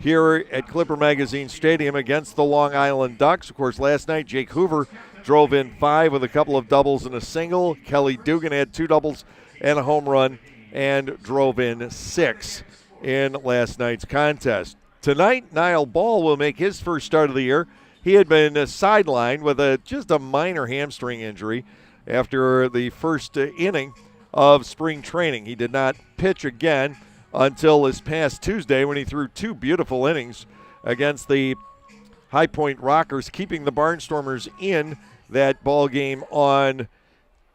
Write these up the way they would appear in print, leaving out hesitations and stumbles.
here at Clipper Magazine Stadium against the Long Island Ducks. Of course, last night Jake Hoover drove in 5 with a couple of doubles and a single. Kelly Dugan had 2 doubles and a home run and drove in 6 in last night's contest. Tonight, Niall Ball will make his first start of the year. He had been sidelined with just a minor hamstring injury after the first inning of spring training. He did not pitch again until this past Tuesday when he threw 2 beautiful innings against the High Point Rockers, keeping the Barnstormers in that ball game on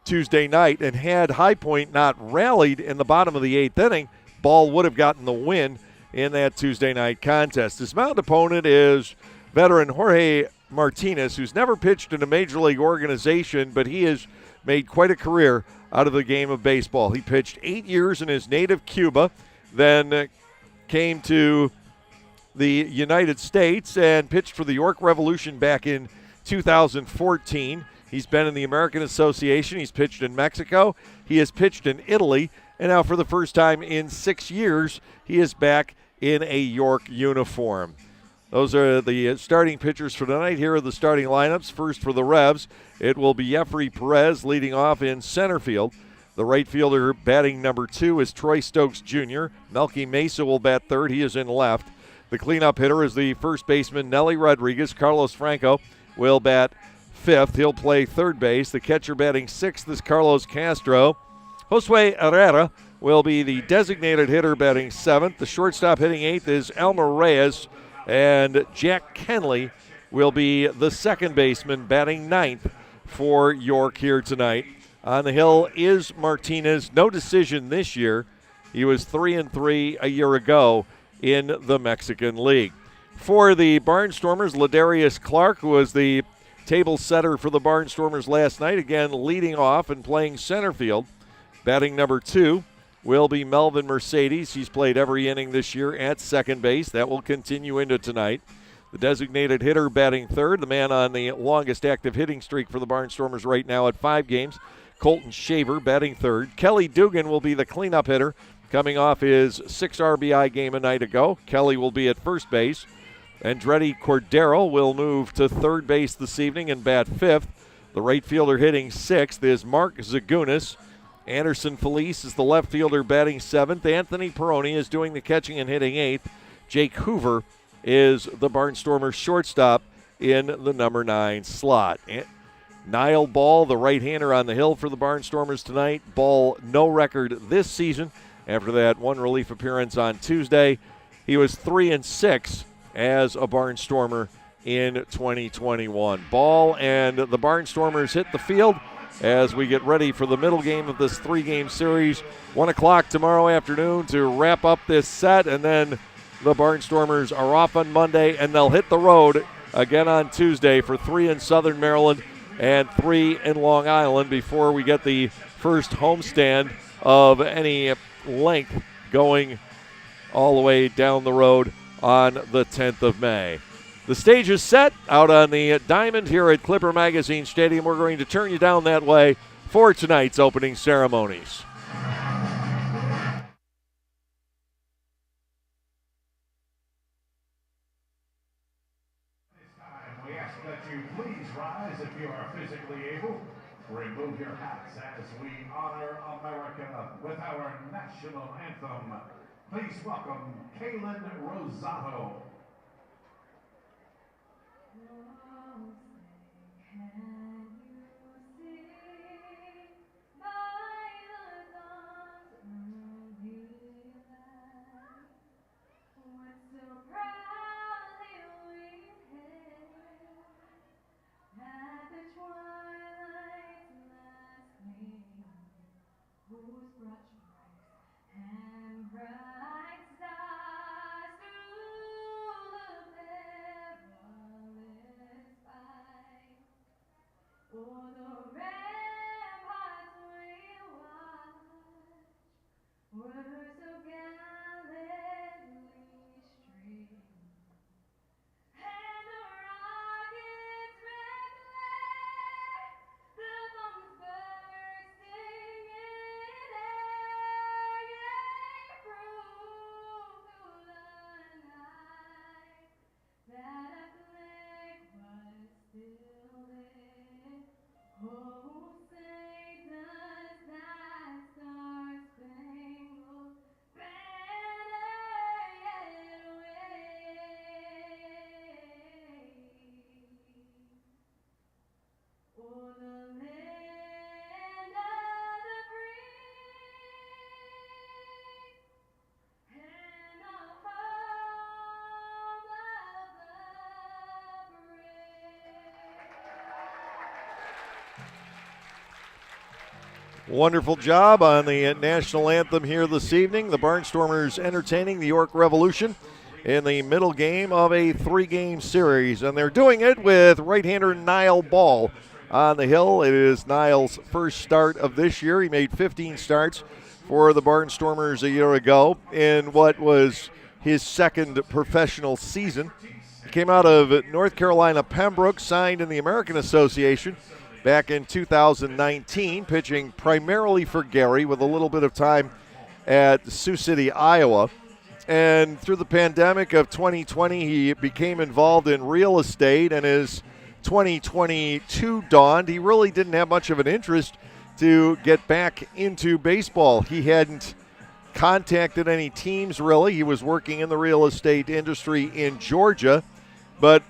Tuesday night. And had High Point not rallied in the bottom of the 8th inning, Ball would have gotten the win in that Tuesday night contest. His mound opponent is veteran Jorge Martinez, who's never pitched in a major league organization, but he has made quite a career out of the game of baseball. He pitched 8 years in his native Cuba, then came to the United States and pitched for the York Revolution back in 2014. He's been in the American Association. He's pitched in Mexico. He has pitched in Italy. And now for the first time in 6 years, he is back in a York uniform. Those are the starting pitchers for tonight. Here are the starting lineups. First for the Revs, it will be Jeffrey Perez leading off in center field. The right fielder batting number 2 is Troy Stokes Jr. Melky Mesa will bat third. He is in left. The cleanup hitter is the first baseman, Nelly Rodriguez. Carlos Franco will bat fifth. He'll play third base. The catcher batting sixth is Carlos Castro. Josue Herrera will be the designated hitter batting seventh. The shortstop hitting eighth is Elmer Reyes. And Jack Kenley will be the second baseman batting ninth for York here tonight. On the hill is Martinez. No decision this year. He was 3-3 a year ago in the Mexican League. For the Barnstormers, Ladarius Clark, who was the table setter for the Barnstormers last night, again leading off and playing center field. Batting number 2 will be Melvin Mercedes. He's played every inning this year at second base. That will continue into tonight. The designated hitter batting third, the man on the longest active hitting streak for the Barnstormers right now at 5 games, Colton Shaver batting third. Kelly Dugan will be the cleanup hitter coming off his 6 RBI game a night ago. Kelly will be at first base. Andretti Cordero will move to third base this evening and bat fifth. The right fielder hitting sixth is Mark Zagunis. Anderson Felice is the left fielder batting seventh. Anthony Peroni is doing the catching and hitting eighth. Jake Hoover is the Barnstormers shortstop in the number 9 slot. Niall Ball, the right-hander on the hill for the Barnstormers tonight. Ball, no record this season. After that one relief appearance on Tuesday, he was 3-6 as a Barnstormer in 2021. Ball and the Barnstormers hit the field as we get ready for the middle game of this 3-game series. 1 o'clock tomorrow afternoon to wrap up this set, and then the Barnstormers are off on Monday, and they'll hit the road again on Tuesday for 3 in Southern Maryland and 3 in Long Island before we get the first homestand of any length going all the way down the road on the 10th of May. The stage is set out on the diamond here at Clipper Magazine Stadium. We're going to turn you down that way for tonight's opening ceremonies. This time we ask that you please rise if you are physically able. Remove your hats as we honor America with our national anthem. Please welcome Kaylin Rosato. Wonderful job on the national anthem here this evening. The Barnstormers entertaining the York Revolution in the middle game of a 3-game series. And they're doing it with right-hander Niall Ball on the hill. It is Niall's first start of this year. He made 15 starts for the Barnstormers a year ago in what was his second professional season. He came out of North Carolina Pembroke, signed in the American Association back in 2019, pitching primarily for Gary with a little bit of time at Sioux City, Iowa. And through the pandemic of 2020, he became involved in real estate, and as 2022 dawned, he really didn't have much of an interest to get back into baseball. He hadn't contacted any teams, really. He was working in the real estate industry in Georgia, but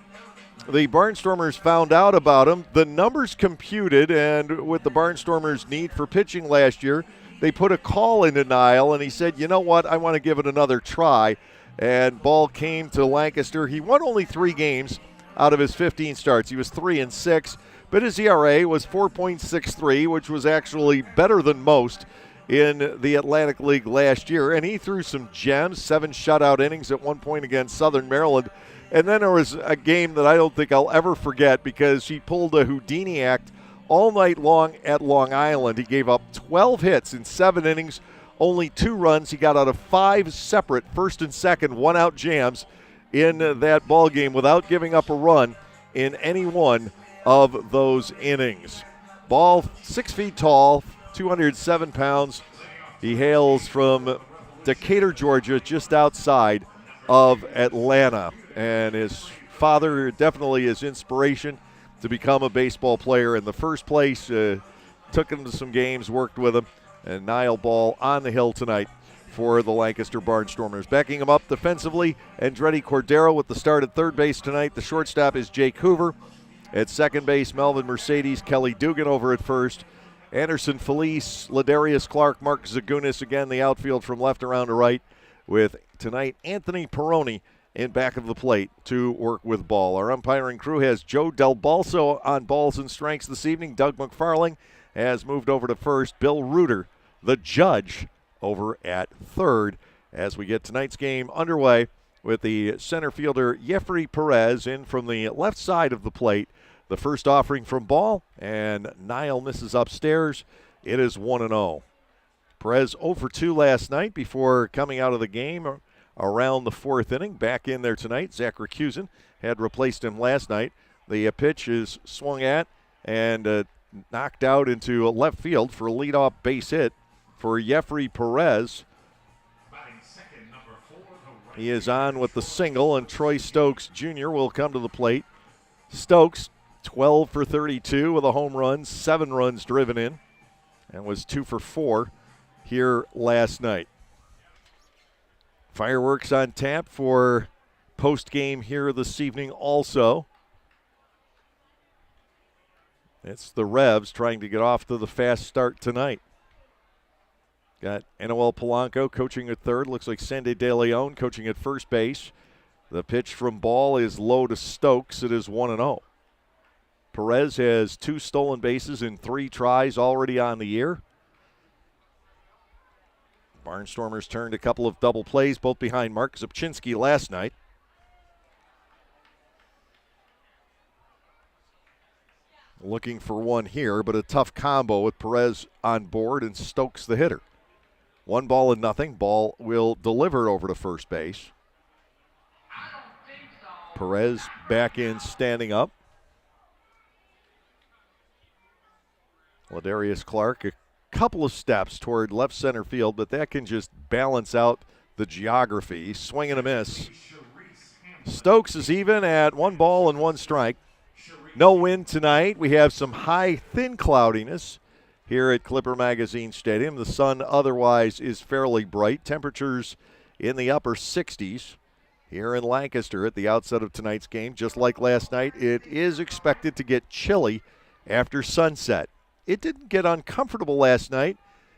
the Barnstormers found out about him. The numbers computed, and with the Barnstormers' need for pitching last year, they put a call into Niall, and he said, you know what, I want to give it another try. And Ball came to Lancaster. He won only 3 games out of his 15 starts. He was 3-6, but his ERA was 4.63, which was actually better than most in the Atlantic League last year. And he threw some gems, 7 shutout innings at one point against Southern Maryland. And then there was a game that I don't think I'll ever forget because he pulled a Houdini act all night long at Long Island. He gave up 12 hits in 7 innings, only 2 runs. He got out of 5 separate first and second one-out jams in that ball game without giving up a run in any one of those innings. Ball 6 feet tall, 207 pounds. He hails from Decatur, Georgia, just outside of Atlanta. And his father definitely is inspiration to become a baseball player in the first place. Took him to some games, worked with him. And Niall Ball on the hill tonight for the Lancaster Barnstormers. Backing him up defensively, Andretti Cordero with the start at third base tonight. The shortstop is Jake Hoover. At second base, Melvin Mercedes, Kelly Dugan over at first. Anderson Felice, Ladarius Clark, Mark Zagunis, again the outfield from left around to right, with tonight Anthony Peroni in back of the plate to work with Ball. Our umpiring crew has Joe Del Balso on balls and strikes this evening. Doug McFarling has moved over to first. Bill Reuter, the judge, over at third as we get tonight's game underway with the center fielder Jeffrey Perez in from the left side of the plate. The first offering from Ball, and Niall misses upstairs. It is 1-0. Perez 0 for 2 last night before coming out of the game around the 4th inning. Back in there tonight. Zach Racusin had replaced him last night. The pitch is swung at and knocked out into left field for a leadoff base hit for Jeffrey Perez. He is on with the single, and Troy Stokes Jr. will come to the plate. Stokes, 12 for 32 with a home run, 7 runs driven in, and was 2 for 4 here last night. Fireworks on tap for post-game here this evening also. It's the Revs trying to get off to the fast start tonight. Got Noel Polanco coaching at third. Looks like Sandy De Leon coaching at first base. The pitch from Ball is low to Stokes. It is 1-0. Perez has 2 stolen bases in 3 tries already on the year. Barnstormers turned a couple of double plays, both behind Mark Zipchinski last night. Looking for one here, but a tough combo with Perez on board and Stokes the hitter. 1-0. Ball will deliver over to first base. Perez back in, standing up. Ladarius Clark, a couple of steps toward left center field, but that can just balance out the geography. Swing and a miss. Stokes is even at 1-1. No wind tonight. We have some high, thin cloudiness here at Clipper Magazine Stadium. The sun otherwise is fairly bright. Temperatures in the upper 60s here in Lancaster at the outset of tonight's game. Just like last night, it is expected to get chilly after sunset. It didn't get uncomfortable last night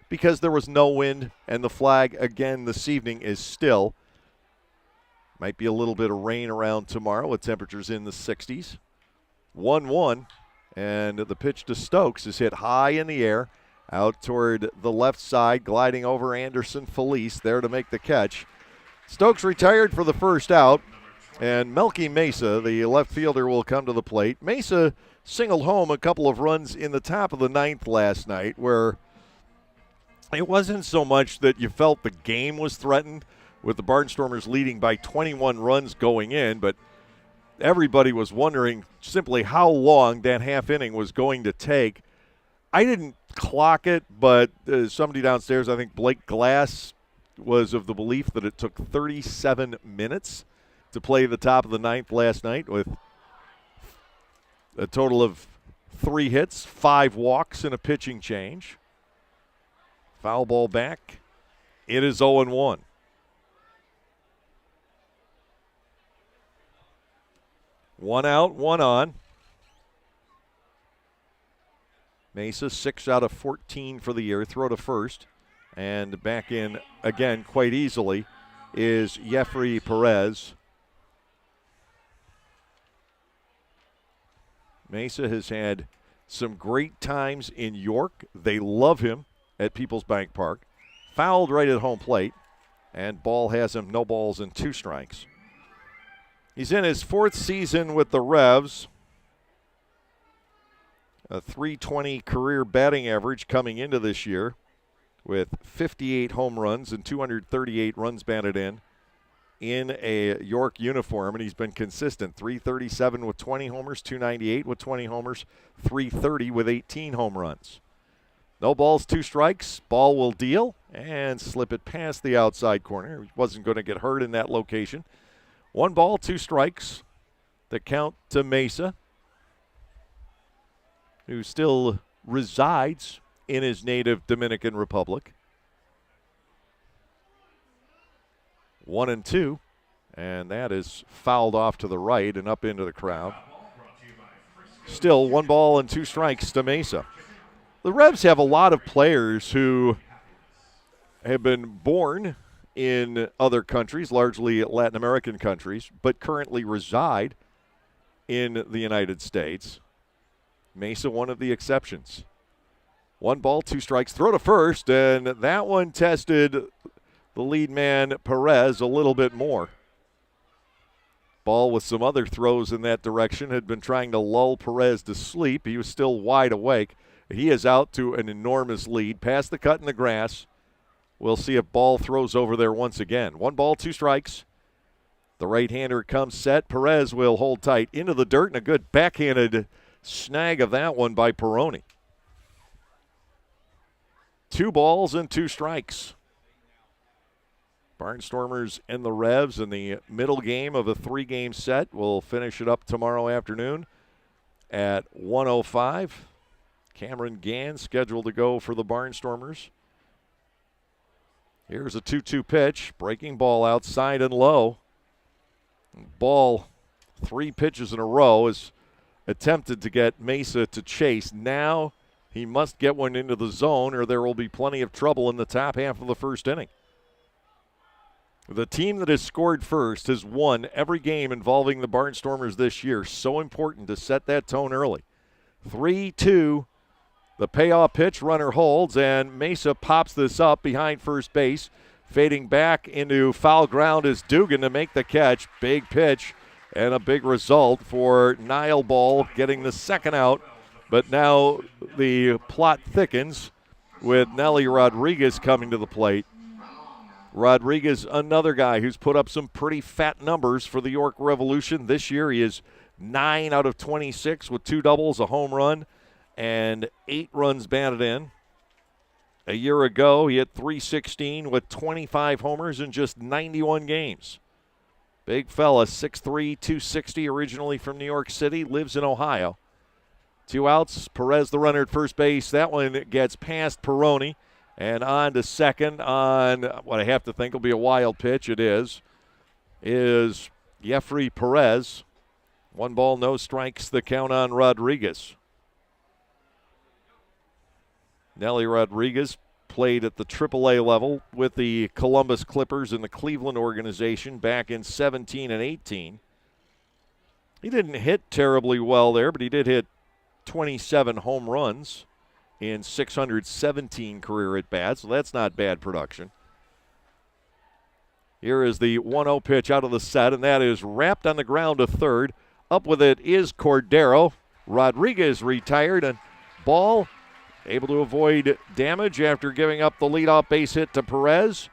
because there was no wind, and the flag again this evening is still. Might be a little bit of rain around tomorrow with temperatures in the 60s. 1-1, and the pitch to Stokes is hit high in the air out toward the left side, gliding over Anderson Felice there to make the catch. Stokes retired for the first out, and Melky Mesa, the left fielder, will come to the plate. Mesa singled home a couple of runs in the top of the ninth last night, where it wasn't so much that you felt the game was threatened with the Barnstormers leading by 21 runs going in, but everybody was wondering simply how long that half inning was going to take. I didn't clock it, but somebody downstairs, I think Blake Glass, was of the belief that it took 37 minutes to play the top of the ninth last night, with a total of 3 hits, 5 walks, and a pitching change. Foul ball back. It is 0-1. One out, one on. Mesa 6 out of 14 for the year. Throw to first. And back in again quite easily is Jeffrey Perez. Mesa has had some great times in York. They love him at Peoples Bank Park. Fouled right at home plate. And ball has him, no balls and 2 strikes. He's in his 4th season with the Revs. A .320 career batting average coming into this year, with 58 home runs and 238 runs batted in a York uniform, and he's been consistent. .337 with 20 homers, .298 with 20 homers, .330 with 18 home runs. No balls, 2 strikes. Ball will deal and slip it past the outside corner. He wasn't going to get hurt in that location. 1 ball, 2 strikes. The count to Mesa, who still resides in his native Dominican Republic. 1-2, and that is fouled off to the right and up into the crowd. Still 1 ball and 2 strikes to Mesa. The Revs have a lot of players who have been born in other countries, largely Latin American countries, but currently reside in the United States. Mesa, one of the exceptions. 1 ball, 2 strikes, throw to first, and that one tested the lead man, Perez, a little bit more. Ball with some other throws in that direction had been trying to lull Perez to sleep. He was still wide awake. He is out to an enormous lead, past the cut in the grass. We'll see if ball throws over there once again. 1 ball, 2 strikes. The right-hander comes set. Perez will hold tight into the dirt, and a good backhanded snag of that one by Peroni. 2 balls and 2 strikes. Barnstormers and the Revs in the middle game of a 3-game set. We'll finish it up tomorrow afternoon at 1:05. Cameron Gann scheduled to go for the Barnstormers. Here's a 2-2 pitch. Breaking ball outside and low. Ball 3 pitches in a row is attempted to get Mesa to chase. Now he must get one into the zone or there will be plenty of trouble in the top half of the first inning. The team that has scored first has won every game involving the Barnstormers this year. So important to set that tone early. 3-2. The payoff pitch, runner holds, and Mesa pops this up behind first base. Fading back into foul ground is Dugan to make the catch. Big pitch and a big result for Niall Ball getting the second out. But now the plot thickens with Nelly Rodriguez coming to the plate. Rodriguez, another guy who's put up some pretty fat numbers for the York Revolution. This year he is 9 out of 26 with 2 doubles, a home run, and 8 runs batted in. A year ago, he hit .316 with 25 homers in just 91 games. Big fella, 6'3", 260, originally from New York City, lives in Ohio. 2 outs, Perez the runner at first base. That one gets past Peroni and on to second on what I have to think will be a wild pitch. It is Jeffrey Perez. 1 ball, no strikes, the count on Rodriguez. Nelly Rodriguez played at the AAA level with the Columbus Clippers and the Cleveland organization back in 17 and 18. He didn't hit terribly well there, but he did hit 27 home runs in 617 career at-bats, so that's not bad production. Here is the 1-0 pitch out of the set, and that is wrapped on the ground to third. Up with it is Cordero. Rodriguez retired, and Ball able to avoid damage after giving up the leadoff base hit to Perez.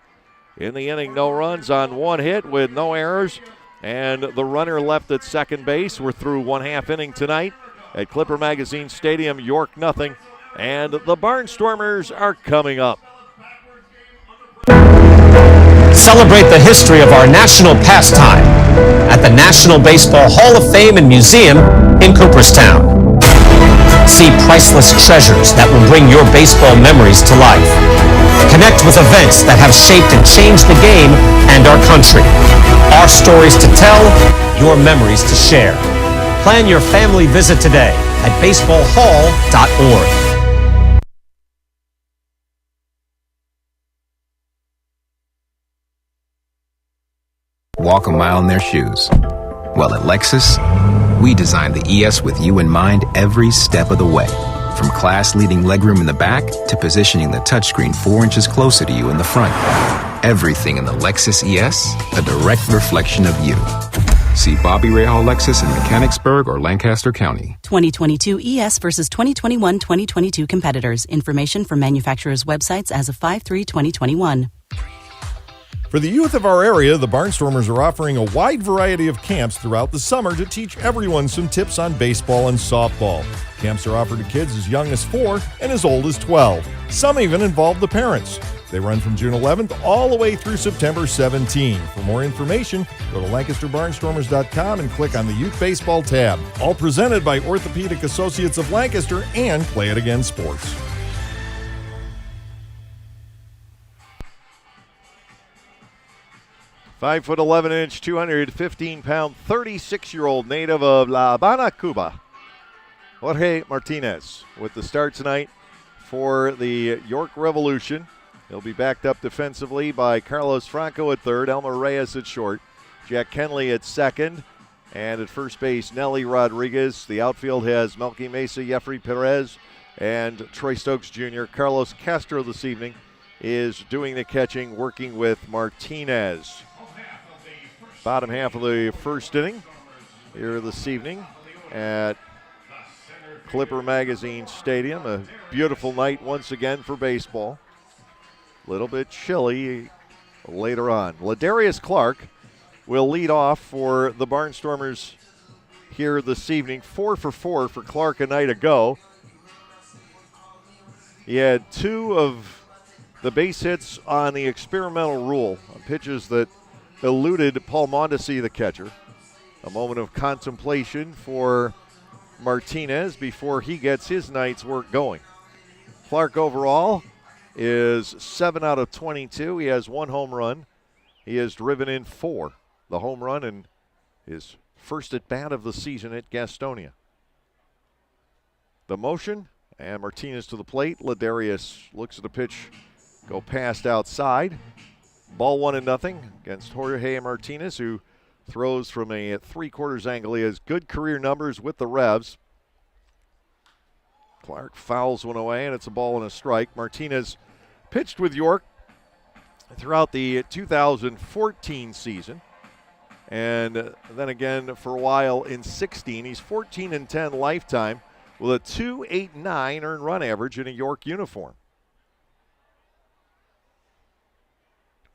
In the inning, no runs on one hit with no errors, and the runner left at second base. We're through 1/2 inning tonight at Clipper Magazine Stadium. York nothing, and the Barnstormers are coming up. Celebrate the history of our national pastime at the National Baseball Hall of Fame and Museum in Cooperstown. See priceless treasures that will bring your baseball memories to life. Connect with events that have shaped and changed the game and our country. Our stories to tell, your memories to share. Plan your family visit today at baseballhall.org. Walk a mile in their shoes. Well, at Lexus, we designed the ES with you in mind every step of the way. From class-leading legroom in the back to positioning the touchscreen 4 inches closer to you in the front. Everything in the Lexus ES, a direct reflection of you. See Bobby Rahal Lexus in Mechanicsburg or Lancaster County. 2022 ES versus 2021-2022 competitors. Information from manufacturers' websites as of 5/3/2021. For the youth of our area, the Barnstormers are offering a wide variety of camps throughout the summer to teach everyone some tips on baseball and softball. Camps are offered to kids as young as 4 and as old as 12. Some even involve the parents. They run from June 11th all the way through September 17. For more information, go to LancasterBarnstormers.com and click on the Youth Baseball tab. All presented by Orthopedic Associates of Lancaster and Play It Again Sports. 5'11", 215-pound, 36-year-old native of La Habana, Cuba, Jorge Martinez, with the start tonight for the York Revolution. He'll be backed up defensively by Carlos Franco at third, Elmer Reyes at short, Jack Kenley at second, and at first base, Nelly Rodriguez. The outfield has Melky Mesa, Jeffrey Perez, and Troy Stokes Jr. Carlos Castro this evening is doing the catching, working with Martinez. Bottom half of the first inning here this evening at Clipper Magazine Stadium. A beautiful night once again for baseball. A little bit chilly later on. Ladarius Clark will lead off for the Barnstormers here this evening. 4 for 4 for Clark a night ago. He had 2 of the base hits on the experimental rule on pitches that eluded Paul Mondesi, the catcher. A moment of contemplation for Martinez before he gets his night's work going. Clark overall is 7 out of 22. He has 1 home run. He has driven in 4. The home run in his first at bat of the season at Gastonia. The motion, and Martinez to the plate. Ladarius looks at the pitch go past outside. Ball 1-0 against Jorge Martinez, who throws from a 3/4 angle. He has good career numbers with the Revs. Clark fouls one away, and it's a ball and a strike. Martinez pitched with York throughout the 2014 season, and then again for a while in 16. He's 14-10 lifetime with a 2.89 earned run average in a York uniform.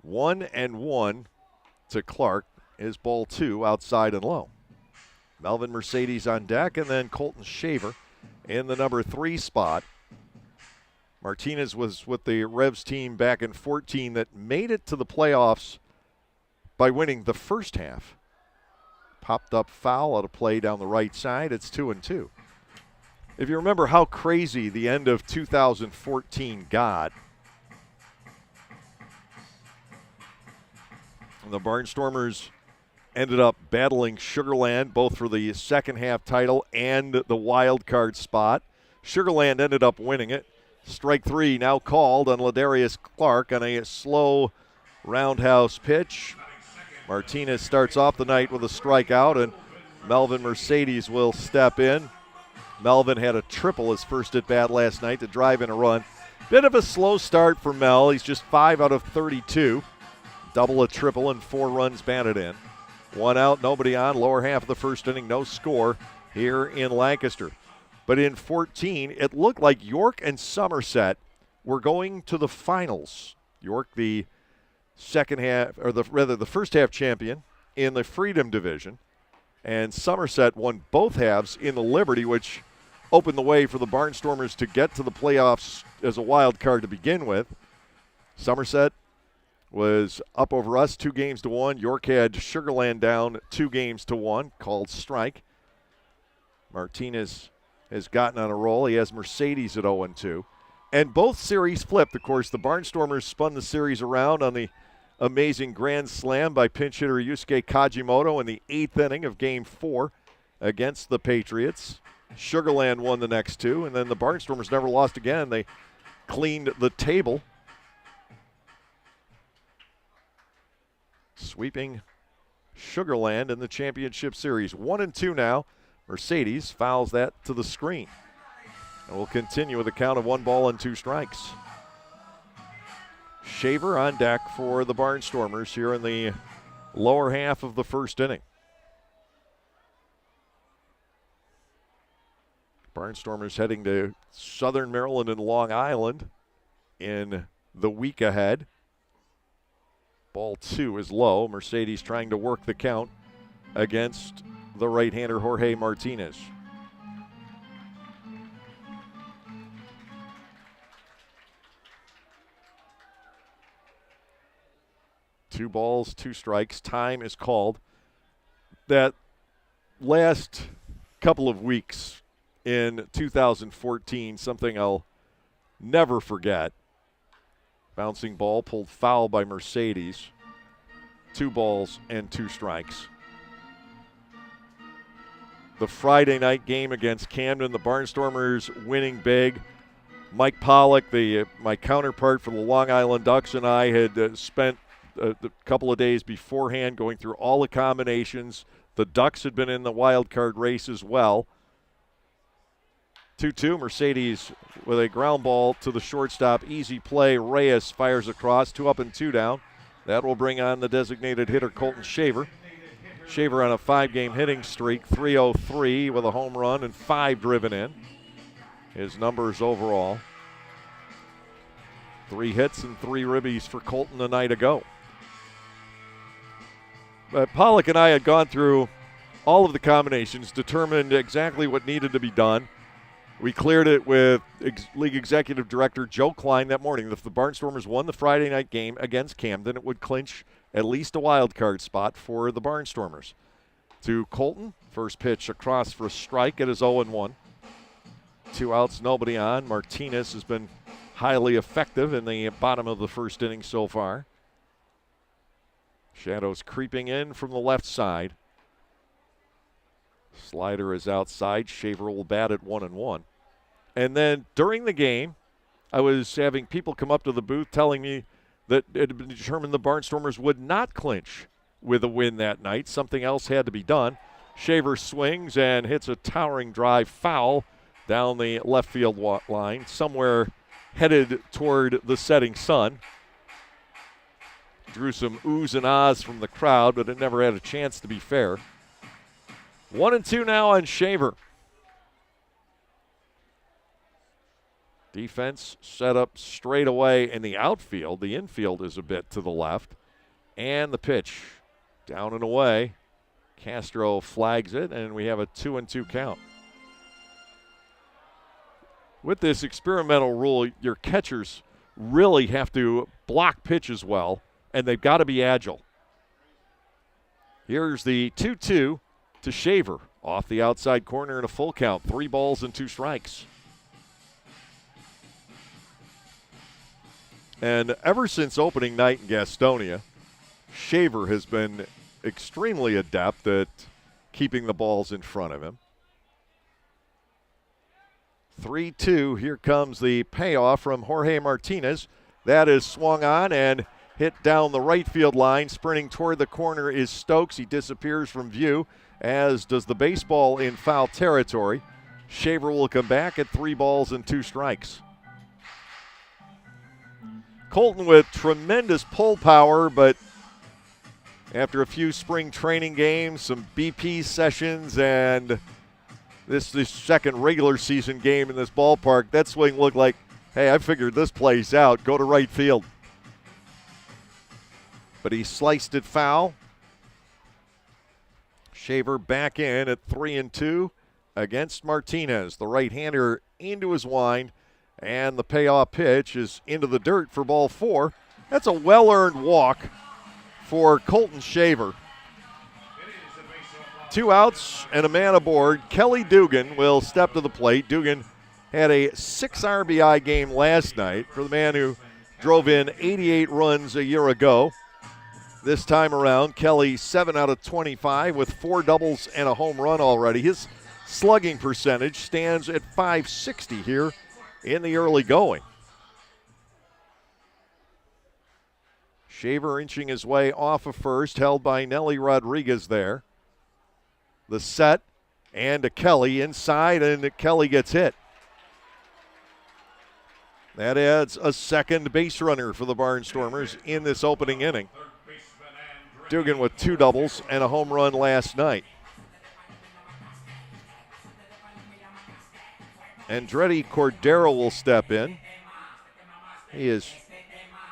1-1 to Clark is ball 2 outside and low. Melvin Mercedes on deck, and then Colton Shaver in the number 3 spot. Martinez was with the Revs team back in 14 that made it to the playoffs by winning the first half. Popped up foul out of play down the right side. It's 2-2. If you remember how crazy the end of 2014 got, the Barnstormers ended up battling Sugarland both for the second half title and the wild card spot. Sugarland ended up winning it. Strike 3 now called on Ladarius Clark on a slow roundhouse pitch. Martinez starts off the night with a strikeout, and Melvin Mercedes will step in. Melvin had a triple his first at bat last night to drive in a run. Bit of a slow start for Mel. He's just 5 out of 32. Double, a triple, and 4 runs batted in. 1 out, nobody on. Lower half of the first inning, no score here in Lancaster. But in 14, it looked like York and Somerset were going to the finals. York, the second half, or the first half champion in the Freedom Division. And Somerset won both halves in the Liberty, which opened the way for the Barnstormers to get to the playoffs as a wild card to begin with. Somerset was up over us 2-1. York had Sugarland down 2-1, called strike. Martinez has gotten on a roll. He has Mercedes at 0-2. And both series flipped. Of course, the Barnstormers spun the series around on the amazing grand slam by pinch hitter Yusuke Kajimoto in the 8th inning of Game 4 against the Patriots. Sugarland won the next 2, and then the Barnstormers never lost again. They cleaned the table, sweeping Sugarland in the championship series. 1-2 now. Mercedes fouls that to the screen. And we'll continue with a count of 1 ball and 2 strikes. Shaver on deck for the Barnstormers here in the lower half of the first inning. Barnstormers heading to Southern Maryland and Long Island in the week ahead. Ball 2 is low. Mercedes trying to work the count against the right-hander Jorge Martinez. Two balls, 2 strikes. Time is called. That last couple of weeks in 2014, something I'll never forget. Bouncing ball pulled foul by Mercedes. 2 balls and 2 strikes. The Friday night game against Camden, the Barnstormers winning big. Mike Pollock, my counterpart for the Long Island Ducks, and I had spent a couple of days beforehand going through all the combinations. The Ducks had been in the wild card race as well. 2-2, Mercedes with a ground ball to the shortstop. Easy play, Reyes fires across, 2 up and 2 down. That will bring on the designated hitter, Colton Shaver. Shaver on a 5-game hitting streak, 303 with a home run and 5 driven in. His numbers overall. 3 hits and 3 ribbies for Colton a night ago. But Pollock and I had gone through all of the combinations, determined exactly what needed to be done. We cleared it with League Executive Director Joe Klein that morning. If the Barnstormers won the Friday night game against Camden, it would clinch at least a wild card spot for the Barnstormers. To Colton, first pitch across for a strike. It is 0-1. 2 outs, nobody on. Martinez has been highly effective in the bottom of the first inning so far. Shadows creeping in from the left side. Slider is outside. Shaver will bat at 1-1. And then during the game, I was having people come up to the booth telling me that it had been determined the Barnstormers would not clinch with a win that night. Something else had to be done. Shaver swings and hits a towering drive foul down the left field line, somewhere headed toward the setting sun. Drew some oohs and ahs from the crowd, but it never had a chance to be fair. 1-2 now on Shaver. Defense set up straight away in the outfield. The infield is a bit to the left. And the pitch down and away. Castro flags it, and we have a 2-2 count. With this experimental rule, your catchers really have to block pitches well, and they've got to be agile. Here's the 2-2 to Shaver. Off the outside corner in a full count. 3 balls and 2 strikes. And ever since opening night in Gastonia, Shaver has been extremely adept at keeping the balls in front of him. 3-2. Here comes the payoff from Jorge Martinez. That is swung on and hit down the right field line. Sprinting toward the corner is Stokes. He disappears from view, as does the baseball in foul territory. Shaver will come back at 3 balls and 2 strikes. Colton with tremendous pull power, but after a few spring training games, some BP sessions, and this second regular season game in this ballpark, that swing looked like, hey, I figured this plays out. Go to right field. But he sliced it foul. Shaver back in at 3-2 against Martinez. The right-hander into his wind, and the payoff pitch is into the dirt for ball 4. That's a well-earned walk for Colton Shaver. 2 outs and a man aboard. Kelly Dugan will step to the plate. Dugan had a 6 RBI game last night for the man who drove in 88 runs a year ago. This time around, Kelly 7 out of 25 with 4 doubles and a home run already. His slugging percentage stands at .560 here in the early going. Shaver inching his way off of first, held by Nelly Rodriguez there. The set, and to Kelly inside, and Kelly gets hit. That adds a second base runner for the Barnstormers in this opening inning. Dugan with 2 doubles and a home run last night. Andretti Cordero will step in. He is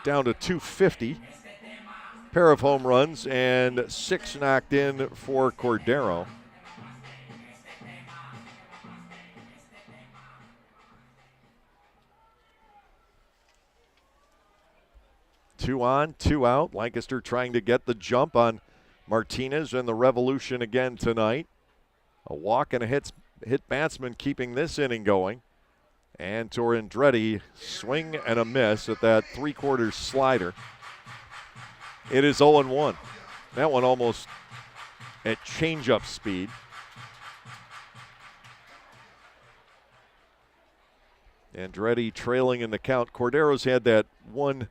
down to 250. Pair of home runs and 6 knocked in for Cordero. Two on, 2 out. Lancaster trying to get the jump on Martinez and the Revolution again tonight. A walk and a hit batsman keeping this inning going. And Andretti swing and a miss at that 3/4 slider. It is 0-1. That one almost at changeup speed. Andretti trailing in the count. Cordero's had that one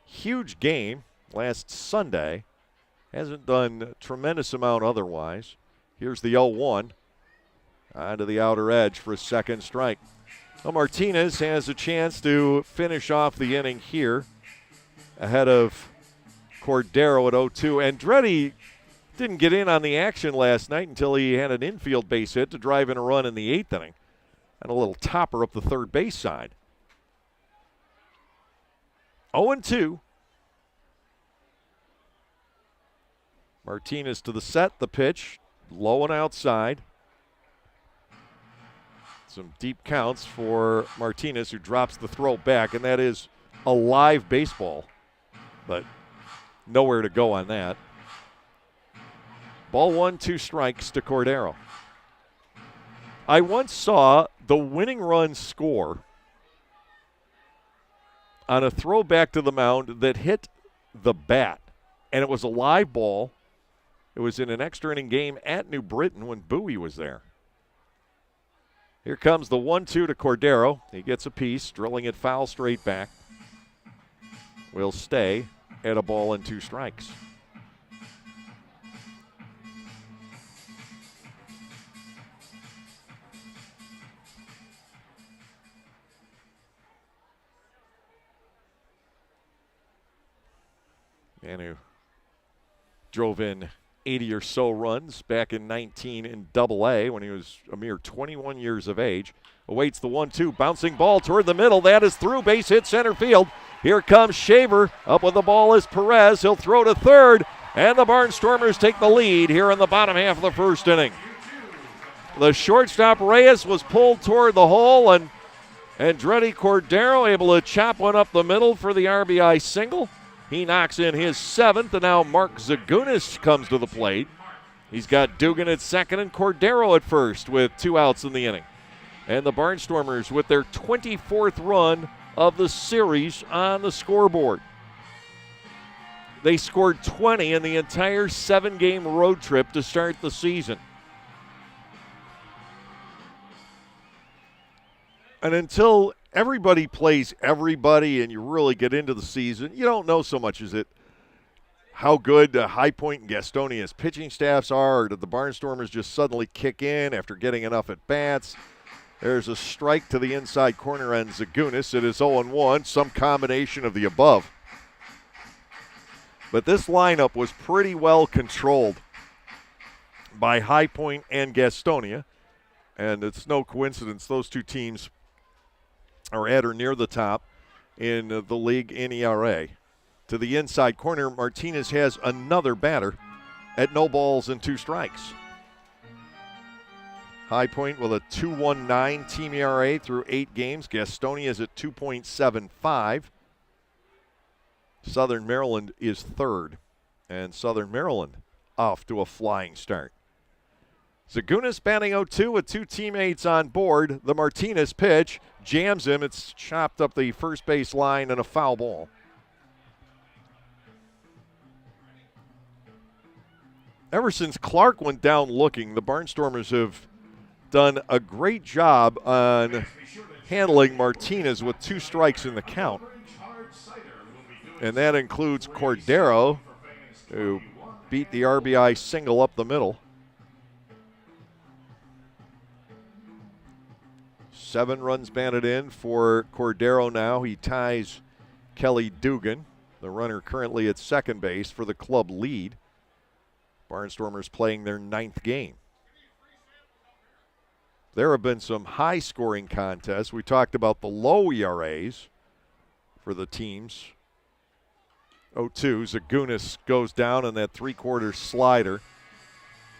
huge game last Sunday. Hasn't done a tremendous amount otherwise. Here's the 0-1. Onto the outer edge for a second strike. Well, Martinez has a chance to finish off the inning here ahead of Cordero at 0-2. Andretti didn't get in on the action last night until he had an infield base hit to drive in a run in the 8th inning. And a little topper up the third base side. 0-2. Martinez to the set, the pitch, low and outside. Some deep counts for Martinez, who drops the throw back, and that is a live baseball, but nowhere to go on that. Ball 1, 2 strikes to Cordero. I once saw the winning run score on a throw back to the mound that hit the bat, and it was a live ball. It was in an extra inning game at New Britain when Bowie was there. Here comes the 1-2 to Cordero. He gets a piece, drilling it foul straight back. Will stay at a ball and 2 strikes. Man who drove in 80 or so runs back in 19 in Double-A when he was a mere 21 years of age. Awaits the 1-2, bouncing ball toward the middle. That is through, base hit center field. Here comes Shaver. Up with the ball is Perez. He'll throw to third, and the Barnstormers take the lead here in the bottom half of the first inning. The shortstop Reyes was pulled toward the hole, and Andretti Cordero able to chop one up the middle for the RBI single. He knocks in his 7th, and now Mark Zagunis comes to the plate. He's got Dugan at second and Cordero at first with 2 outs in the inning. And the Barnstormers with their 24th run of the series on the scoreboard. They scored 20 in the entire 7-game road trip to start the season. And until everybody plays everybody and you really get into the season, you don't know so much, is it how good High Point and Gastonia's pitching staffs are, or did the Barnstormers just suddenly kick in after getting enough at bats? There's a strike to the inside corner on Zagunis. It is 0-1, some combination of the above. But this lineup was pretty well controlled by High Point and Gastonia. And it's no coincidence those two teams are at or near the top in the league in ERA. To the inside corner, Martinez has another batter at no balls and 2 strikes. High Point with a 2.19 team ERA through 8 games. Gastonia is at 2.75. Southern Maryland is third. And Southern Maryland off to a flying start. Zagunis batting 0-2 with 2 teammates on board. The Martinez pitch jams him. It's chopped up the first base line and a foul ball. Ever since Clark went down looking, the Barnstormers have done a great job on handling Martinez with 2 strikes in the count. And that includes Cordero, who beat the RBI single up the middle. 7 runs batted in for Cordero now. He ties Kelly Dugan, the runner currently at second base, for the club lead. Barnstormers playing their 9th game. There have been some high-scoring contests. We talked about the low ERAs for the teams. 0-2, Zagunis goes down on that 3/4 slider.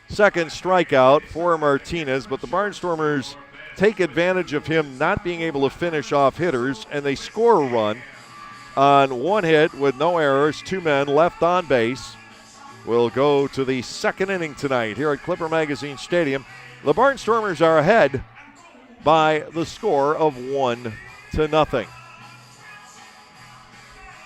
Second strikeout for Martinez, but the Barnstormers take advantage of him not being able to finish off hitters, and they score a run on 1 hit with no errors, 2 men left on base. We'll go to the 2nd inning tonight here at Clipper Magazine Stadium. The Barnstormers are ahead by the score of 1-0.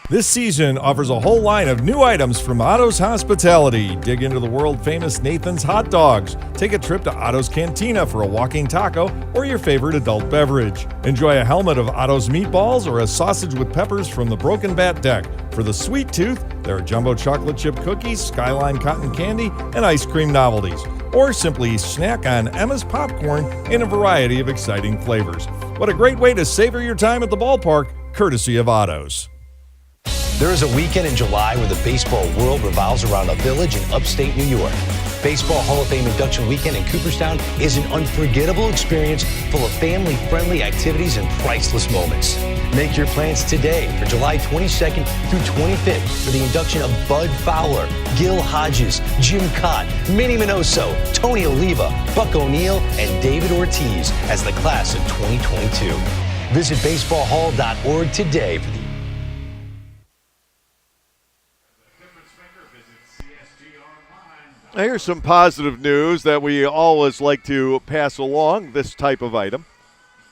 This season offers a whole line of new items from Otto's Hospitality. Dig into the world-famous Nathan's Hot Dogs. Take a trip to Otto's Cantina for a walking taco or your favorite adult beverage. Enjoy a helmet of Otto's meatballs or a sausage with peppers from the Broken Bat Deck. For the sweet tooth, there are jumbo chocolate chip cookies, Skyline cotton candy, and ice cream novelties. Or simply snack on Emma's popcorn in a variety of exciting flavors. What a great way to savor your time at the ballpark, courtesy of Otto's. There is a weekend in July where the baseball world revolves around a village in upstate New York. Baseball Hall of Fame induction weekend in Cooperstown is an unforgettable experience full of family-friendly activities and priceless moments. Make your plans today for July 22nd through 25th for the induction of Bud Fowler, Gil Hodges, Jim Cott, Minnie Minoso, Tony Oliva, Buck O'Neill, and David Ortiz as the class of 2022. Visit baseballhall.org today for the Here's some positive news that we always like to pass along, this type of item.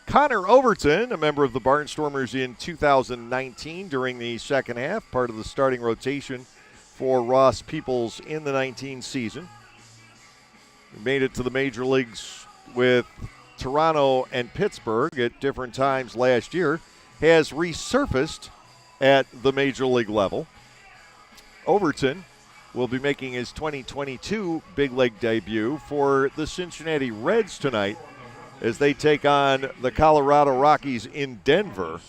Connor Overton, a member of the Barnstormers in 2019 during the second half, part of the starting rotation for Ross Peoples in the 19 season. He made it to the major leagues with Toronto and Pittsburgh at different times last year, has resurfaced at the major league level. Overton will be making his 2022 big league debut for the Cincinnati Reds tonight as they take on the Colorado Rockies in Denver.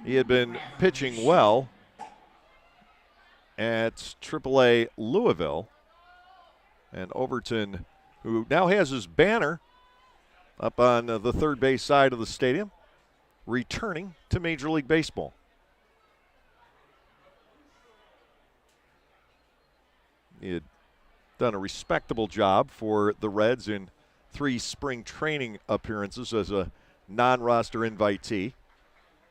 He had been pitching well at AAA Louisville. And Overton, who now has his banner up on the third base side of the stadium, returning to Major League Baseball. He had done a respectable job for the Reds in 3 spring training appearances as a non-roster invitee.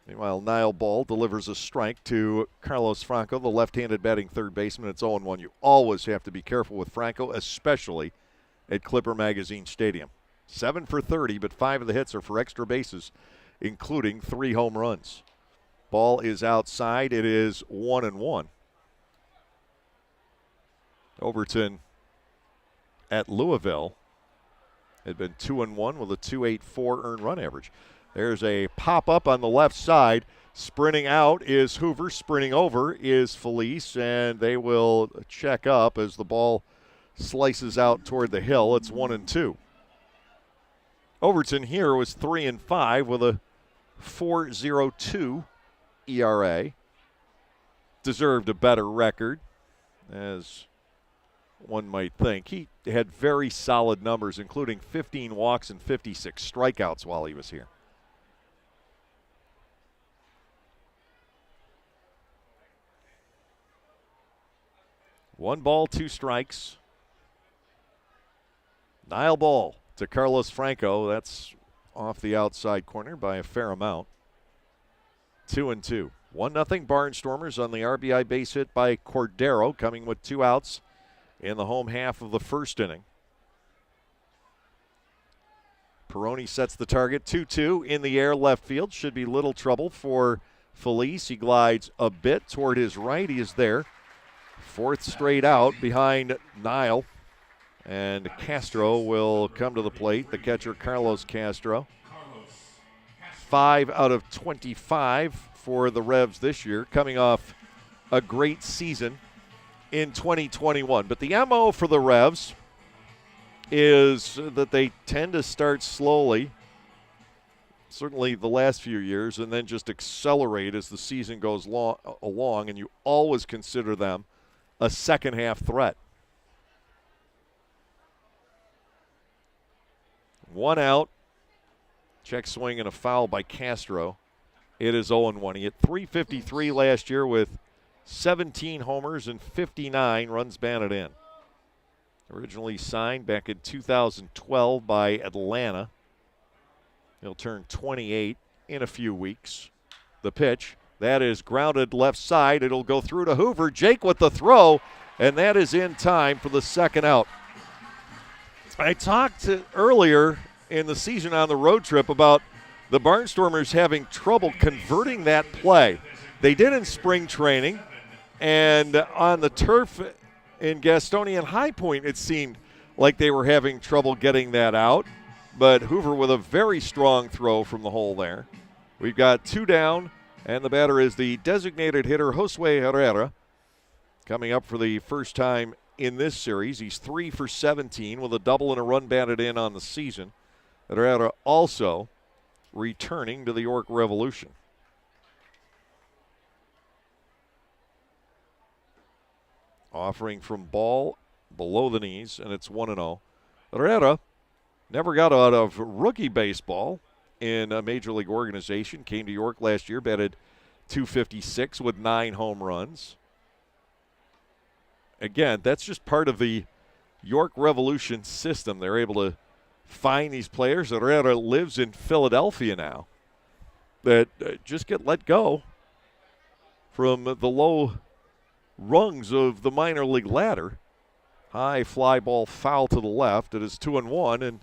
Meanwhile, Niall Ball delivers a strike to Carlos Franco, the left-handed batting third baseman. It's 0-1. You always have to be careful with Franco, especially at Clipper Magazine Stadium. 7 for 30, but 5 of the hits are for extra bases, including 3 home runs. Ball is outside. It is 1-1. Overton at Louisville had been 2-1 with a 2.84 earned run average. There's a pop-up on the left side. Sprinting out is Hoover. Sprinting over is Felice, and they will check up as the ball slices out toward the hill. It's 1-2. Overton here was 3-5 with a 4.02 ERA. Deserved a better record, as one might think. He had very solid numbers, including 15 walks and 56 strikeouts while he was here. One ball, two strikes. Nile ball to Carlos Franco. That's off the outside corner by a fair amount. 2-2. 1-0 Barnstormers on the RBI base hit by Cordero, coming with 2 outs in the home half of the first inning. Peroni sets the target. 2-2 in the air left field. Should be little trouble for Felice. He glides a bit toward his right. He is there. 4th straight out behind Nile. And Castro will come to the plate, the catcher Carlos Castro. 5 out of 25 for the Revs this year, coming off a great season in 2021. But the MO for the Revs is that they tend to start slowly, certainly the last few years, and then just accelerate as the season goes along, and you always consider them a second-half threat. 1 out. Check swing and a foul by Castro. It is 0-1. He hit .353 last year with 17 homers and 59 runs batted in. Originally signed back in 2012 by Atlanta. He'll turn 28 in a few weeks. The pitch, that is grounded left side. It'll go through to Hoover. Jake with the throw, and that is in time for the second out. I talked earlier in the season on the road trip about the Barnstormers having trouble converting that play. They did in spring training, and on the turf in Gastonia and High Point, it seemed like they were having trouble getting that out. But Hoover with a very strong throw from the hole there. We've got 2 down, and the batter is the designated hitter, Josue Herrera, coming up for the first time in this series. He's 3 for 17 with a double and a run batted in on the season. Herrera also returning to the York Revolution. Offering from ball below the knees, and it's 1-0. Herrera never got out of rookie baseball in a major league organization. Came to York last year, batted .256 with 9 home runs. Again, that's just part of the York Revolution system. They're able to find these players. Herrera lives in Philadelphia now that just get let go from the low rungs of the minor league ladder. High fly ball foul to the left. It is 2-1, and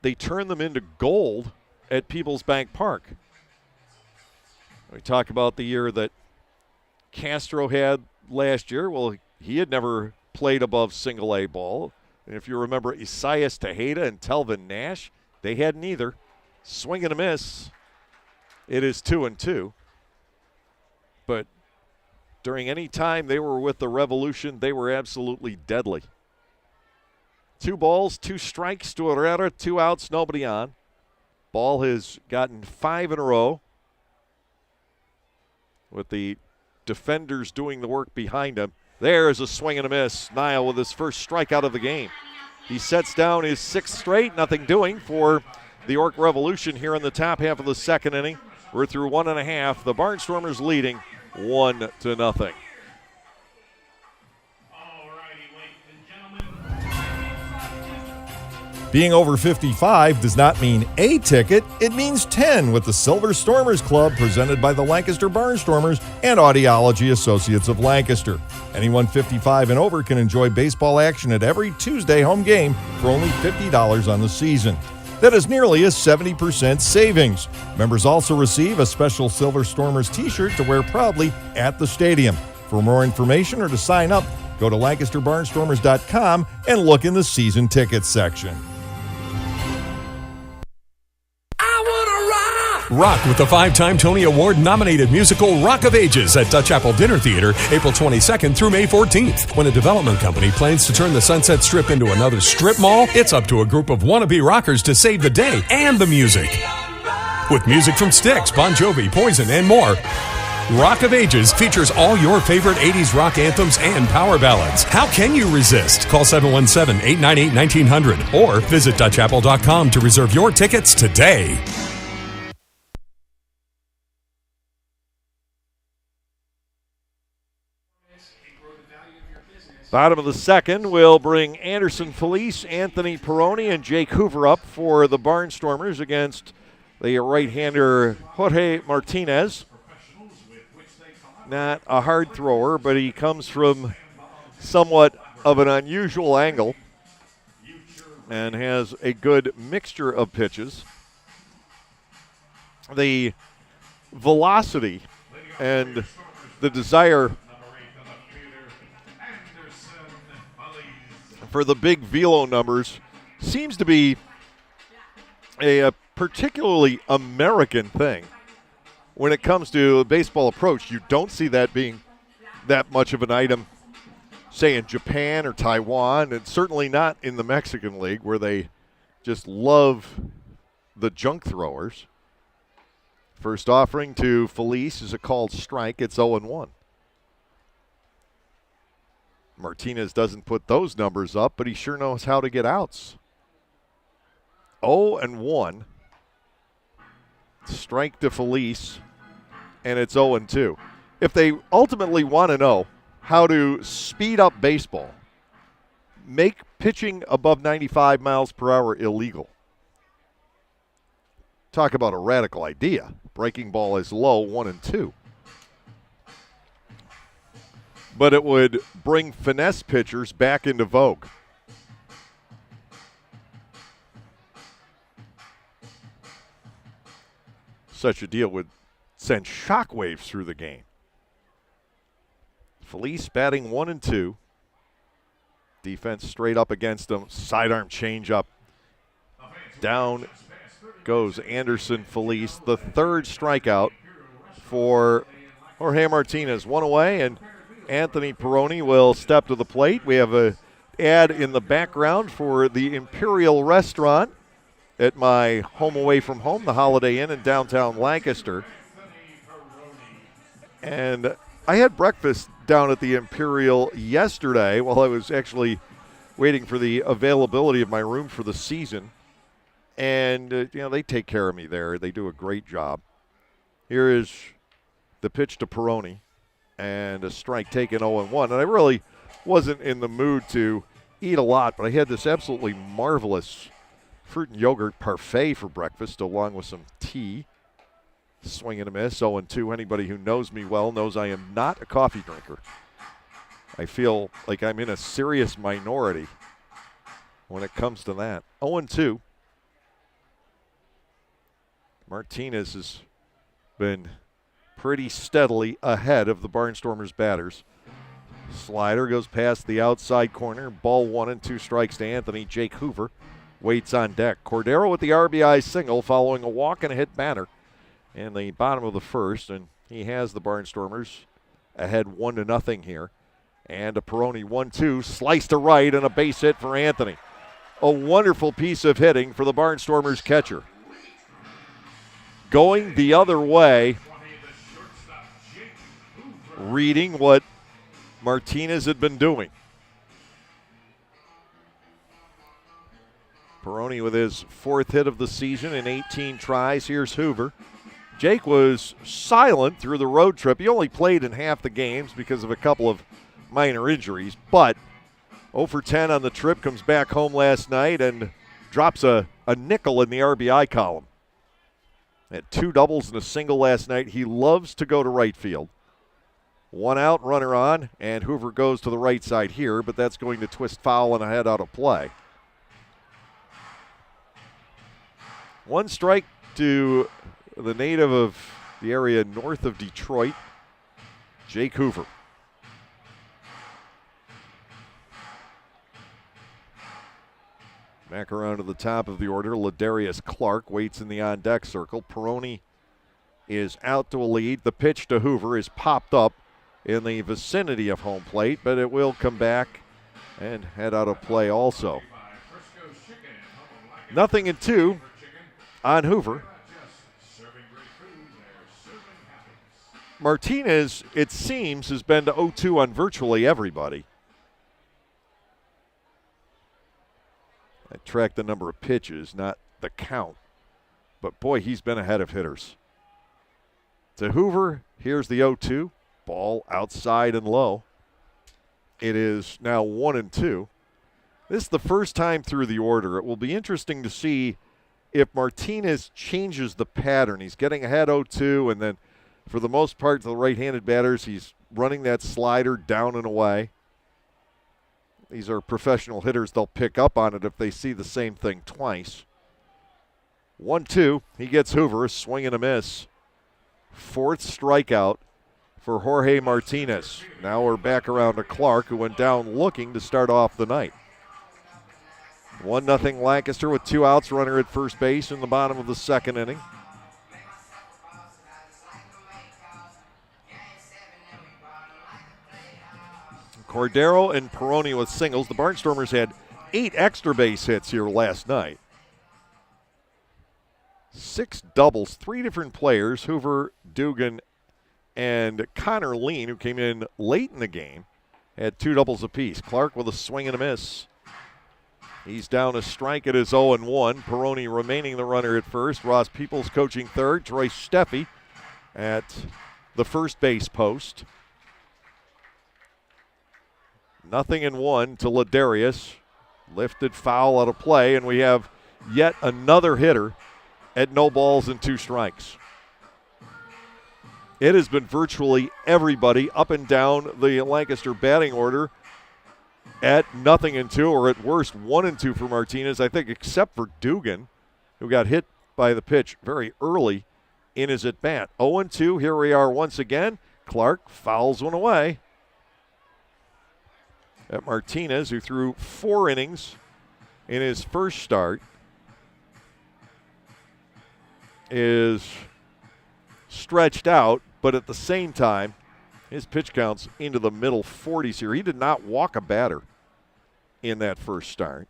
they turn them into gold at Peoples Bank Park. We talk about the year that Castro had last year. Well, he had never played above single-A ball. And if you remember Isaias Tejeda and Telvin Nash, they hadn't either. Swing and a miss. It is 2-2. But during any time they were with the Revolution, they were absolutely deadly. 2 balls, 2 strikes to Herrera, 2 outs, nobody on. Ball has gotten 5 in a row with the defenders doing the work behind him. There is a swing and a miss. Nile with his first strikeout of the game. He sets down his 6th straight, nothing doing for the York Revolution here in the top half of the second inning. We're through 1.5. The Barnstormers leading 1-0. Being over 55 does not mean a ticket, it means 10 with the Silver Stormers Club presented by the Lancaster Barnstormers and Audiology Associates of Lancaster. Anyone 55 and over can enjoy baseball action at every Tuesday home game for only $50 on the season. That is nearly a 70% savings. Members also receive a special Silver Stormers t-shirt to wear proudly at the stadium. For more information or to sign up, go to LancasterBarnstormers.com and look in the season tickets section. I wanna rock Rock with the 5-time Tony Award-nominated musical Rock of Ages at Dutch Apple Dinner Theater, April 22nd through May 14th. When a development company plans to turn the Sunset Strip into another strip mall, it's up to a group of wannabe rockers to save the day and the music. With music from Styx, Bon Jovi, Poison, and more, Rock of Ages features all your favorite 80s rock anthems and power ballads. How can you resist? Call 717-898-1900 or visit DutchApple.com to reserve your tickets today. Bottom of the second will bring Anderson Felice, Anthony Peroni, and Jake Hoover up for the Barnstormers against the right-hander Jorge Martinez. Not a hard thrower, but he comes from somewhat of an unusual angle and has a good mixture of pitches. The velocity and the desire for the big velo numbers seems to be a particularly American thing. When it comes to a baseball approach, you don't see that being that much of an item, say, in Japan or Taiwan, and certainly not in the Mexican League where they just love the junk throwers. First offering to Felice is a called strike. It's 0-1. Martinez doesn't put those numbers up, but he sure knows how to get outs. 0-1. Strike to Felice, and it's 0-2. If they ultimately want to know how to speed up baseball, make pitching above 95 miles per hour illegal. Talk about a radical idea. Breaking ball is low, 1-2. But it would bring finesse pitchers back into vogue. Such a deal would send shockwaves through the game. Felice batting 1-2. Defense straight up against him. Sidearm changeup. Down goes Anderson Felice. The third strikeout for Jorge Martinez. One away, and Anthony Peroni will step to the plate. We have an ad in the background for the Imperial Restaurant at my home away from home, the Holiday Inn in downtown Lancaster. And I had breakfast down at the Imperial yesterday while I was actually waiting for the availability of my room for the season. And, they take care of me there. They do a great job. Here is the pitch to Peroni. And a strike taken 0-1. And I really wasn't in the mood to eat a lot, but I had this absolutely marvelous fruit and yogurt parfait for breakfast along with some tea. Swing and a miss, 0-2. Anybody who knows me well knows I am not a coffee drinker. I feel like I'm in a serious minority when it comes to that. 0-2. Martinez has been pretty steadily ahead of the Barnstormers batters. Slider goes past the outside corner. Ball 1-2 strikes to Anthony. Jake Hoover waits on deck. Cordero with the RBI single following a walk and a hit batter in the bottom of the first, and he has the Barnstormers ahead 1-0 here. And a Peroni 1-2, slice to right, and a base hit for Anthony. A wonderful piece of hitting for the Barnstormers catcher. Going the other way, reading what Martinez had been doing. Peroni with his fourth hit of the season in 18 tries. Here's Hoover. Jake was silent through the road trip. He only played in half the games because of a couple of minor injuries, but 0 for 10 on the trip, comes back home last night and drops a nickel in the RBI column. Had 2 doubles and a single last night. He loves to go to right field. 1 out, runner on, and Hoover goes to the right side here, but that's going to twist foul and a head out of play. 1 strike to the native of the area north of Detroit, Jake Hoover. Back around to the top of the order, Ladarius Clark waits in the on-deck circle. Peroni is out to a lead. The pitch to Hoover is popped up in the vicinity of home plate, but it will come back and head out of play also. 0-2 on Hoover. Martinez, it seems, has been to 0-2 on virtually everybody. I tracked the number of pitches, not the count. But, boy, he's been ahead of hitters. To Hoover, here's the 0-2. Ball outside and low. It is now 1-2. This is the first time through the order. It will be interesting to see if Martinez changes the pattern. He's getting ahead 0-2, and then for the most part, to the right-handed batters, he's running that slider down and away. These are professional hitters. They'll pick up on it if they see the same thing twice. 1-2. He gets Hoover, a swing and a miss. Fourth strikeout for Jorge Martinez. Now we're back around to Clark, who went down looking to start off the night. 1-0 Lancaster with 2 outs, runner at first base in the bottom of the second inning. Cordero and Peroni with singles. The Barnstormers had 8 extra base hits here last night. 6 doubles, 3 different players, Hoover, Dugan, and Connor Lean, who came in late in the game, had 2 doubles apiece. Clark with a swing and a miss. He's down a strike at his 0-1. Peroni remaining the runner at first. Ross Peoples coaching third. Troy Steffi at the first base post. 0-1 to Ladarius. Lifted foul out of play, and we have yet another hitter at no balls and 2 strikes. It has been virtually everybody up and down the Lancaster batting order at 0-2, or at worst 1-2 for Martinez, I think, except for Dugan, who got hit by the pitch very early in his at-bat. 0-2, here we are once again. Clark fouls one away at Martinez, who threw 4 innings in his first start, is stretched out, but at the same time, his pitch count's into the middle 40s here. He did not walk a batter in that first start.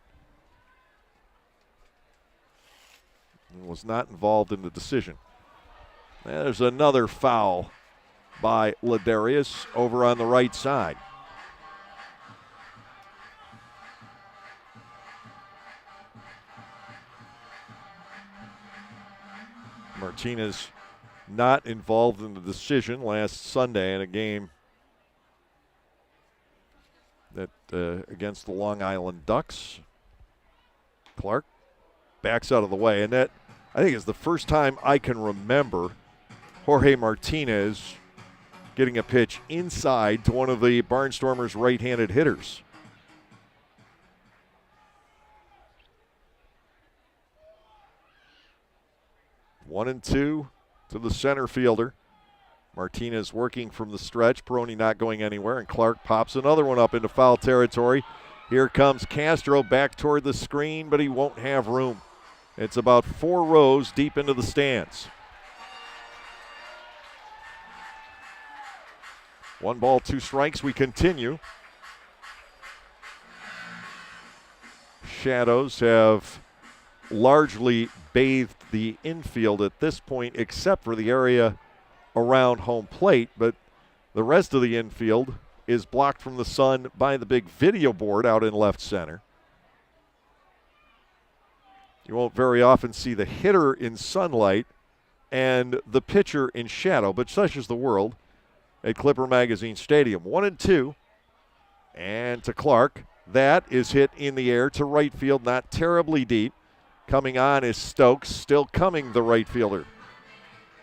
He was not involved in the decision. There's another foul by Ladarius over on the right side. Martinez not involved in the decision last Sunday in a game that against the Long Island Ducks. Clark backs out of the way, and that, I think, is the first time I can remember Jorge Martinez getting a pitch inside to one of the Barnstormers' right-handed hitters. One and 2 to the center fielder. Martinez working from the stretch. Peroni not going anywhere, and Clark pops another one up into foul territory. Here comes Castro back toward the screen, but he won't have room. It's about 4 rows deep into the stands. 1 ball, 2 strikes. We continue. Shadows have largely bathed the infield at this point, except for the area around home plate, but the rest of the infield is blocked from the sun by the big video board out in left center. You won't very often see the hitter in sunlight and the pitcher in shadow, but such is the world at Clipper Magazine Stadium. 1 and 2, and to Clark. That is hit in the air to right field, not terribly deep. Coming on is Stokes, still coming the right fielder.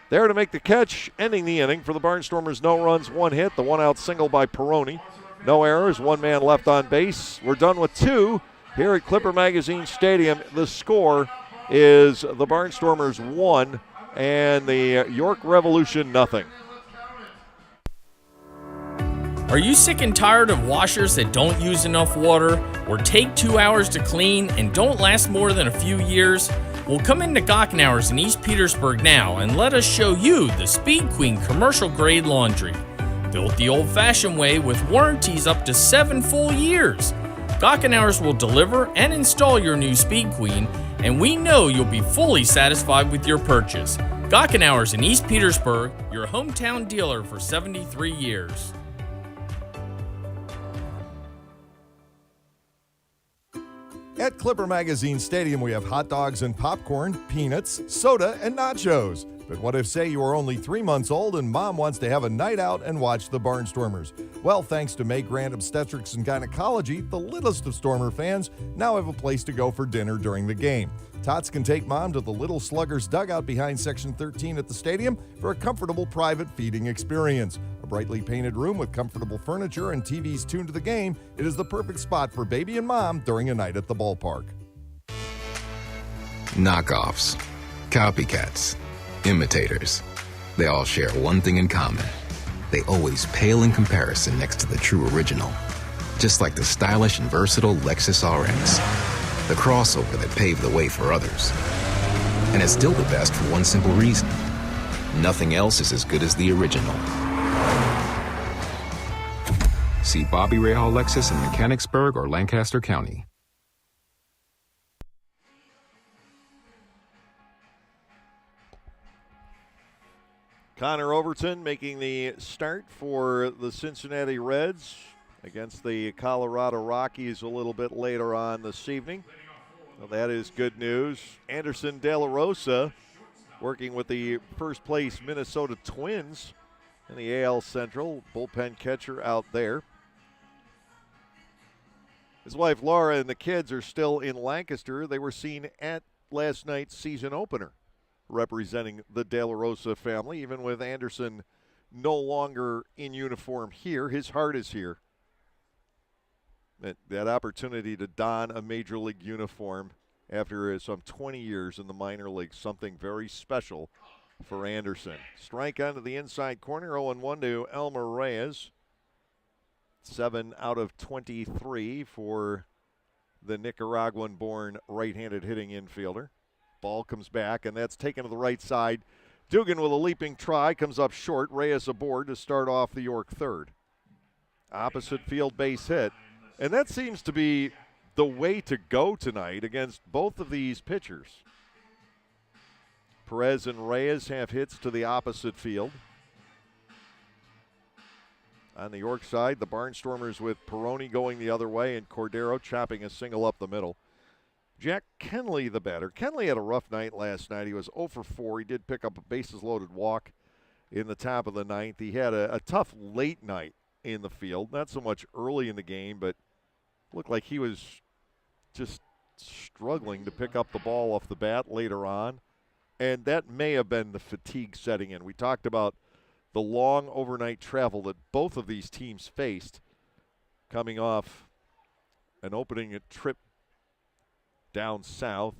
There to make the catch, ending the inning for the Barnstormers. No runs, 1 hit, the 1-out single by Peroni. No errors, 1 man left on base. We're done with 2 here at Clipper Magazine Stadium. The score is the Barnstormers 1 and the York Revolution 0. Are you sick and tired of washers that don't use enough water or take 2 hours to clean and don't last more than a few years? Well, come into Gockenauer's in East Petersburg now and let us show you the Speed Queen commercial grade laundry. Built the old-fashioned way with warranties up to 7 full years. Gockenauer's will deliver and install your new Speed Queen, and we know you'll be fully satisfied with your purchase. Gockenauer's in East Petersburg, your hometown dealer for 73 years. At Clipper Magazine Stadium, we have hot dogs and popcorn, peanuts, soda, and nachos. But what if, say, you are only 3 months old and mom wants to have a night out and watch the Barnstormers? Well, thanks to May Grant Obstetrics and Gynecology, the littlest of Stormer fans now have a place to go for dinner during the game. Tots can take mom to the Little Sluggers dugout behind Section 13 at the stadium for a comfortable private feeding experience. A brightly painted room with comfortable furniture and TVs tuned to the game, it is the perfect spot for baby and mom during a night at the ballpark. Knockoffs, copycats, imitators. They all share one thing in common. They always pale in comparison next to the true original. Just like the stylish and versatile Lexus RX. The crossover that paved the way for others. And it's still the best for one simple reason. Nothing else is as good as the original. See Bobby Rahal Lexus in Mechanicsburg or Lancaster County. Connor Overton making the start for the Cincinnati Reds against the Colorado Rockies a little bit later on this evening. Well, that is good news. Anderson De La Rosa working with the first place Minnesota Twins in the AL Central. Bullpen catcher out there. His wife Laura and the kids are still in Lancaster. They were seen at last night's season opener representing the De La Rosa family. Even with Anderson no longer in uniform here, his heart is here. That opportunity to don a major league uniform after some 20 years in the minor leagues, something very special for Anderson. Strike onto the inside corner, 0-1 to Elmer Reyes. 7 out of 23 for the Nicaraguan-born right-handed hitting infielder. Ball comes back, and that's taken to the right side. Dugan with a leaping try, comes up short. Reyes aboard to start off the York third. Opposite field base hit. And that seems to be the way to go tonight against both of these pitchers. Perez and Reyes have hits to the opposite field. On the York side, the Barnstormers with Peroni going the other way and Cordero chopping a single up the middle. Jack Kenley, the batter. Kenley had a rough night last night. He was 0 for 4. He did pick up a bases-loaded walk in the top of the ninth. He had a tough late night in the field. Not so much early in the game, but looked like he was just struggling to pick up the ball off the bat later on. And that may have been the fatigue setting in. We talked about the long overnight travel that both of these teams faced coming off an opening trip down south.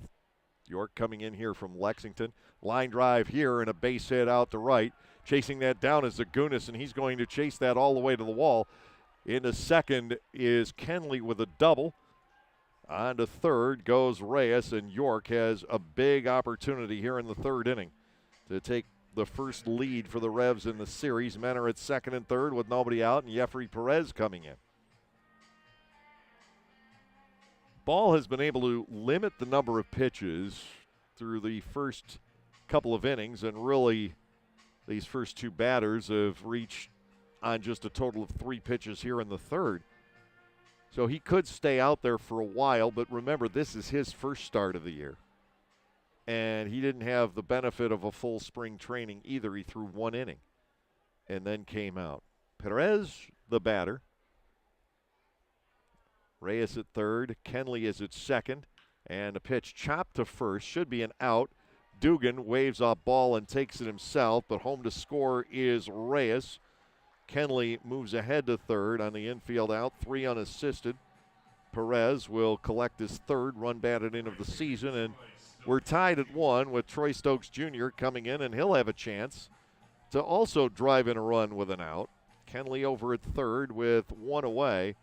York coming in here from Lexington. Line drive here and a base hit out to right. Chasing that down is Zagunis, and he's going to chase that all the way to the wall. Into second is Kenley with a double. On to third goes Reyes, and York has a big opportunity here in the third inning to take the first lead for the Revs in the series. Men are at second and third with nobody out, and Jeffrey Perez coming in. Ball has been able to limit the number of pitches through the first couple of innings, and really these first two batters have reached on just a total of 3 pitches here in the third. So he could stay out there for a while, but remember, this is his first start of the year. And he didn't have the benefit of a full spring training either. He threw 1 inning and then came out. Perez, the batter. Reyes at third. Kenley is at second. And a pitch chopped to first. Should be an out. Dugan waves off ball and takes it himself, but home to score is Reyes. Kenley moves ahead to third on the infield out, 3 unassisted. Perez will collect his third run batted in of the season, and we're tied at 1 with Troy Stokes Jr. coming in, and he'll have a chance to also drive in a run with an out. Kenley over at third with 1 away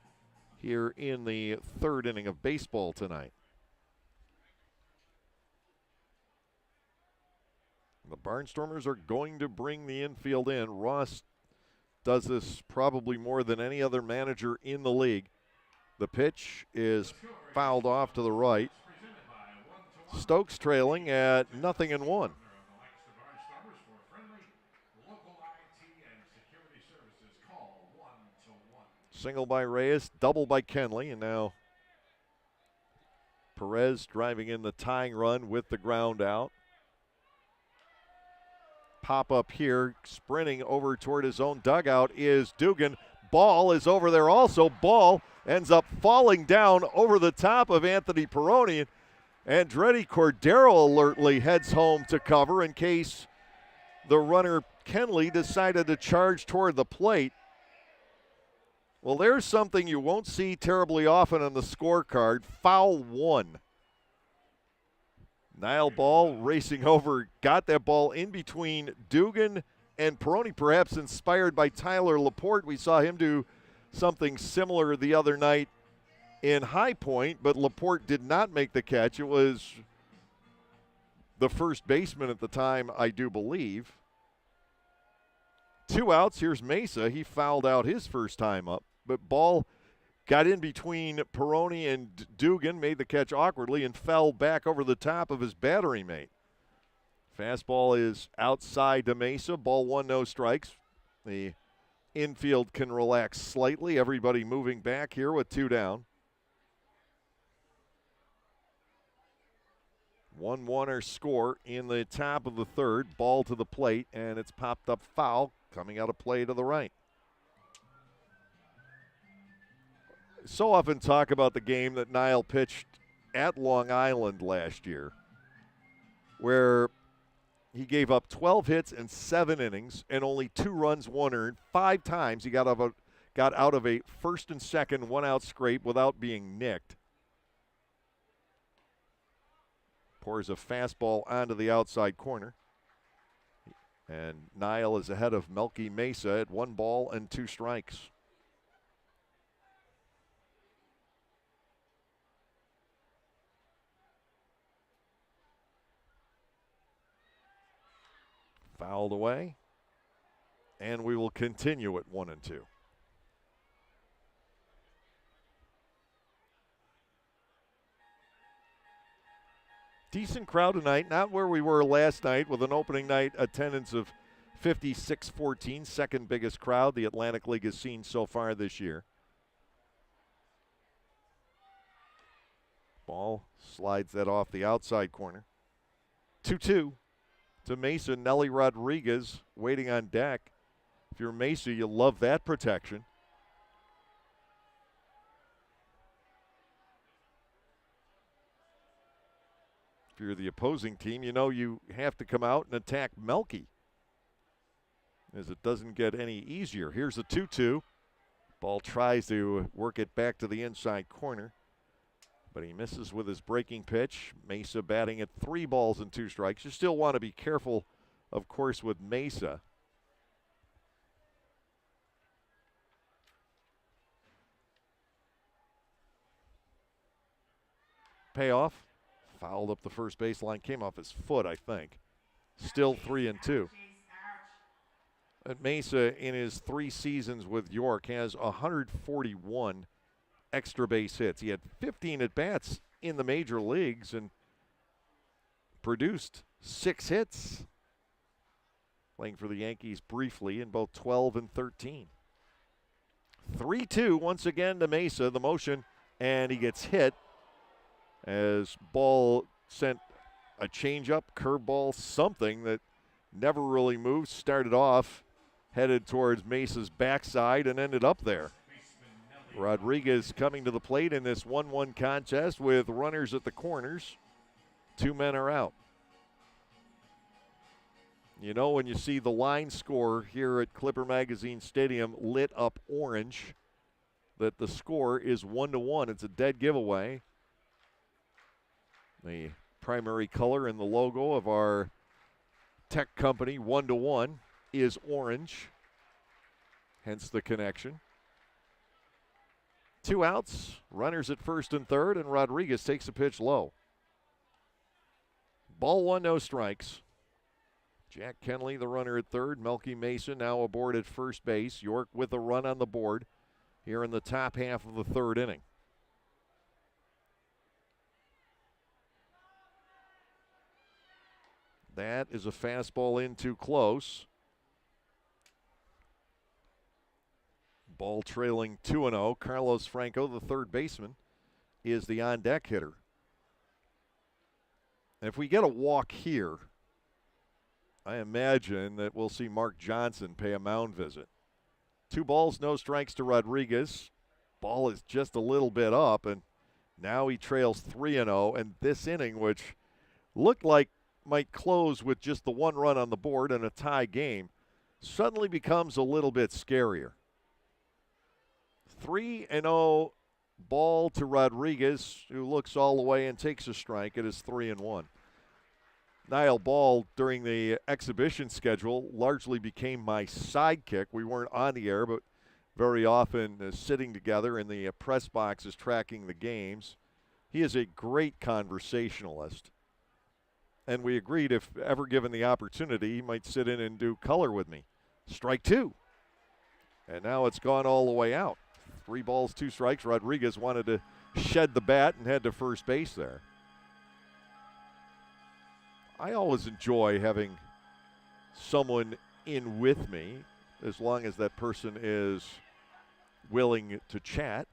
here in the third inning of baseball tonight. Barnstormers are going to bring the infield in. Ross does this probably more than any other manager in the league. The pitch is fouled off to the right. Stokes trailing at 0-1. Single by Reyes, double by Kenley, and now Perez driving in the tying run with the ground out. Pop up here, sprinting over toward his own dugout is Dugan. Ball is over there also. Ball ends up falling down over the top of Anthony Peroni. Andretti Cordero alertly heads home to cover in case the runner Kenley decided to charge toward the plate. Well, there's something you won't see terribly often on the scorecard. Foul 1. Niall Ball racing over, got that ball in between Dugan and Peroni, perhaps inspired by Tyler Laporte. We saw him do something similar the other night in High Point, but Laporte did not make the catch. It was the first baseman at the time, I do believe. 2 outs. Here's Mesa. He fouled out his first time up, but Ball got in between Peroni and Dugan, made the catch awkwardly, and fell back over the top of his battery mate. Fastball is outside to Mesa. Ball 1, no strikes. The infield can relax slightly. Everybody moving back here with 2 down. 1-1 our score in the top of the third. Ball to the plate, and it's popped up foul coming out of play to the right. So often talk about the game that Niall pitched at Long Island last year, where he gave up 12 hits in 7 innings and only 2 runs, 1 earned. 5 times he got out of a first and second 1-out scrape without being nicked. Pours a fastball onto the outside corner. And Niall is ahead of Melky Mesa at 1 ball and 2 strikes. Fouled away, and we will continue at 1-2. Decent crowd tonight, not where we were last night with an opening night attendance of 56-14, second biggest crowd the Atlantic League has seen so far this year. Ball slides that off the outside corner. 2-2. To Mesa. Nelly Rodriguez waiting on deck. If you're Mesa, you love that protection. If you're the opposing team, you know you have to come out and attack Melky, as it doesn't get any easier. Here's the 2-2. Ball tries to work it back to the inside corner, but he misses with his breaking pitch. Mesa batting at 3 balls and 2 strikes. You still want to be careful, of course, with Mesa. Payoff. Fouled up the first baseline. Came off his foot, I think. Still 3-2. And Mesa, in his 3 seasons with York, has 141 extra base hits. He had 15 at-bats in the major leagues and produced 6 hits, playing for the Yankees briefly in both 12 and 13. 3-2 once again to Mesa, the motion, and he gets hit as Ball sent a changeup, curveball, something that never really moved, started off, headed towards Mesa's backside, and ended up there. Rodriguez coming to the plate in this 1-1 contest with runners at the corners. 2 men are out. You know, when you see the line score here at Clipper Magazine Stadium lit up orange, that the score is 1-1. It's a dead giveaway. The primary color in the logo of our tech company, 1-1, is orange, hence the connection. 2 outs, runners at first and third, and Rodriguez takes a pitch low. Ball 1, no strikes. Jack Kenley, the runner at third. Melky Mason now aboard at first base. York with a run on the board here in the top half of the third inning. That is a fastball in too close. Ball trailing 2-0. Carlos Franco, the third baseman, is the on-deck hitter. And if we get a walk here, I imagine that we'll see Mark Johnson pay a mound visit. 2 balls, no strikes to Rodriguez. Ball is just a little bit up, and now he trails 3-0. And this inning, which looked like might close with just the 1 run on the board and a tie game, suddenly becomes a little bit scarier. 3-0 ball to Rodriguez, who looks all the way and takes a strike. It is 3-1. Niall Ball, during the exhibition schedule, largely became my sidekick. We weren't on the air, but very often sitting together in the press boxes tracking the games. He is a great conversationalist. And we agreed if ever given the opportunity, he might sit in and do color with me. Strike 2. And now it's gone all the way out. 3 balls, 2 strikes. Rodriguez wanted to shed the bat and head to first base there. I always enjoy having someone in with me, as long as that person is willing to chat.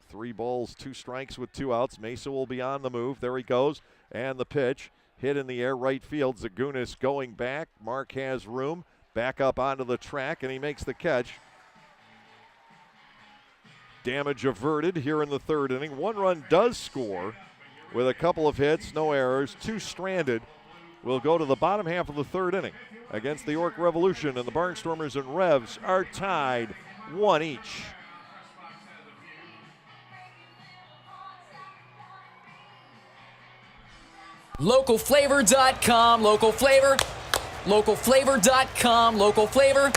3 balls, 2 strikes with 2 outs. Mesa will be on the move. There he goes. And the pitch hit in the air, right field. Zagunis going back. Mark has room. Back up onto the track, and he makes the catch. Damage averted here in the third inning. 1 run does score with a couple of hits, no errors, 2 stranded. We'll go to the bottom half of the third inning against the York Revolution, and the Barnstormers and Revs are tied 1 each. Localflavor.com, local flavor. Localflavor.com, local flavor.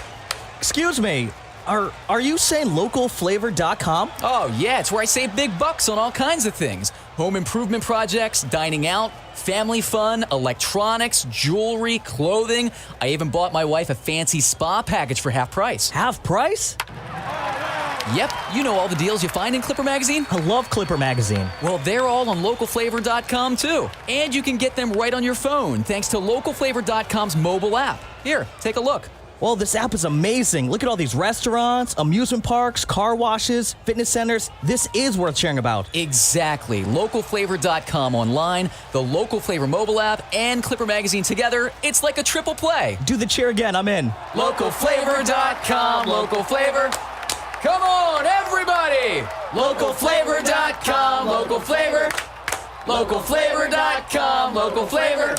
Excuse me, are you saying localflavor.com? Oh, yeah, it's where I save big bucks on all kinds of things. Home improvement projects, dining out, family fun, electronics, jewelry, clothing. I even bought my wife a fancy spa package for half price. Half price? Yep, you know all the deals you find in Clipper Magazine. I love Clipper Magazine. Well, they're all on localflavor.com too. And you can get them right on your phone thanks to localflavor.com's mobile app. Here, take a look. Well, this app is amazing. Look at all these restaurants, amusement parks, car washes, fitness centers. This is worth sharing about. Exactly. Localflavor.com online, the Local Flavor mobile app, and Clipper Magazine together. It's like a triple play. Do the cheer again. I'm in. Localflavor.com, local flavor. Come on, everybody! Localflavor.com, local flavor. Localflavor.com, local flavor.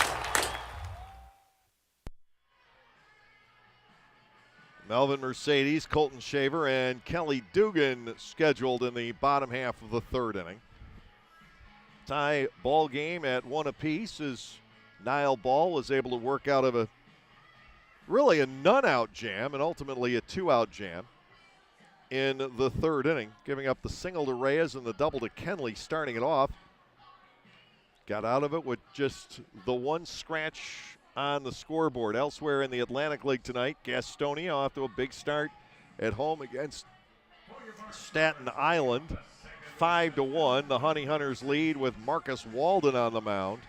Melvin Mercedes, Colton Shaver, and Kelly Dugan scheduled in the bottom half of the third inning. Tie ball game at 1 apiece as Niall Ball was able to work out of a none-out jam and ultimately a 2-out jam in the third inning, giving up the single to Reyes and the double to Kenley starting it off. Got out of it with just the 1 scratch on the scoreboard. Elsewhere in the Atlantic League tonight, Gastonia off to a big start at home against Staten Island. 5-1, the Honey Hunters lead with Marcus Walden on the mound.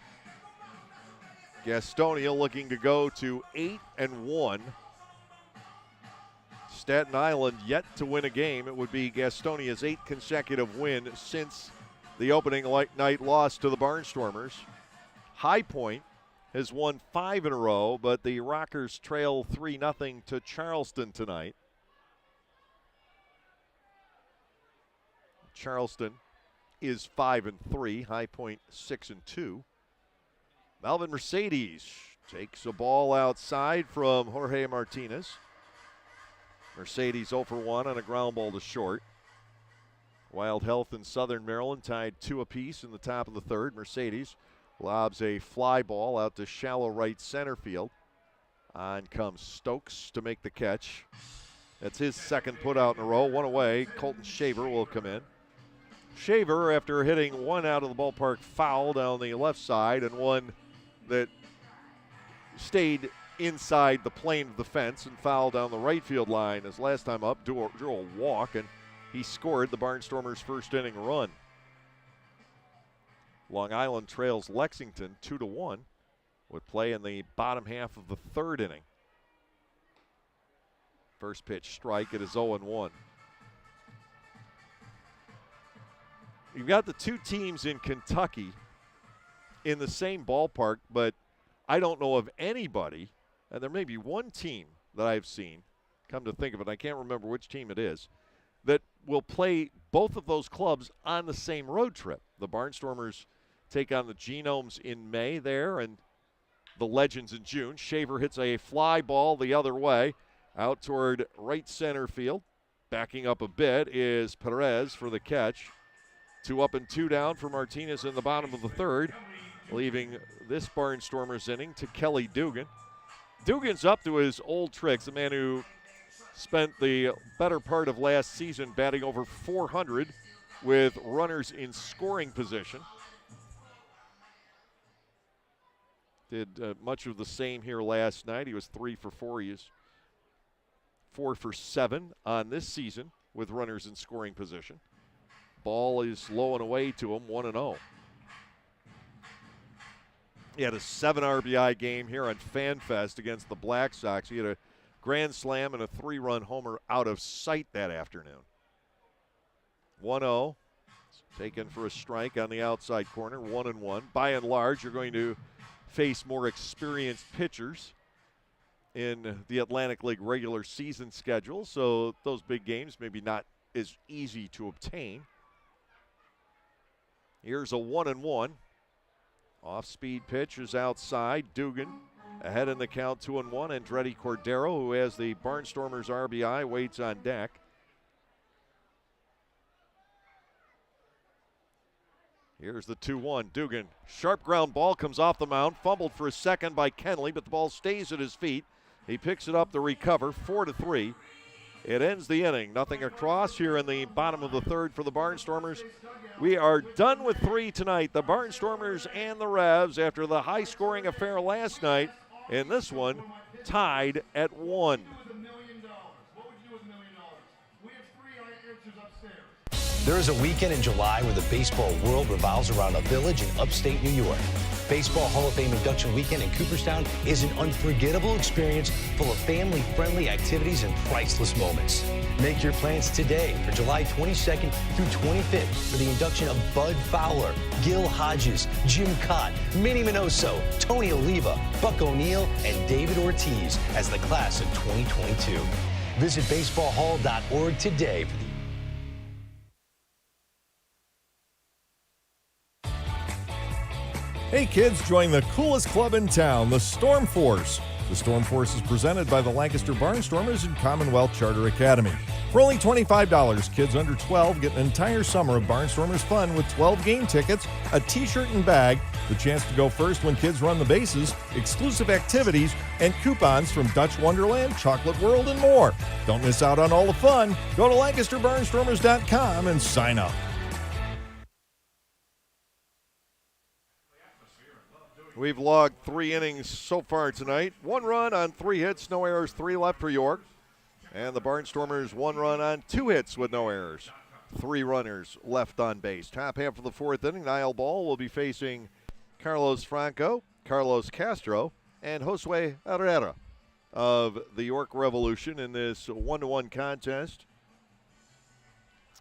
Gastonia looking to go to 8-1. Staten Island yet to win a game. It would be Gastonia's 8th consecutive win since the opening night loss to the Barnstormers. High Point has won 5 in a row, but the Rockers trail 3-0 to Charleston tonight. Charleston is 5-3, High Point 6-2. Melvin Mercedes takes a ball outside from Jorge Martinez. Mercedes 0 for 1 on a ground ball to short. Wild Health in Southern Maryland tied 2 apiece in the top of the third. Mercedes lobs a fly ball out to shallow right center field. On comes Stokes to make the catch. That's his second put out in a row. 1 away. Colton Shaver will come in. Shaver, after hitting 1 out of the ballpark foul down the left side and 1 that stayed inside the plane of the fence and fouled down the right field line. His last time up, drew a walk, and he scored the Barnstormers' first inning run. Long Island trails Lexington 2-1 with play in the bottom half of the third inning. First pitch strike. It is 0-1. You've got the two teams in Kentucky in the same ballpark, but I don't know of anybody, and there may be one team that I've seen, come to think of it, I can't remember which team it is, that will play both of those clubs on the same road trip. The Barnstormers take on the Genomes in May there, and the Legends in June. Shaver hits a fly ball the other way out toward right center field. Backing up a bit is Perez for the catch. 2 up and 2 down for Martinez in the bottom of the third, leaving this Barnstormers inning to Kelly Dugan. Dugan's up to his old tricks, a man who spent the better part of last season batting over 400 with runners in scoring position. Did much of the same here last night. He was 3 for 4. He is 4 for 7 on this season with runners in scoring position. Ball is low and away to him, 1-0. He had a 7 RBI game here on FanFest against the Black Sox. He had a grand slam and a 3-run homer out of sight that afternoon. 1-0, taken for a strike on the outside corner, 1-1. By and large, you're going to face more experienced pitchers in the Atlantic League regular season schedule, so those big games maybe not as easy to obtain. Here's a 1-1. Off-speed pitch is outside. Dugan ahead in the count, 2-1. Andretti Cordero, who has the Barnstormers RBI, waits on deck. Here's the 2-1. Dugan, sharp ground ball comes off the mound. Fumbled for a second by Kenley, but the ball stays at his feet. He picks it up to recover, 4-3. It ends the inning. Nothing across here in the bottom of the third for the Barnstormers. We are done with 3 tonight. The Barnstormers and the Revs, after the high-scoring affair last night, and this one tied at 1. There is a weekend in July where the baseball world revolves around a village in upstate New York. Baseball Hall of Fame induction weekend in Cooperstown is an unforgettable experience full of family-friendly activities and priceless moments. Make your plans today for July 22nd through 25th for the induction of Bud Fowler, Gil Hodges, Jim Cott, Minnie Minoso, Tony Oliva, Buck O'Neill, and David Ortiz as the class of 2022. Visit baseballhall.org today for the Hey kids, join the coolest club in town, the Storm Force. The Storm Force is presented by the Lancaster Barnstormers and Commonwealth Charter Academy. For only $25, kids under 12 get an entire summer of Barnstormers fun with 12 game tickets, a t-shirt and bag, the chance to go first when kids run the bases, exclusive activities, and coupons from Dutch Wonderland, Chocolate World, and more. Don't miss out on all the fun. Go to LancasterBarnstormers.com and sign up. We've logged 3 innings so far tonight. 1 run on 3 hits, no errors, 3 left for York. And the Barnstormers 1 run on 2 hits with no errors. 3 runners left on base. Top half of the 4th inning, Niall Ball will be facing Carlos Franco, Carlos Castro, and Josue Herrera of the York Revolution in this 1-1 contest.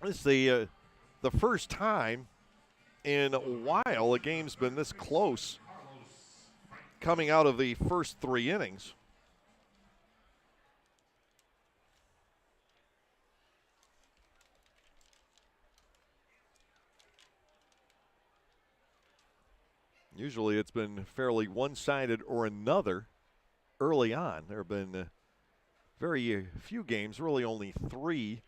This is the first time in a while a game's been this close coming out of the first 3 innings. Usually it's been fairly one-sided or another early on. There have been very few games, really only 3,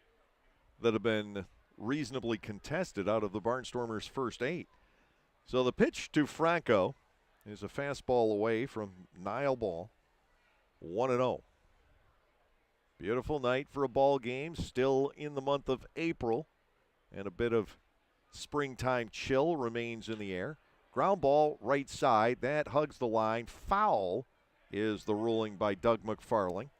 that have been reasonably contested out of the Barnstormers' first 8. So the pitch to Franco is a fastball away from Niall Ball. 1-0. Beautiful night for a ball game, still in the month of April, and a bit of springtime chill remains in the air. Ground ball right side. That hugs the line. Foul is the ruling by Doug McFarling.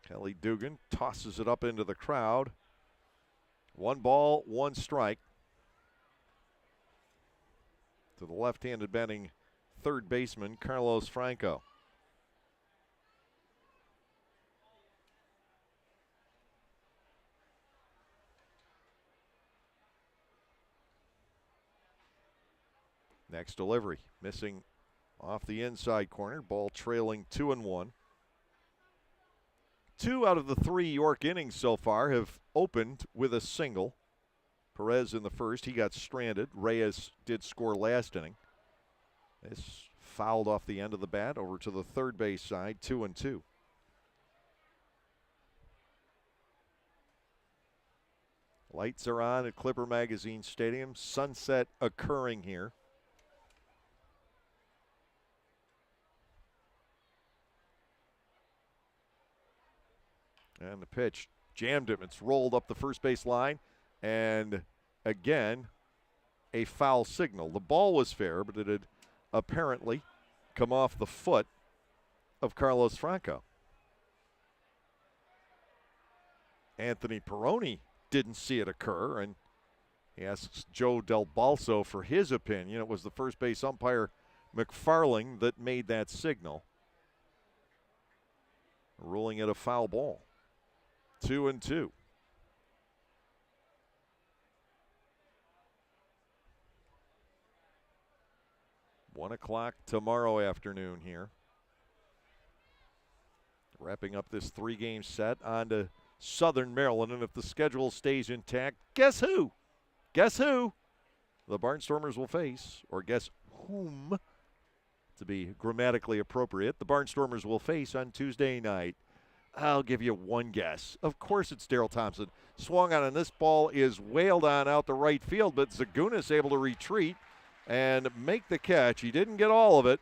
Kelly Dugan tosses it up into the crowd. 1 ball, 1 strike. To the left-handed batting third baseman, Carlos Franco. Next delivery, missing off the inside corner. Ball trailing 2-1. 2 out of the 3 York innings so far have opened with a single. Perez in the first, he got stranded. Reyes did score last inning. This fouled off the end of the bat over to the third base side, 2-2. Lights are on at Clipper Magazine Stadium. Sunset occurring here. And the pitch jammed him. It's rolled up the first base line. And again, a foul signal. The ball was fair, but it had apparently come off the foot of Carlos Franco. Anthony Peroni didn't see it occur, and he asks Joe Del Balso for his opinion. It was the first base umpire, McFarling, that made that signal, ruling it a foul ball. 2-2. One o'clock tomorrow afternoon here. Wrapping up this 3-game set on to Southern Maryland, and if the schedule stays intact, guess who? Guess who? The Barnstormers will face, or guess whom, to be grammatically appropriate, the Barnstormers will face on Tuesday night. I'll give you one guess. Of course it's Darrell Thompson. Swung on, and this ball is wailed on out the right field, but Zagunis able to retreat and make the catch. He didn't get all of it.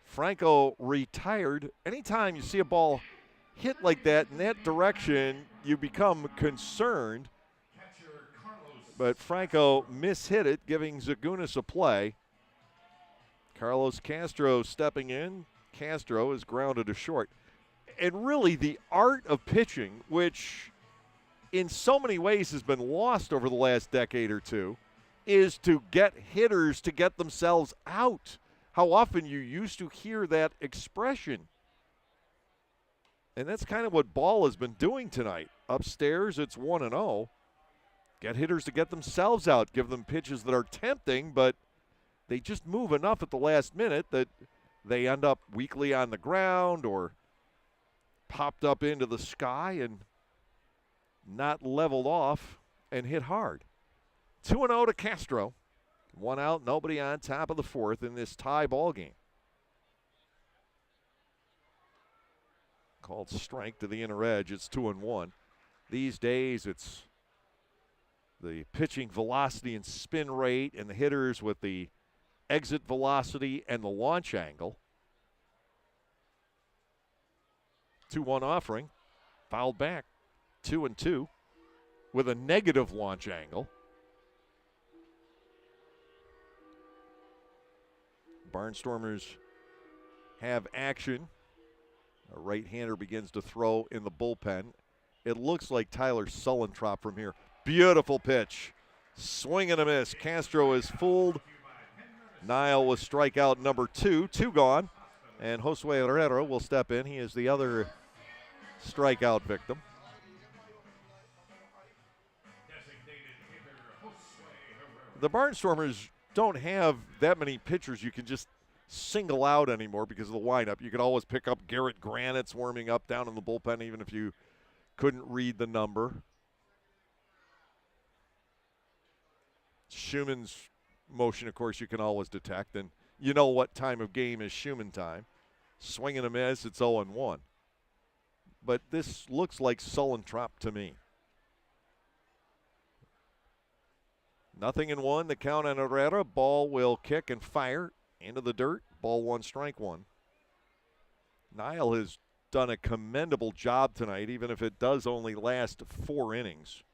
Franco retired. Anytime you see a ball hit like that in that direction, you become concerned. But Franco mishit it, giving Zagunis a play. Carlos Castro stepping in. Castro is grounded to short. And really the art of pitching, which in so many ways has been lost over the last decade or two, is to get hitters to get themselves out. How often you used to hear that expression. And that's kind of what Ball has been doing tonight. Upstairs, it's 1-0. Get hitters to get themselves out, give them pitches that are tempting, but they just move enough at the last minute that they end up weakly on the ground or popped up into the sky and not leveled off and hit hard. 2-0 to Castro. 1 out, nobody on, top of the 4th in this tie ball game. Called strike to the inner edge. It's 2-1. These days it's the pitching velocity and spin rate, and the hitters with the exit velocity and the launch angle. 2-1 offering. Fouled back. 2-2 with a negative launch angle. Barnstormers have action. A right-hander begins to throw in the bullpen. It looks like Tyler Sullentrop from here. Beautiful pitch. Swing and a miss. Castro is fooled. Nile with strikeout number 2. 2 gone. And Josue Herrera will step in. He is the other strikeout victim. The Barnstormers don't have that many pitchers you can just single out anymore because of the lineup. You could always pick up Garrett Granite's warming up down in the bullpen even if you couldn't read the number. Schumann's motion, of course, you can always detect, and you know what time of game is Schumann time. Swing and a miss, it's 0-1. But this looks like Sullentrop to me. 0-1, the count on Herrera. Ball will kick and fire into the dirt. Ball 1, strike 1. Nile has done a commendable job tonight, even if it does only last 4 innings.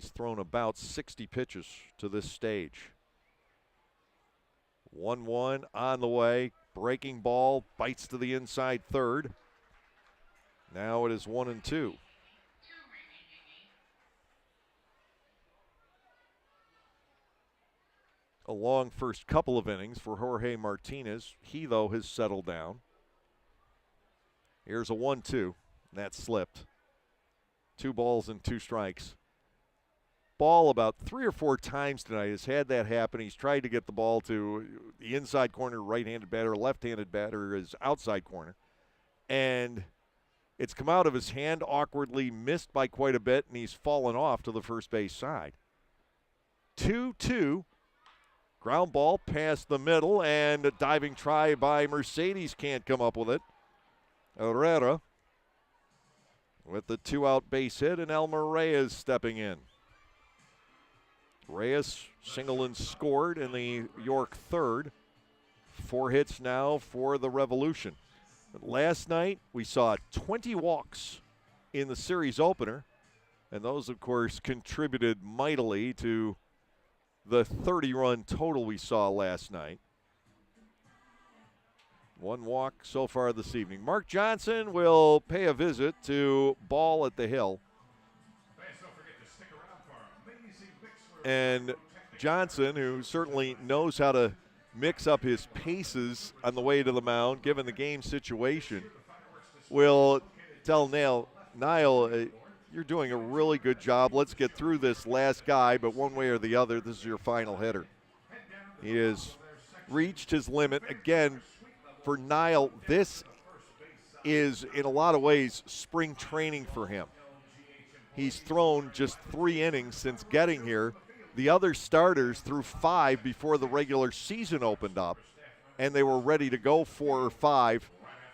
He's thrown about 60 pitches to this stage. 1-1 on the way. Breaking ball, bites to the inside third. Now it is 1-2. A long first couple of innings for Jorge Martinez. He, though, has settled down. Here's a 1-2. That slipped. 2 balls and 2 strikes. Ball about 3 or 4 times tonight has had that happen. He's tried to get the ball to the inside corner, right-handed batter, left-handed batter, his outside corner. And it's come out of his hand awkwardly, missed by quite a bit, and he's fallen off to the first base side. 2-2. Ground ball past the middle, and a diving try by Mercedes can't come up with it. Herrera with the 2-out base hit, and Elmer Reyes stepping in. Reyes single and scored in the York third. 4 hits now for the Revolution. Last night we saw 20 walks in the series opener, and those, of course, contributed mightily to the 30-run total we saw last night. 1 walk so far this evening. Mark Johnson will pay a visit to Ball at the Hill. And Johnson, who certainly knows how to mix up his paces on the way to the mound, given the game situation, will tell Niall, you're doing a really good job. Let's get through this last guy, but one way or the other, this is your final hitter. He has reached his limit. Again, for Niall, this is, in a lot of ways, spring training for him. He's thrown just 3 innings since getting here. The other starters threw 5 before the regular season opened up, and they were ready to go 4 or 5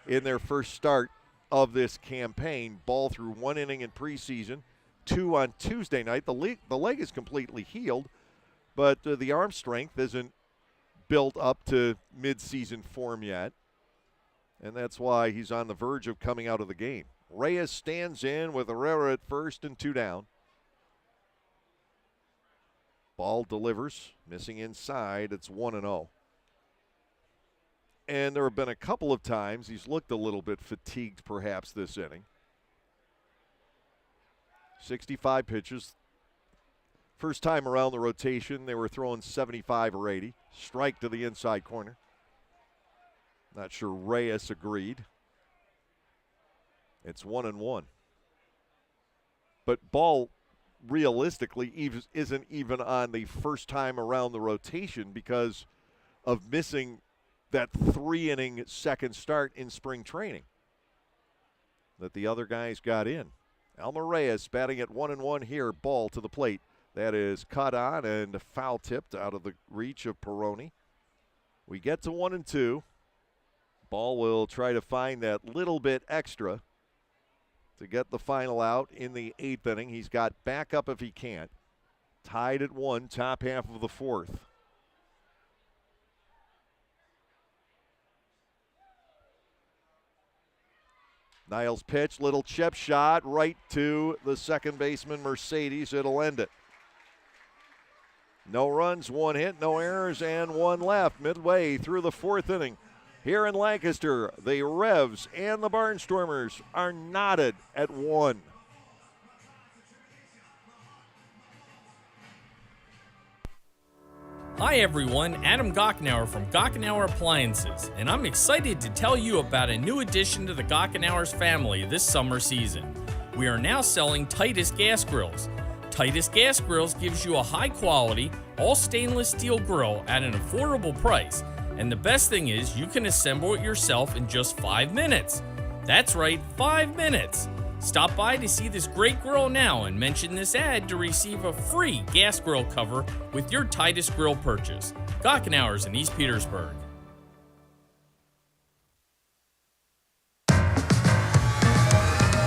in their first start of this campaign. Ball threw 1 inning in preseason, 2 on Tuesday night. The leg is completely healed, but the arm strength isn't built up to midseason form yet, and that's why he's on the verge of coming out of the game. Reyes stands in with Herrera at first and 2 down. Ball delivers, missing inside. It's 1-0. And there have been a couple of times he's looked a little bit fatigued perhaps this inning. 65 pitches. First time around the rotation, they were throwing 75 or 80. Strike to the inside corner. Not sure Reyes agreed. It's 1-1. But Ball realistically isn't even on the first time around the rotation because of missing that 3-inning second start in spring training that the other guys got in. Elmer Reyes batting at 1-1 here. Ball to the plate. That is cut on and foul tipped out of the reach of Peroni. We get to 1-2. Ball will try to find that little bit extra to get the final out in the 8th inning. He's got backup if he can't. Tied at 1, top half of the 4th. Niles' pitch, little chip shot right to the second baseman, Mercedes. It'll end it. No runs, 1 hit, no errors, and 1 left. Midway through the 4th inning. Here in Lancaster, the Revs and the Barnstormers are knotted at 1. Hi everyone, Adam Gockenauer from Gockenauer Appliances, and I'm excited to tell you about a new addition to the Gockenauers family this summer season. We are now selling Titus Gas Grills. Titus Gas Grills gives you a high quality, all stainless steel grill at an affordable price. And the best thing is you can assemble it yourself in just 5 minutes. That's right, 5 minutes. Stop by to see this great grill now and mention this ad to receive a free gas grill cover with your Titus Grill purchase. Gockenauers in East Petersburg.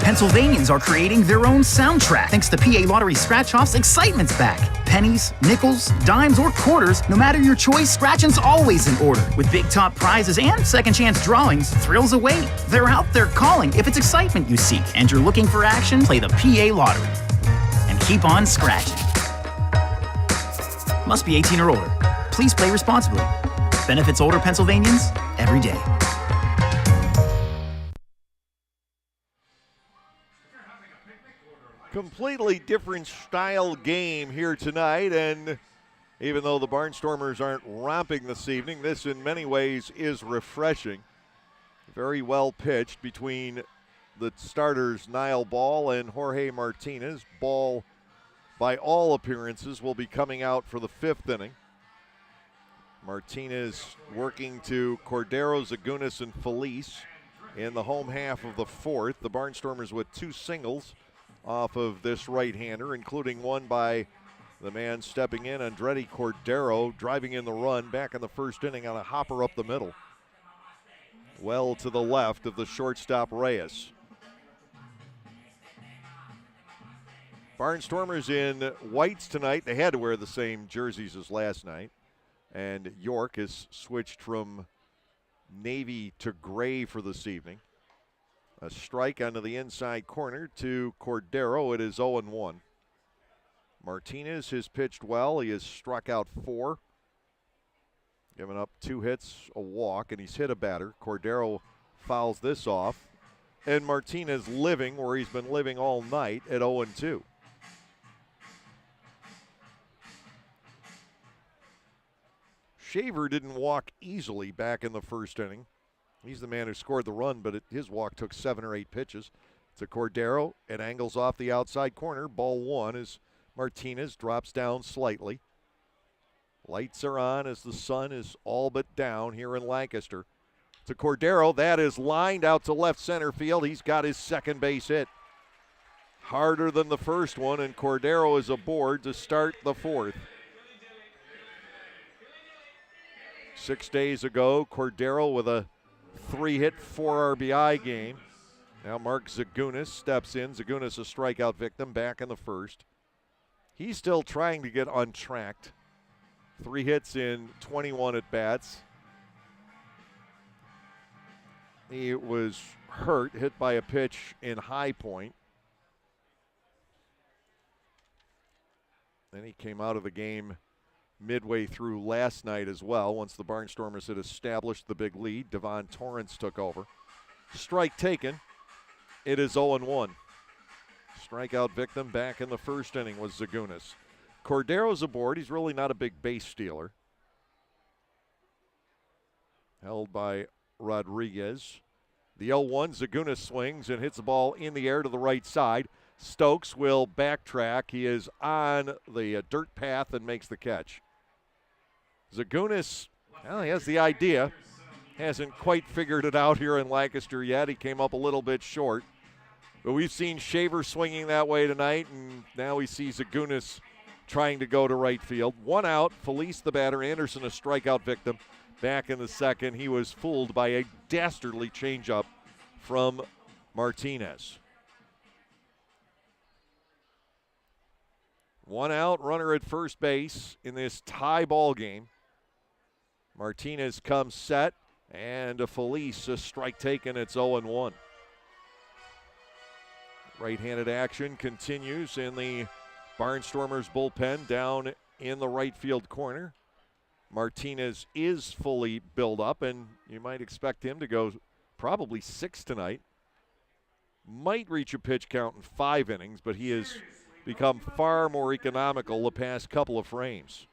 Pennsylvanians are creating their own soundtrack thanks to PA Lottery Scratch-Off's Excitement's back. Pennies, nickels, dimes, or quarters, no matter your choice, scratching's always in order. With big top prizes and second chance drawings, thrills await. They're out there calling. If it's excitement you seek and you're looking for action, play the PA Lottery. And keep on scratching. Must be 18 or older. Please play responsibly. Benefits older Pennsylvanians every day. Completely different style game here tonight, and even though the Barnstormers aren't romping this evening, this in many ways is refreshing. Very well pitched between the starters Niall Ball and Jorge Martinez. Ball, by all appearances, will be coming out for the fifth inning. Martinez working to Cordero, Zagunis, and Felice in the home half of the fourth. The Barnstormers with two singles off of this right-hander, including one by the man stepping in, Andretti Cordero, driving in the run back in the first inning on a hopper up the middle. Well to the left of the shortstop Reyes. Barnstormers in whites tonight. They had to wear the same jerseys as last night. And York has switched from navy to gray for this evening. A strike onto the inside corner to Cordero. It is 0-1. Martinez has pitched well. He has struck out 4. Given up 2 hits, a walk, and he's hit a batter. Cordero fouls this off. And Martinez living where he's been living all night at 0-2. Shaver didn't walk easily back in the first inning. He's the man who scored the run, but his walk took 7 or 8 pitches. To Cordero, it angles off the outside corner. Ball 1 as Martinez drops down slightly. Lights are on as the sun is all but down here in Lancaster. To Cordero, that is lined out to left center field. He's got his second base hit. Harder than the first one, and Cordero is aboard to start the fourth. 6 days ago, Cordero with a 3-hit, 4 RBI game. Now Mark Zagunis steps in. Zagunis a strikeout victim back in the first. He's still trying to get untracked. 3 hits in 21 at-bats. He was hit by a pitch in High Point. Then he came out of the game midway through last night as well. Once the Barnstormers had established the big lead, Devon Torrance took over. Strike taken. It is 0-1. Strikeout victim back in the first inning was Zagunis. Cordero's aboard. He's really not a big base stealer. Held by Rodriguez. The 0-1, Zagunis swings and hits the ball in the air to the right side. Stokes will backtrack. He is on the dirt path and makes the catch. Zagunis, well, he has the idea. Hasn't quite figured it out here in Lancaster yet. He came up a little bit short. But we've seen Shaver swinging that way tonight, and now we see Zagunis trying to go to right field. 1 out, Felice the batter, Anderson a strikeout victim. Back in the second, he was fooled by a dastardly changeup from Martinez. 1 out, runner at first base in this tie ball game. Martinez comes set, and a Felice, a strike taken. It's 0-1. Right-handed action continues in the Barnstormers bullpen down in the right field corner. Martinez is fully built up, and you might expect him to go probably 6 tonight. Might reach a pitch count in 5 innings, but he has become far more economical the past couple of frames.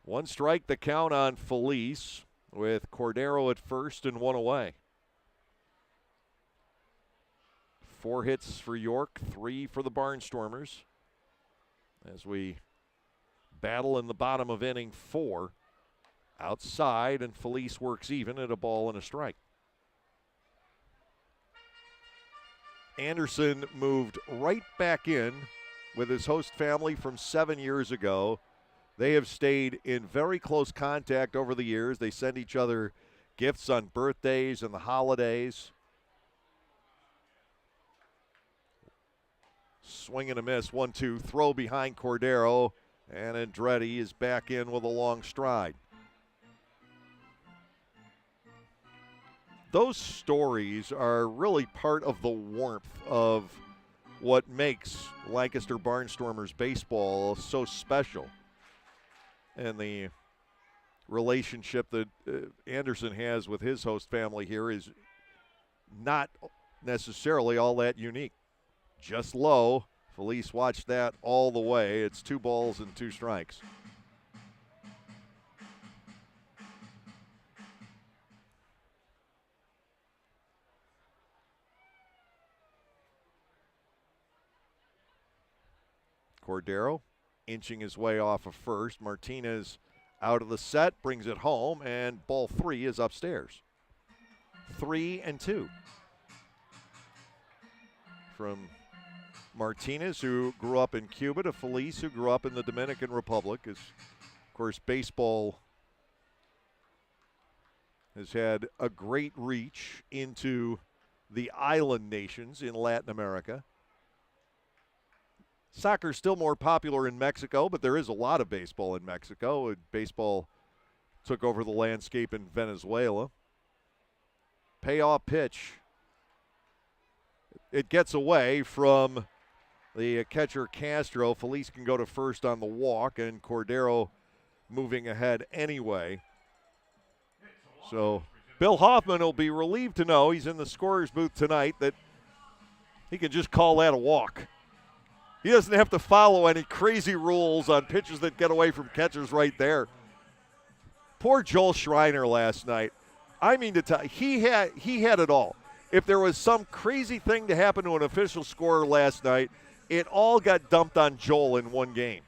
1 strike, the count on Felice with Cordero at first and 1 away. 4 hits for York, 3 for the Barnstormers as we battle in the bottom of inning 4. Outside, and Felice works even at a ball and a strike. Anderson moved right back in with his host family from 7 years ago. They have stayed in very close contact over the years. They send each other gifts on birthdays and the holidays. Swing and a miss, 1-2, throw behind Cordero, and Andretti is back in with a long stride. Those stories are really part of the warmth of what makes Lancaster Barnstormers baseball so special. and the relationship that Anderson has with his host family here is not necessarily all that unique. Just low. Felice watched that all the way. It's 2 balls and 2 strikes. Cordero inching his way off of first. Martinez out of the set, brings it home, and ball 3 is upstairs. 3-2 from Martinez, who grew up in Cuba, to Felice, who grew up in the Dominican Republic. As, of course, baseball has had a great reach into the island nations in Latin America. Soccer's still more popular in Mexico, but there is a lot of baseball in Mexico. Baseball took over the landscape in Venezuela. Payoff pitch. It gets away from the catcher Castro. Felice can go to first on the walk, and Cordero moving ahead anyway. So Bill Hoffman will be relieved to know, he's in the scorer's booth tonight, that he can just call that a walk. He doesn't have to follow any crazy rules on pitches that get away from catchers right there. Poor Joel Schreiner last night. I mean to tell you, he had it all. If there was some crazy thing to happen to an official scorer last night, it all got dumped on Joel in one game.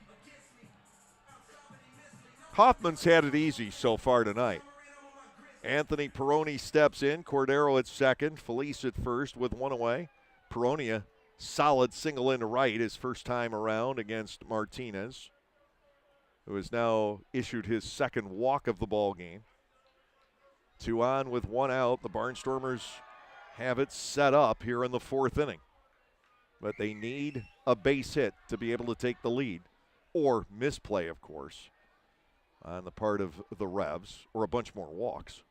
Hoffman's had it easy so far tonight. Anthony Peroni steps in. Cordero at second. Felice at first with 1 away. Peroni, solid single into right his first time around against Martinez, who has now issued his second walk of the ball game. 2 on with 1 out. The Barnstormers have it set up here in the 4th inning. But they need a base hit to be able to take the lead, or misplay, of course, on the part of the Revs, or a bunch more walks.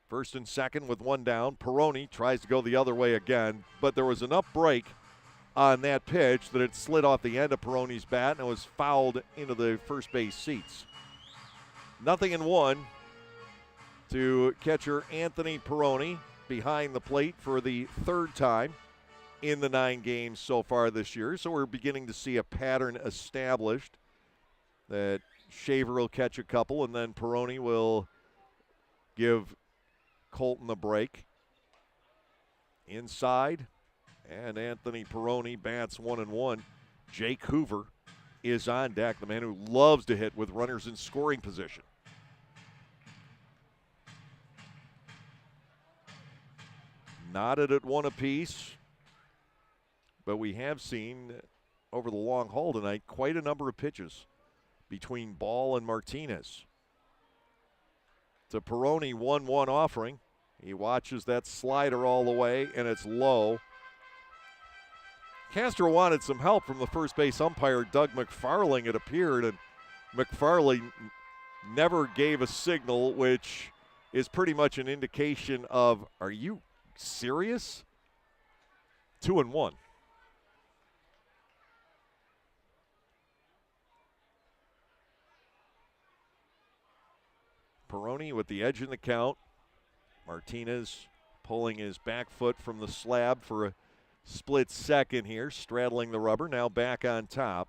First and second with 1 down. Peroni tries to go the other way again, but there was enough break on that pitch that it slid off the end of Peroni's bat and it was fouled into the first base seats. 0-1 to catcher Anthony Peroni behind the plate for the 3rd time in the 9 games so far this year. So we're beginning to see a pattern established that Shaver will catch a couple and then Peroni will give Colton the break. Inside, and Anthony Peroni bats 1-1. Jake Hoover is on deck, the man who loves to hit with runners in scoring position. Knotted at 1 apiece, but we have seen over the long haul tonight quite a number of pitches between Ball and Martinez. To Peroni, 1-1 offering. He watches that slider all the way, and it's low. Castro wanted some help from the first base umpire, Doug McFarling, it appeared, and McFarling never gave a signal, which is pretty much an indication of, are you serious? 2-1. Peroni with the edge in the count. Martinez pulling his back foot from the slab for a split second here, straddling the rubber, now back on top.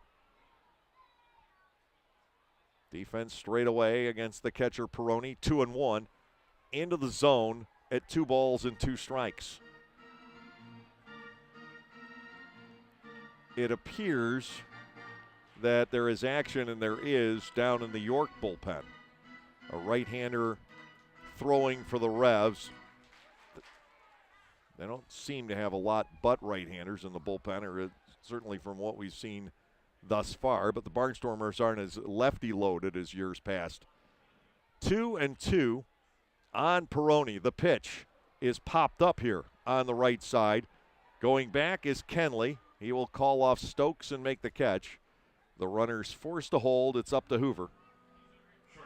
Defense straight away against the catcher Peroni, 2-1, into the zone at 2 balls and 2 strikes. It appears that there is action, and there is, down in the York bullpen. A right-hander throwing for the Revs. They don't seem to have a lot but right-handers in the bullpen, or certainly from what we've seen thus far, but the Barnstormers aren't as lefty-loaded as years past. 2-2 on Peroni. The pitch is popped up here on the right side. Going back is Kenley. He will call off Stokes and make the catch. The runner's forced to hold. It's up to Hoover.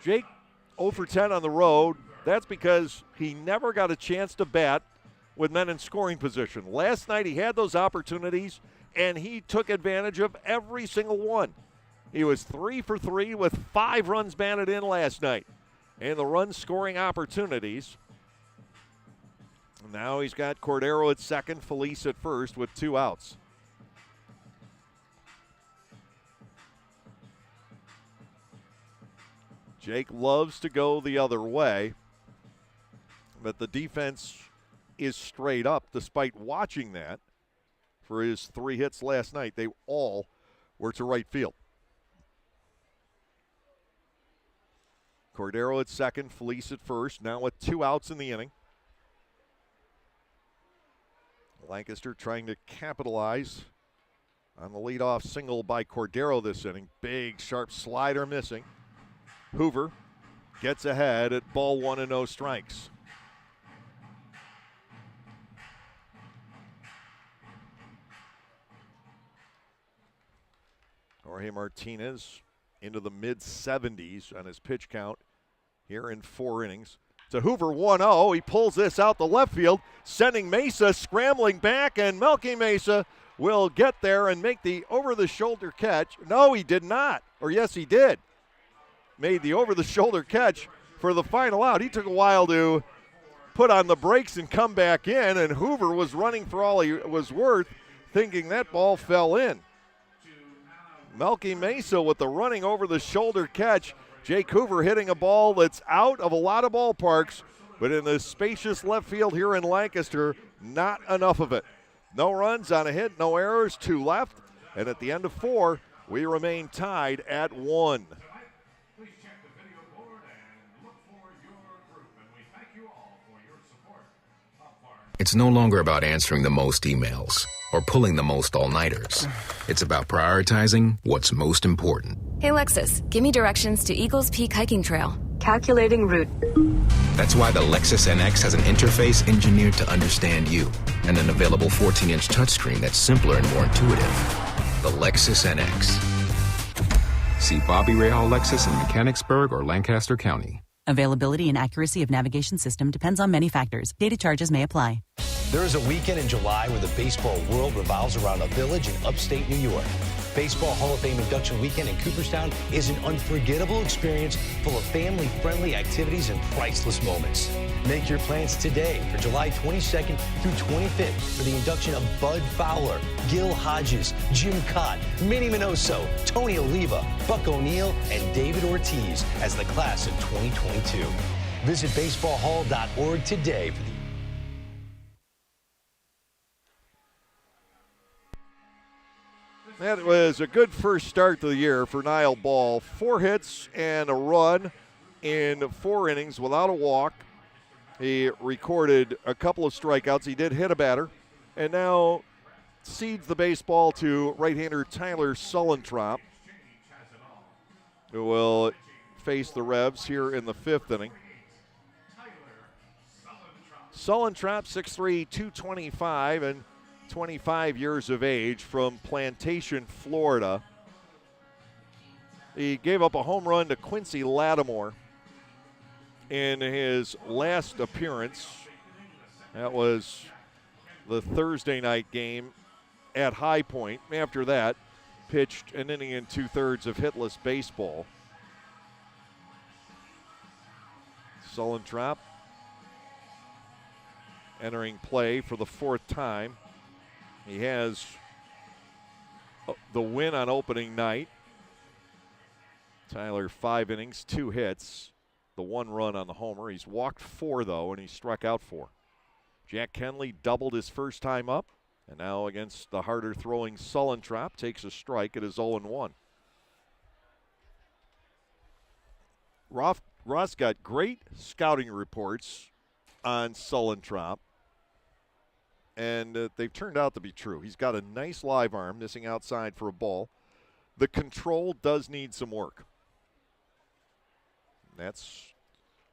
Jake 0 for 10 on the road. That's because he never got a chance to bat with men in scoring position. Last night he had those opportunities, and he took advantage of every single one. He was 3 for 3 with 5 runs batted in last night. And the run-scoring opportunities. Now he's got Cordero at second, Felice at first with 2 outs. Jake loves to go the other way, but the defense is straight up despite watching that. For his 3 hits last night, they all were to right field. Cordero at second, Felice at first, now with 2 outs in the inning. Lancaster trying to capitalize on the leadoff single by Cordero this inning. Big, sharp slider missing. Hoover gets ahead at ball 1 and no strikes. Jorge Martinez into the mid-70s on his pitch count here in 4 innings. To Hoover 1-0. He pulls this out the left field, sending Mesa scrambling back, and Melky Mesa will get there and make the over-the-shoulder catch. No, he did not. Or yes, he did. Made the over-the-shoulder catch for the final out. He took a while to put on the brakes and come back in, and Hoover was running for all he was worth, thinking that ball fell in. Melky Mesa with the running over-the-shoulder catch. Jake Hoover hitting a ball that's out of a lot of ballparks, but in the spacious left field here in Lancaster, not enough of it. No runs on a hit, no errors, 2 left, and at the end of 4, we remain tied at 1. Please check the video board and look for your group, and we thank you all for your support of Barnstormers. It's no longer about answering the most emails or pulling the most all-nighters. It's about prioritizing what's most important. Hey, Lexus, give me directions to Eagles Peak Hiking Trail. Calculating route. That's why the Lexus NX has an interface engineered to understand you and an available 14-inch touchscreen that's simpler and more intuitive. The Lexus NX. See Bobby Rahal Lexus in Mechanicsburg or Lancaster County. Availability and accuracy of navigation system depends on many factors. Data charges may apply. There is a weekend in July where the baseball world revolves around a village in upstate New York. Baseball Hall of Fame induction weekend in Cooperstown is an unforgettable experience full of family-friendly activities and priceless moments. Make your plans today for July 22nd through 25th for the induction of Bud Fowler, Gil Hodges, Jim Cott, Minnie Minoso, Tony Oliva, Buck O'Neill, and David Ortiz as the class of 2022. Visit baseballhall.org today for the That was a good first start to the year for Niall Ball. 4 hits and a run in 4 innings without a walk. He recorded a couple of strikeouts. He did hit a batter, and now cedes the baseball to right-hander Tyler Sullentrop, who will face the Revs here in the 5th inning. Sullentrop, 6'3", 225, and 25 years of age from Plantation, Florida. He gave up a home run to Quincy Lattimore in his last appearance. That was the Thursday night game at High Point. After that, pitched an inning and 2/3 of hitless baseball. Sullentrop entering play for the 4th time. He has the win on opening night. Tyler, 5 innings, 2 hits, the 1 run on the homer. He's walked 4, though, and he struck out 4. Jack Kenley doubled his first time up, and now against the harder-throwing Sullentrop, takes a strike at his 0-1. Ross got great scouting reports on Sullentrop, and they've turned out to be true. He's got a nice live arm, missing outside for a ball. The control does need some work. That's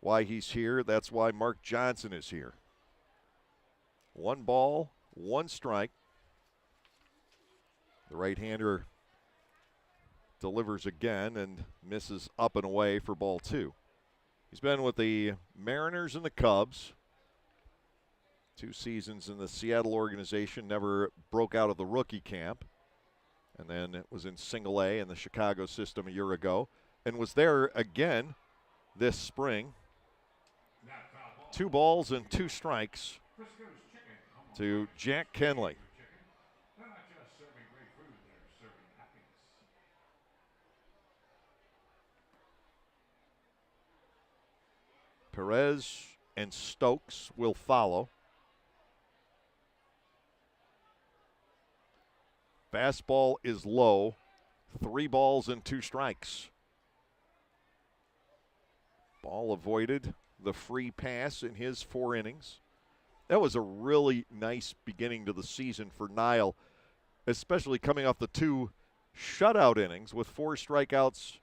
why he's here. That's why Mark Johnson is here. 1 ball, 1 strike. The right-hander delivers again and misses up and away for ball 2. He's been with the Mariners and the Cubs. 2 seasons in the Seattle organization, never broke out of the rookie camp. and then it was in single A in the Chicago system a year ago, and was there again this spring. 2 balls and 2 strikes to Jack Kenley. Perez and Stokes will follow. Fastball is low. 3 balls and 2 strikes. Ball avoided the free pass in his 4 innings. That was a really nice beginning to the season for Niall, especially coming off the 2 shutout innings with 4 strikeouts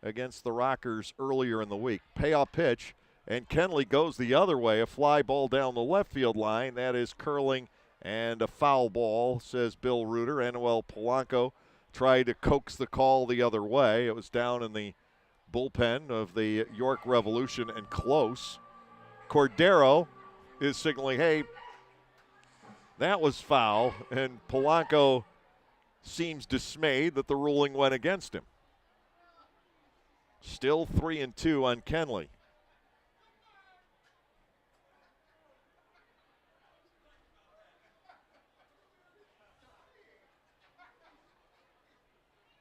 against the Rockers earlier in the week. Payoff pitch, and Kenley goes the other way. A fly ball down the left field line. That is curling and a foul ball, says Bill Reuter. Anuel Polanco tried to coax the call the other way. It was down in the bullpen of the York Revolution and close. Cordero is signaling, hey, that was foul, and Polanco seems dismayed that the ruling went against him. Still 3-2 on Kenley.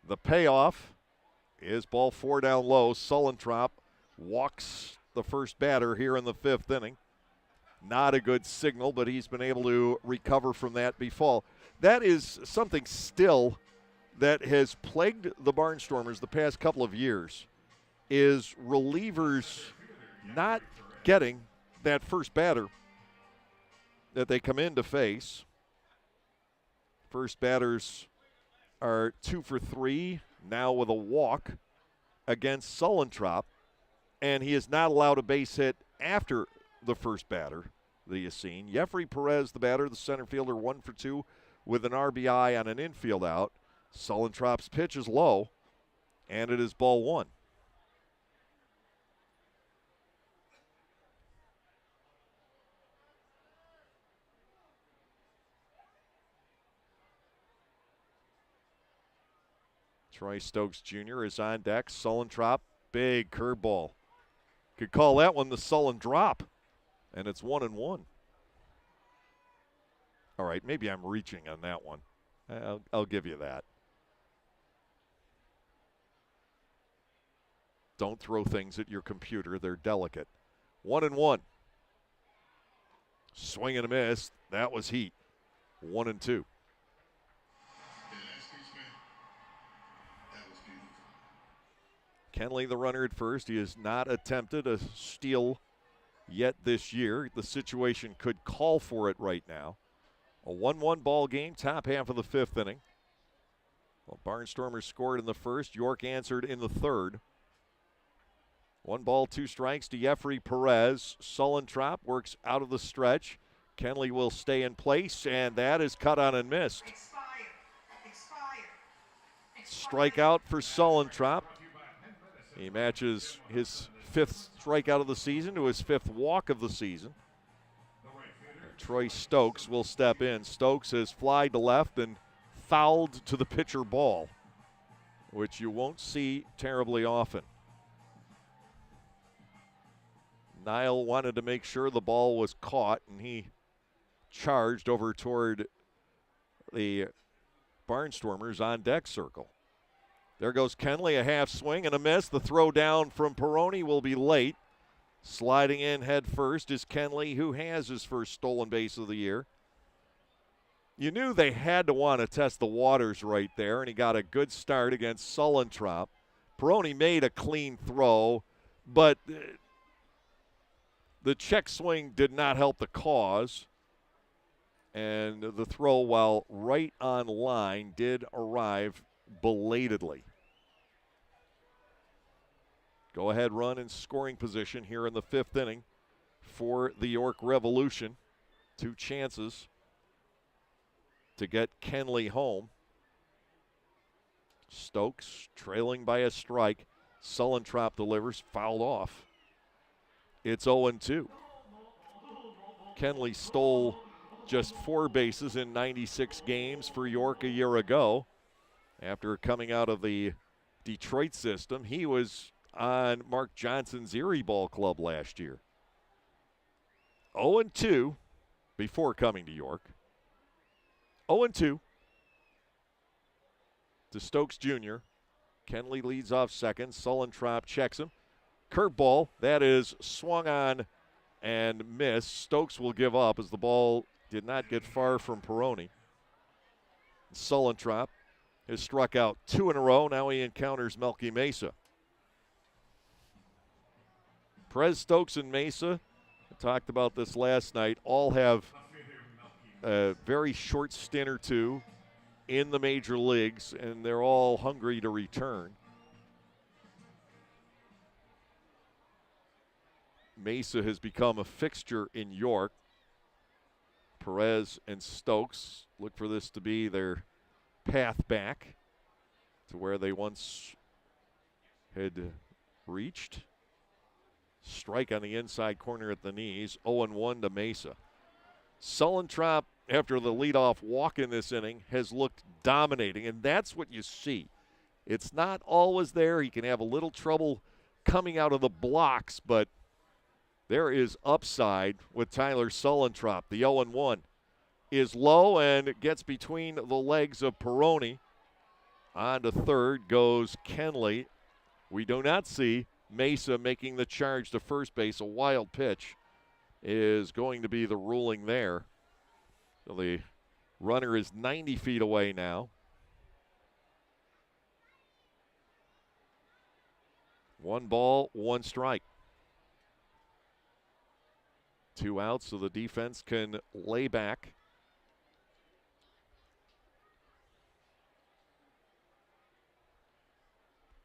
The payoff is ball 4 down low. Sullentrop walks the first batter here in the 5th inning. Not a good signal, but he's been able to recover from that before. That is something still that has plagued the Barnstormers the past couple of years, is relievers not getting that first batter that they come in to face. First batters are 2 for 3 now with a walk against Sullentrop, and he is not allowed a base hit after the first batter that he has seen. Jeffrey Perez, the batter, the center fielder, 1 for 2 with an RBI on an infield out. Sullentrop's pitch is low, and it is ball 1. Troy Stokes Jr. is on deck. Sullentrop, big curveball. Could call that one the Sullen drop, and it's 1-1. All right, maybe I'm reaching on that one. I'll give you that. Don't throw things at your computer. They're delicate. 1-1. Swing and a miss. That was heat. 1-2. Kenley, the runner at first. He has not attempted a steal yet this year. The situation could call for it right now. A 1-1 ball game, top half of the 5th inning. Well, Barnstormers scored in the first. York answered in the 3rd. 1 ball, 2 strikes to Jeffrey Perez. Sullentrop works out of the stretch. Kenley will stay in place, and that is cut on and missed. Strikeout for Sullentrop. He matches his 5th strikeout of the season to his 5th walk of the season. Troy Stokes will step in. Stokes has flied to left and fouled to the pitcher ball, which you won't see terribly often. Niall wanted to make sure the ball was caught, and he charged over toward the Barnstormers on deck circle. There goes Kenley, a half swing and a miss. The throw down from Peroni will be late. Sliding in head first is Kenley, who has his first stolen base of the year. You knew they had to want to test the waters right there, and he got a good start against Sullentrop. Peroni made a clean throw, but the check swing did not help the cause. And the throw, while right on line, did arrive belatedly. Go-ahead run in scoring position here in the 5th inning for the York Revolution. 2 chances to get Kenley home. Stokes trailing by a strike. Sullentrop delivers, fouled off. It's 0-2. Kenley stole just 4 bases in 96 games for York a year ago. after coming out of the Detroit system. He was on Mark Johnson's Erie Ball Club last year. 0-2 before coming to York. 0-2 to Stokes Jr. Kenley leads off second. Sullentrop checks him. Curveball, that is swung on and missed. Stokes will give up as the ball did not get far from Peroni. Sullentrop has struck out 2 in a row. Now he encounters Melky Mesa. Perez, Stokes, and Mesa, I talked about this last night, all have a very short stint or two in the major leagues, and they're all hungry to return. Mesa has become a fixture in York. Perez and Stokes look for this to be their path back to where they once had reached. Strike on the inside corner at the knees. 0-1 to Mesa. Sullentrop, after the leadoff walk in this inning, has looked dominating, and that's what you see. It's not always there. He can have a little trouble coming out of the blocks, but there is upside with Tyler Sullentrop. The 0-1 is low and gets between the legs of Peroni. On to third goes Kenley. We do not see Mesa making the charge to first base. A wild pitch is going to be the ruling there. So the runner is 90 feet away now. 1 ball, 1 strike. 2 outs, so the defense can lay back.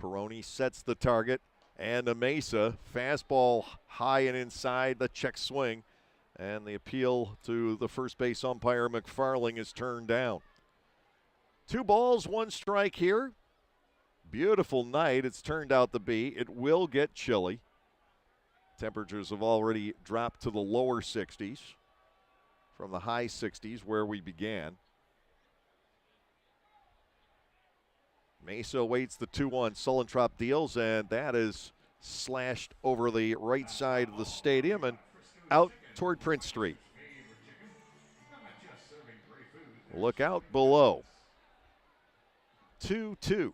Peroni sets the target, and a Mesa fastball high and inside the check swing, and the appeal to the first base umpire McFarling is turned down. 2 balls, 1 strike here. Beautiful night it's turned out to be. It will get chilly. Temperatures have already dropped to the lower 60s from the high 60s where we began. Mesa waits the 2-1. Sullentrop deals, and that is slashed over the right side of the stadium and out toward Prince Street. Look out below. 2-2.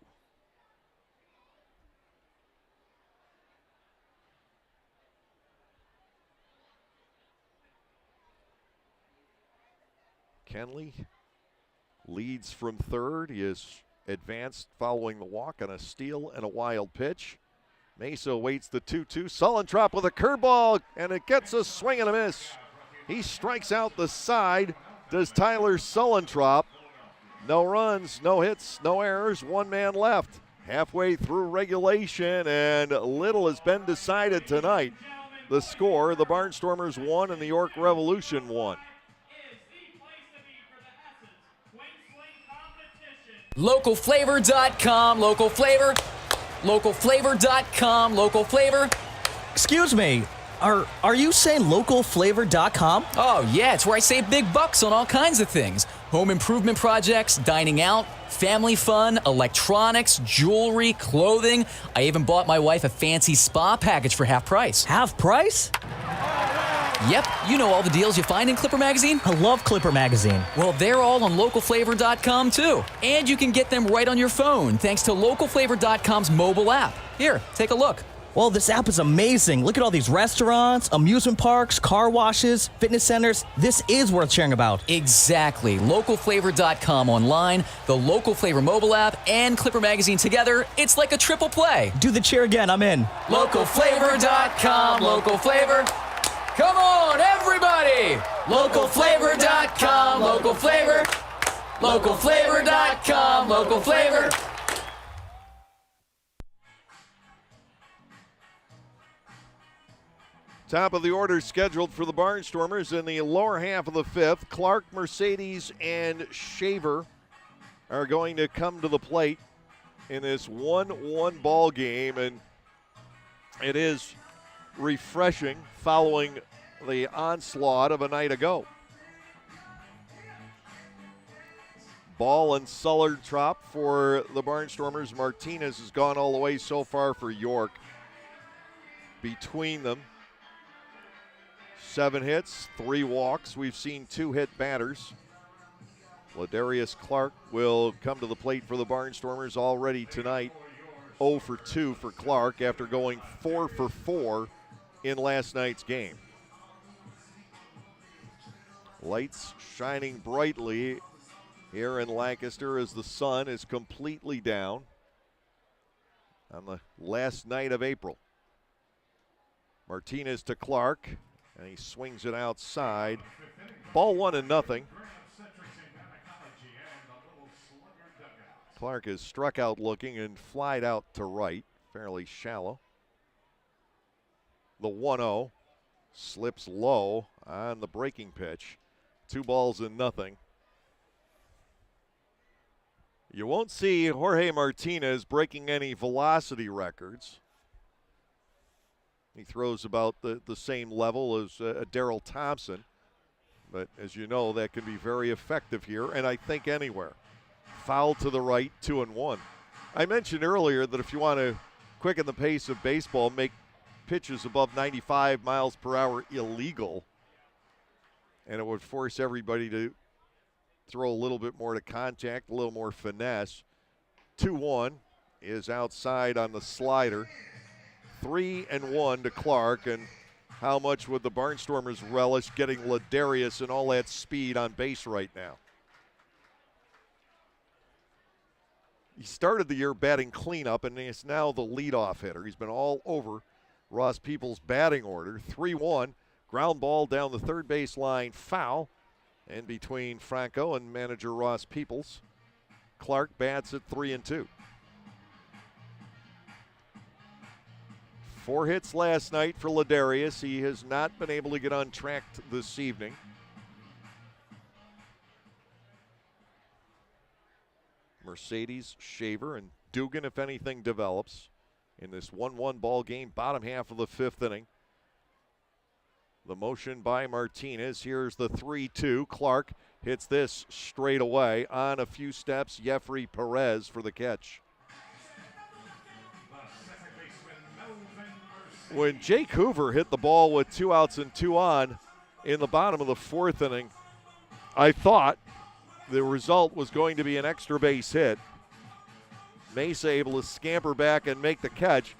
Kenley leads from third. He is advanced following the walk on a steal and a wild pitch. Mesa waits the 2-2. Sullentrop with a curveball, and it gets a swing and a miss. He strikes out the side. Does Tyler Sullentrop. No runs, no hits, no errors, 1 man left. Halfway through regulation, and little has been decided tonight. The score, the Barnstormers 1 and the York Revolution 1. Localflavor.com, local flavor. Localflavor.com, local flavor. Excuse me, are you saying localflavor.com? Oh, yeah, it's where I save big bucks on all kinds of things. Home improvement projects, dining out, family fun, electronics, jewelry, clothing. I even bought my wife a fancy spa package for half price. Half price? Yep, you know all the deals you find in Clipper Magazine. I love Clipper Magazine. Well, they're all on localflavor.com too. And you can get them right on your phone thanks to localflavor.com's mobile app. Here, take a look. Well, this app is amazing. Look at all these restaurants, amusement parks, car washes, fitness centers. This is worth sharing about. Exactly. Localflavor.com online, the Local Flavor mobile app, and Clipper Magazine together. It's like a triple play. Do the cheer again. I'm in. Localflavor.com, local flavor. Come on, everybody! Localflavor.com, local flavor. Localflavor.com, local flavor. Top of the order scheduled for the Barnstormers in the lower half of the 5th. Clark, Mercedes, and Shaver are going to come to the plate in this 1-1 ball game, and it is refreshing following the onslaught of a night ago. Ball and Sullertrop for the Barnstormers. Martinez has gone all the way so far for York. Between them, 7 hits, 3 walks. We've seen 2 hit batters. Ladarius Clark will come to the plate for the Barnstormers already tonight. 0 for 2 for Clark after going 4 for 4 in last night's game. Lights shining brightly here in Lancaster as the sun is completely down on the last night of April. Martinez to Clark, and he swings it outside. Ball 1-0. Clark is struck out looking and flied out to right, fairly shallow. The 1-0 slips low on the breaking pitch. 2 balls and nothing. You won't see Jorge Martinez breaking any velocity records. He throws about the same level as Darryl Thompson. But as you know, that can be very effective here, and I think anywhere. Foul to the right, 2-1. I mentioned earlier that if you want to quicken the pace of baseball, make pitches above 95 miles per hour illegal, and it would force everybody to throw a little bit more to contact, a little more finesse. 2-1 is outside on the slider. 3-1 to Clark, and how much would the Barnstormers relish getting Ladarius and all that speed on base right now? He started the year batting cleanup, and is now the leadoff hitter. He's been all over Ross Peoples' batting order. 3-1, ground ball down the third base line, foul. And between Franco and manager Ross Peoples, Clark bats at 3-2. 4 hits last night for Ladarius. He has not been able to get on track this evening. Mercedes, Shaver, and Dugan, if anything develops, in this 1-1 ball game, bottom half of the 5th inning. The motion by Martinez. Here's the 3-2. Clark hits this straight away. On a few steps, Jeffrey Perez for the catch. When Jake Hoover hit the ball with 2 outs and 2 on in the bottom of the 4th inning, I thought the result was going to be an extra base hit. Mesa able to scamper back and make the catch,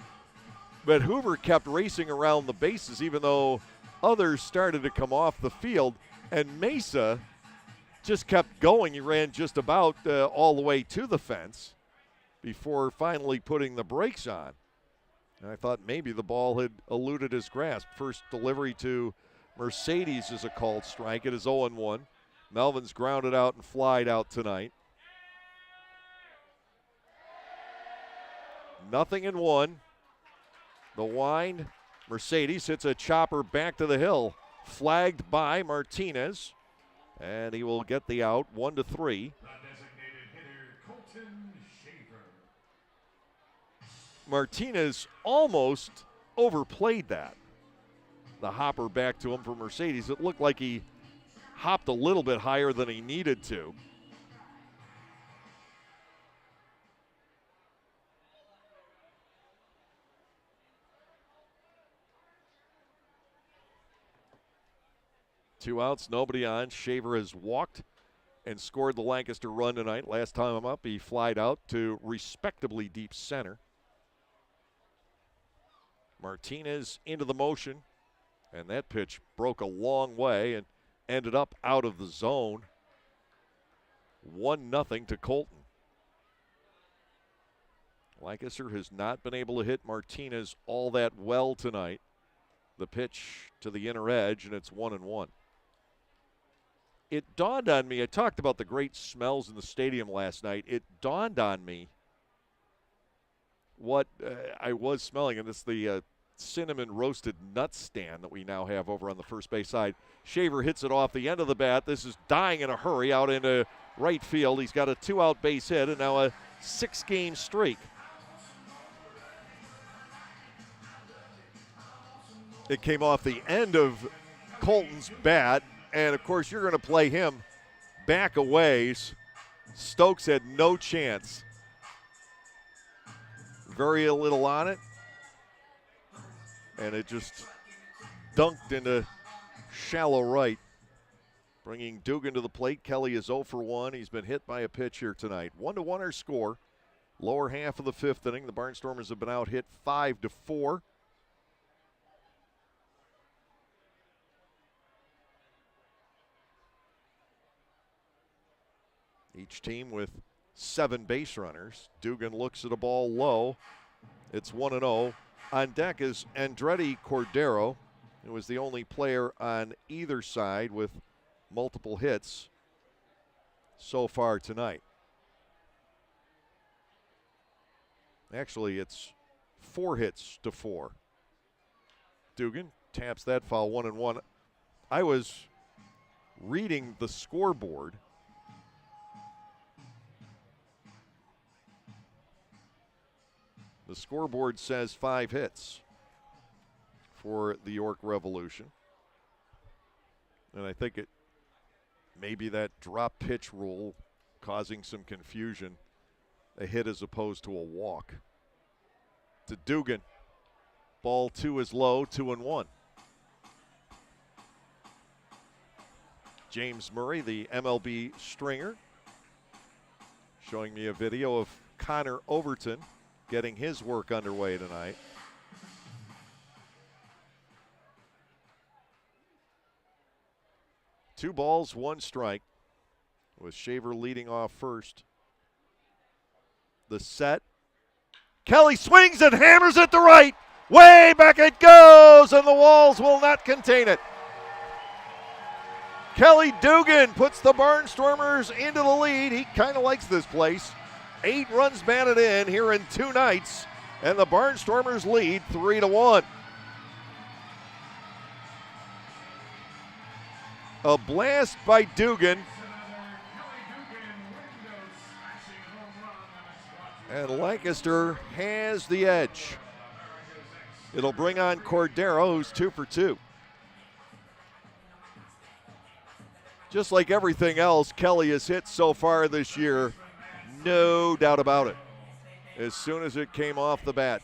but Hoover kept racing around the bases even though others started to come off the field, and Mesa just kept going. He ran just about all the way to the fence before finally putting the brakes on. And I thought maybe the ball had eluded his grasp. First delivery to Mercedes is a called strike. It is 0-1. Melvin's grounded out and flied out tonight. 0-1. The wind. Mercedes hits a chopper back to the hill. Flagged by Martinez. And he will get the out, 1-3. Martinez almost overplayed that. The hopper back to him for Mercedes. It looked like he hopped a little bit higher than he needed to. Two outs, nobody on. Shaver has walked and scored the Lancaster run tonight. Last time I'm up, he flied out to respectably deep center. Martinez into the motion, and that pitch broke a long way and ended up out of the zone. 1-0 to Colton. Lancaster has not been able to hit Martinez all that well tonight. The pitch to the inner edge, and it's 1-1. It dawned on me, I talked about the great smells in the stadium last night. It dawned on me what I was smelling, and it's the cinnamon roasted nut stand that we now have over on the first base side. Shaver hits it off the end of the bat. This is dying in a hurry out into right field. He's got a 2-out base hit and now a 6-game streak. It came off the end of Colton's bat, and of course you're going to play him back a ways Stokes had no chance. Very little on it. And it just dunked into shallow right. Bringing Dugan to the plate. Kelly is 0 for 1. He's been hit by a pitch here tonight. 1-1 our score. Lower half of the 5th inning. The Barnstormers have been out hit 5-4. Each team with 7 base runners. Dugan looks at a ball low. It's 1-0. On deck is Andretti Cordero, who was the only player on either side with multiple hits so far tonight. Actually, it's 4 hits to 4. Dugan taps that foul, 1-1. I was reading the scoreboard. The scoreboard says 5 hits for the York Revolution. And I think it maybe that drop pitch rule causing some confusion. A hit as opposed to a walk. To Dugan. Ball 2 is low, 2-1. James Murray, the MLB stringer, showing me a video of Connor Overton getting his work underway tonight. Two balls, 1 strike, with Shaver leading off first. The set. Kelly swings and hammers it to right. Way back it goes, and the walls will not contain it. Kelly Dugan puts the Barnstormers into the lead. He kind of likes this place. 8 runs batted in here in 2 nights, and the Barnstormers lead 3-1. A blast by Dugan. And Lancaster has the edge. It'll bring on Cordero, who's 2 for 2. Just like everything else Kelly has hit so far this year, no doubt about it. As soon as it came off the bat.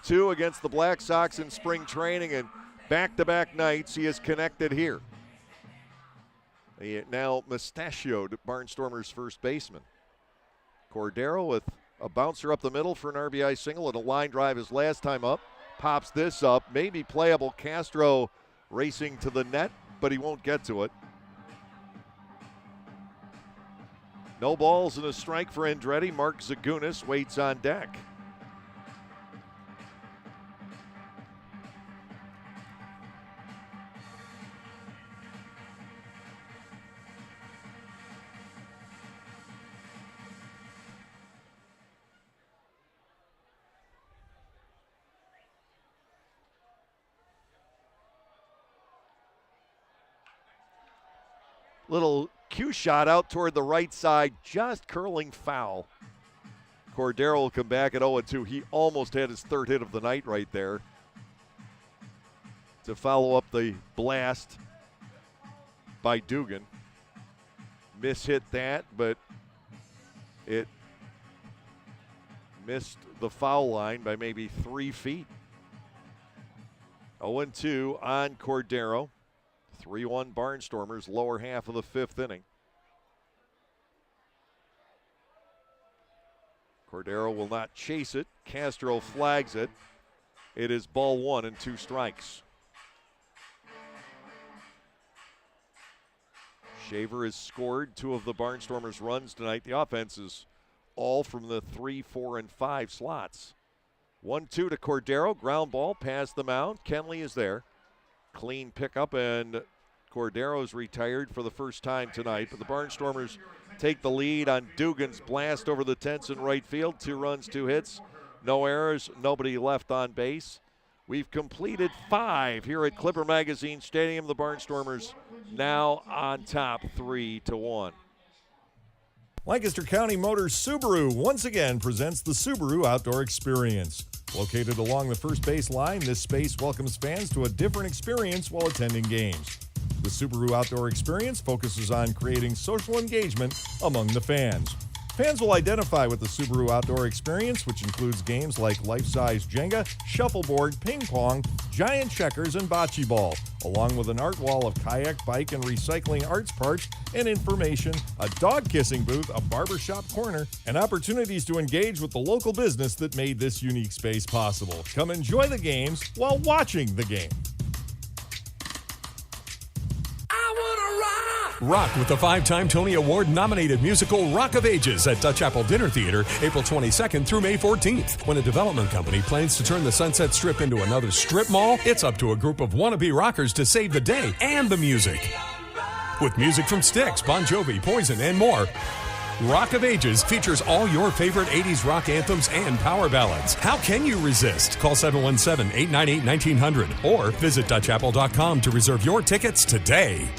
2 against the Black Sox in spring training, and back-to-back nights he has connected here. He now mustachioed Barnstormers' first baseman. Cordero with a bouncer up the middle for an RBI single and a line drive his last time up. Pops this up, maybe playable. Castro racing to the net, but he won't get to it. No balls and a strike for Andretti. Mark Zagunis waits on deck. Little cue shot out toward the right side, just curling foul. Cordero will come back at 0-2. He almost had his 3rd hit of the night right there to follow up the blast by Dugan. Mishit that, but it missed the foul line by maybe 3 feet. 0-2 on Cordero. 3-1 Barnstormers, lower half of the 5th inning. Cordero will not chase it. Castro flags it. It is ball 1 and 2 strikes. Shaver has scored 2 of the Barnstormers' runs tonight. The offense is all from the 3, 4, and 5 slots. 1-2 to Cordero. Ground ball past the mound. Kenley is there. Clean pickup, and Cordero's retired for the first time tonight. But the Barnstormers take the lead on Dugan's blast over the Tents in right field. 2 runs, 2 hits, no errors, nobody left on base. We've completed 5 here at Clipper Magazine Stadium. The Barnstormers now on top 3-1. Lancaster County Motors Subaru once again presents the Subaru Outdoor Experience. Located along the first base line, this space welcomes fans to a different experience while attending games. The Subaru Outdoor Experience focuses on creating social engagement among the fans. Fans will identify with the Subaru Outdoor Experience, which includes games like life-size Jenga, shuffleboard, ping pong, giant checkers, and bocce ball, along with an art wall of kayak, bike, and recycling arts parts and information, a dog-kissing booth, a barbershop corner, and opportunities to engage with the local business that made this unique space possible. Come enjoy the games while watching the game. Rock with the 5-time Tony Award-nominated musical Rock of Ages at Dutch Apple Dinner Theater, April 22nd through May 14th. When a development company plans to turn the Sunset Strip into another strip mall, it's up to a group of wannabe rockers to save the day and the music. With music from Styx, Bon Jovi, Poison, and more, Rock of Ages features all your favorite 80s rock anthems and power ballads. How can you resist? Call 717-898-1900 or visit DutchApple.com to reserve your tickets today.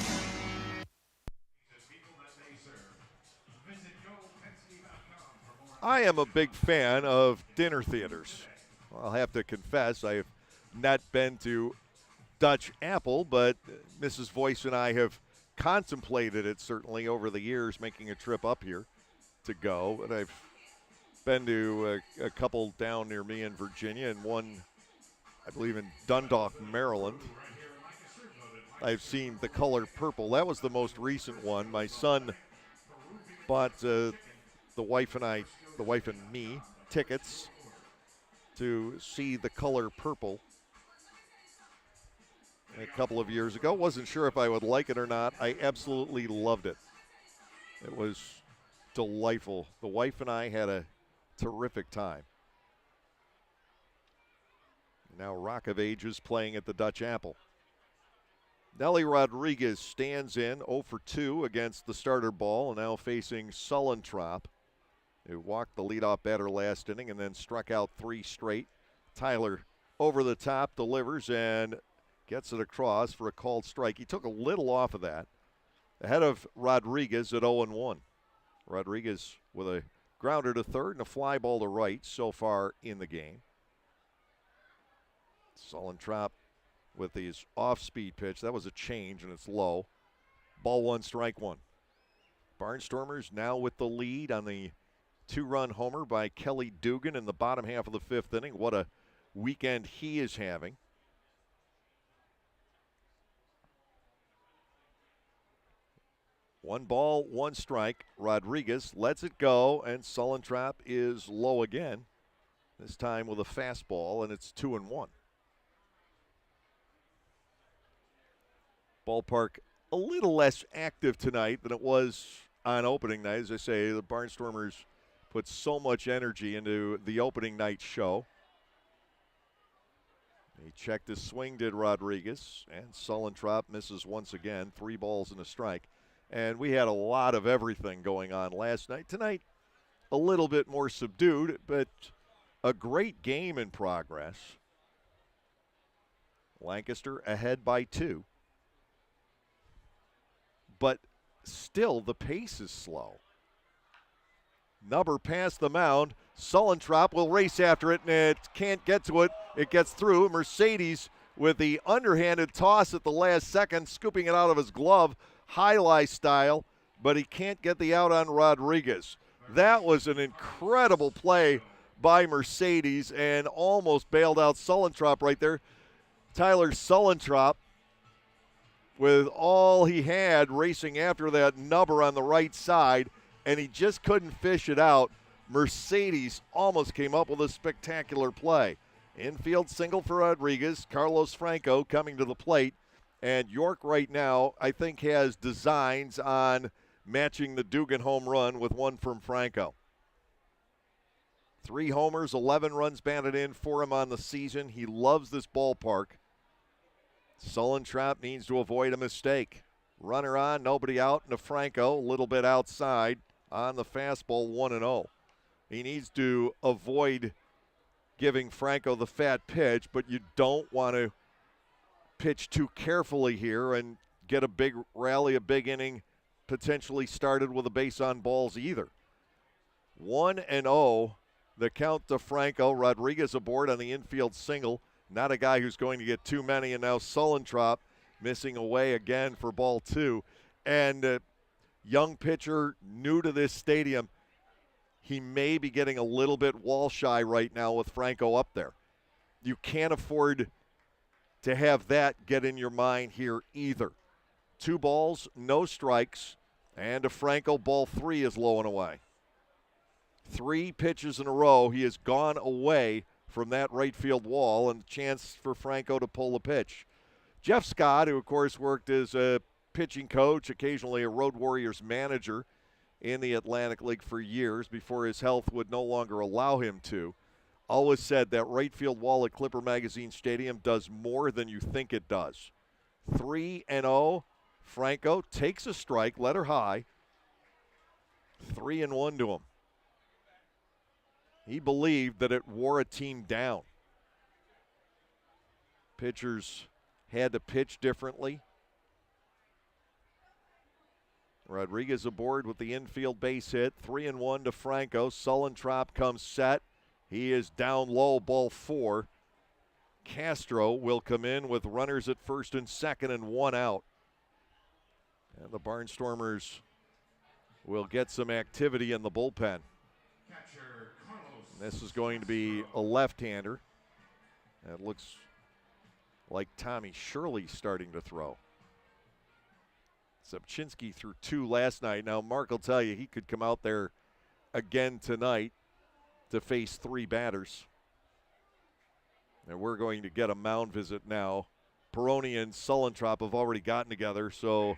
I am a big fan of dinner theaters. I'll have to confess, I have not been to Dutch Apple, but Mrs. Voice and I have contemplated it certainly over the years, making a trip up here to go. And I've been to a couple down near me in Virginia and one, I believe, in Dundalk, Maryland. I've seen The Color Purple. That was the most recent one. My son bought the wife and me tickets to see The Color Purple a couple of years ago. Wasn't sure if I would like it or not. I absolutely loved it. It was delightful. The wife and I had a terrific time. Now Rock of Ages playing at the Dutch Apple. Nelly Rodriguez stands in 0 for 2 against the starter ball, and now facing Sullentrop, who walked the leadoff batter last inning and then struck out 3 straight. Tyler over the top delivers and gets it across for a called strike. He took a little off of that. Ahead of Rodriguez at 0-1. Rodriguez with a grounder to third and a fly ball to right so far in the game. Sullentrop with his off-speed pitch. That was a change, and it's low. Ball 1, strike 1. Barnstormers now with the lead on the 2-run homer by Kelly Dugan in the bottom half of the 5th inning. What a weekend he is having. One ball, 1 strike. Rodriguez lets it go, and Sullentrop is low again. This time with a fastball, and it's 2-1. Ballpark a little less active tonight than it was on opening night. As I say, the Barnstormers put so much energy into the opening night show. He checked his swing, did Rodriguez, and Sullentrop misses once again. 3 balls and a strike. And we had a lot of everything going on last night. Tonight, a little bit more subdued, but a great game in progress. Lancaster ahead by 2. But still, the pace is slow. Nubber past the mound. Sullentrop will race after it, and it can't get to it. It gets through. Mercedes with the underhanded toss at the last second, scooping it out of his glove, highlight style, but he can't get the out on Rodriguez. That was an incredible play by Mercedes and almost bailed out Sullentrop right there. Tyler Sullentrop, with all he had racing after that nubber on the right side, and he just couldn't fish it out. Mercedes almost came up with a spectacular play. Infield single for Rodriguez. Carlos Franco coming to the plate. And York right now, I think, has designs on matching the Dugan home run with one from Franco. 3 homers, 11 runs batted in for him on the season. He loves this ballpark. Sullentrop needs to avoid a mistake. Runner on, nobody out, and a Franco a little bit outside on the fastball, 1-0. He needs to avoid giving Franco the fat pitch, but you don't want to pitch too carefully here and get a big rally, a big inning, potentially started with a base on balls either. 1-0, the count to Franco. Rodriguez aboard on the infield single. Not a guy who's going to get too many, and now Sullentrop missing away again for ball 2. And young pitcher, new to this stadium, he may be getting a little bit wall shy right now with Franco up there. You can't afford to have that get in your mind here either. 2 balls, no strikes, and a Franco ball 3 is low and away. 3 pitches in a row, he has gone away from that right field wall, and a chance for Franco to pull the pitch. Jeff Scott, who of course worked as a pitching coach, occasionally a Road Warriors manager in the Atlantic League for years before his health would no longer allow him to, always said that right field wall at Clipper Magazine Stadium does more than you think it does. 3-0. Franco takes a strike, letter high. 3-1 to him. He believed that it wore a team down. Pitchers had to pitch differently. Rodriguez aboard with the infield base hit. 3-1 to Franco. Sullentrop comes set. He is down low, ball 4. Castro will come in with runners at first and second and 1 out. And the Barnstormers will get some activity in the bullpen. This is going to be a left-hander. It looks like Tommy Shirley starting to throw. Subchinski threw 2 last night. Now, Mark will tell you he could come out there again tonight to face 3 batters. And we're going to get a mound visit now. Peroni and Sullentrop have already gotten together, so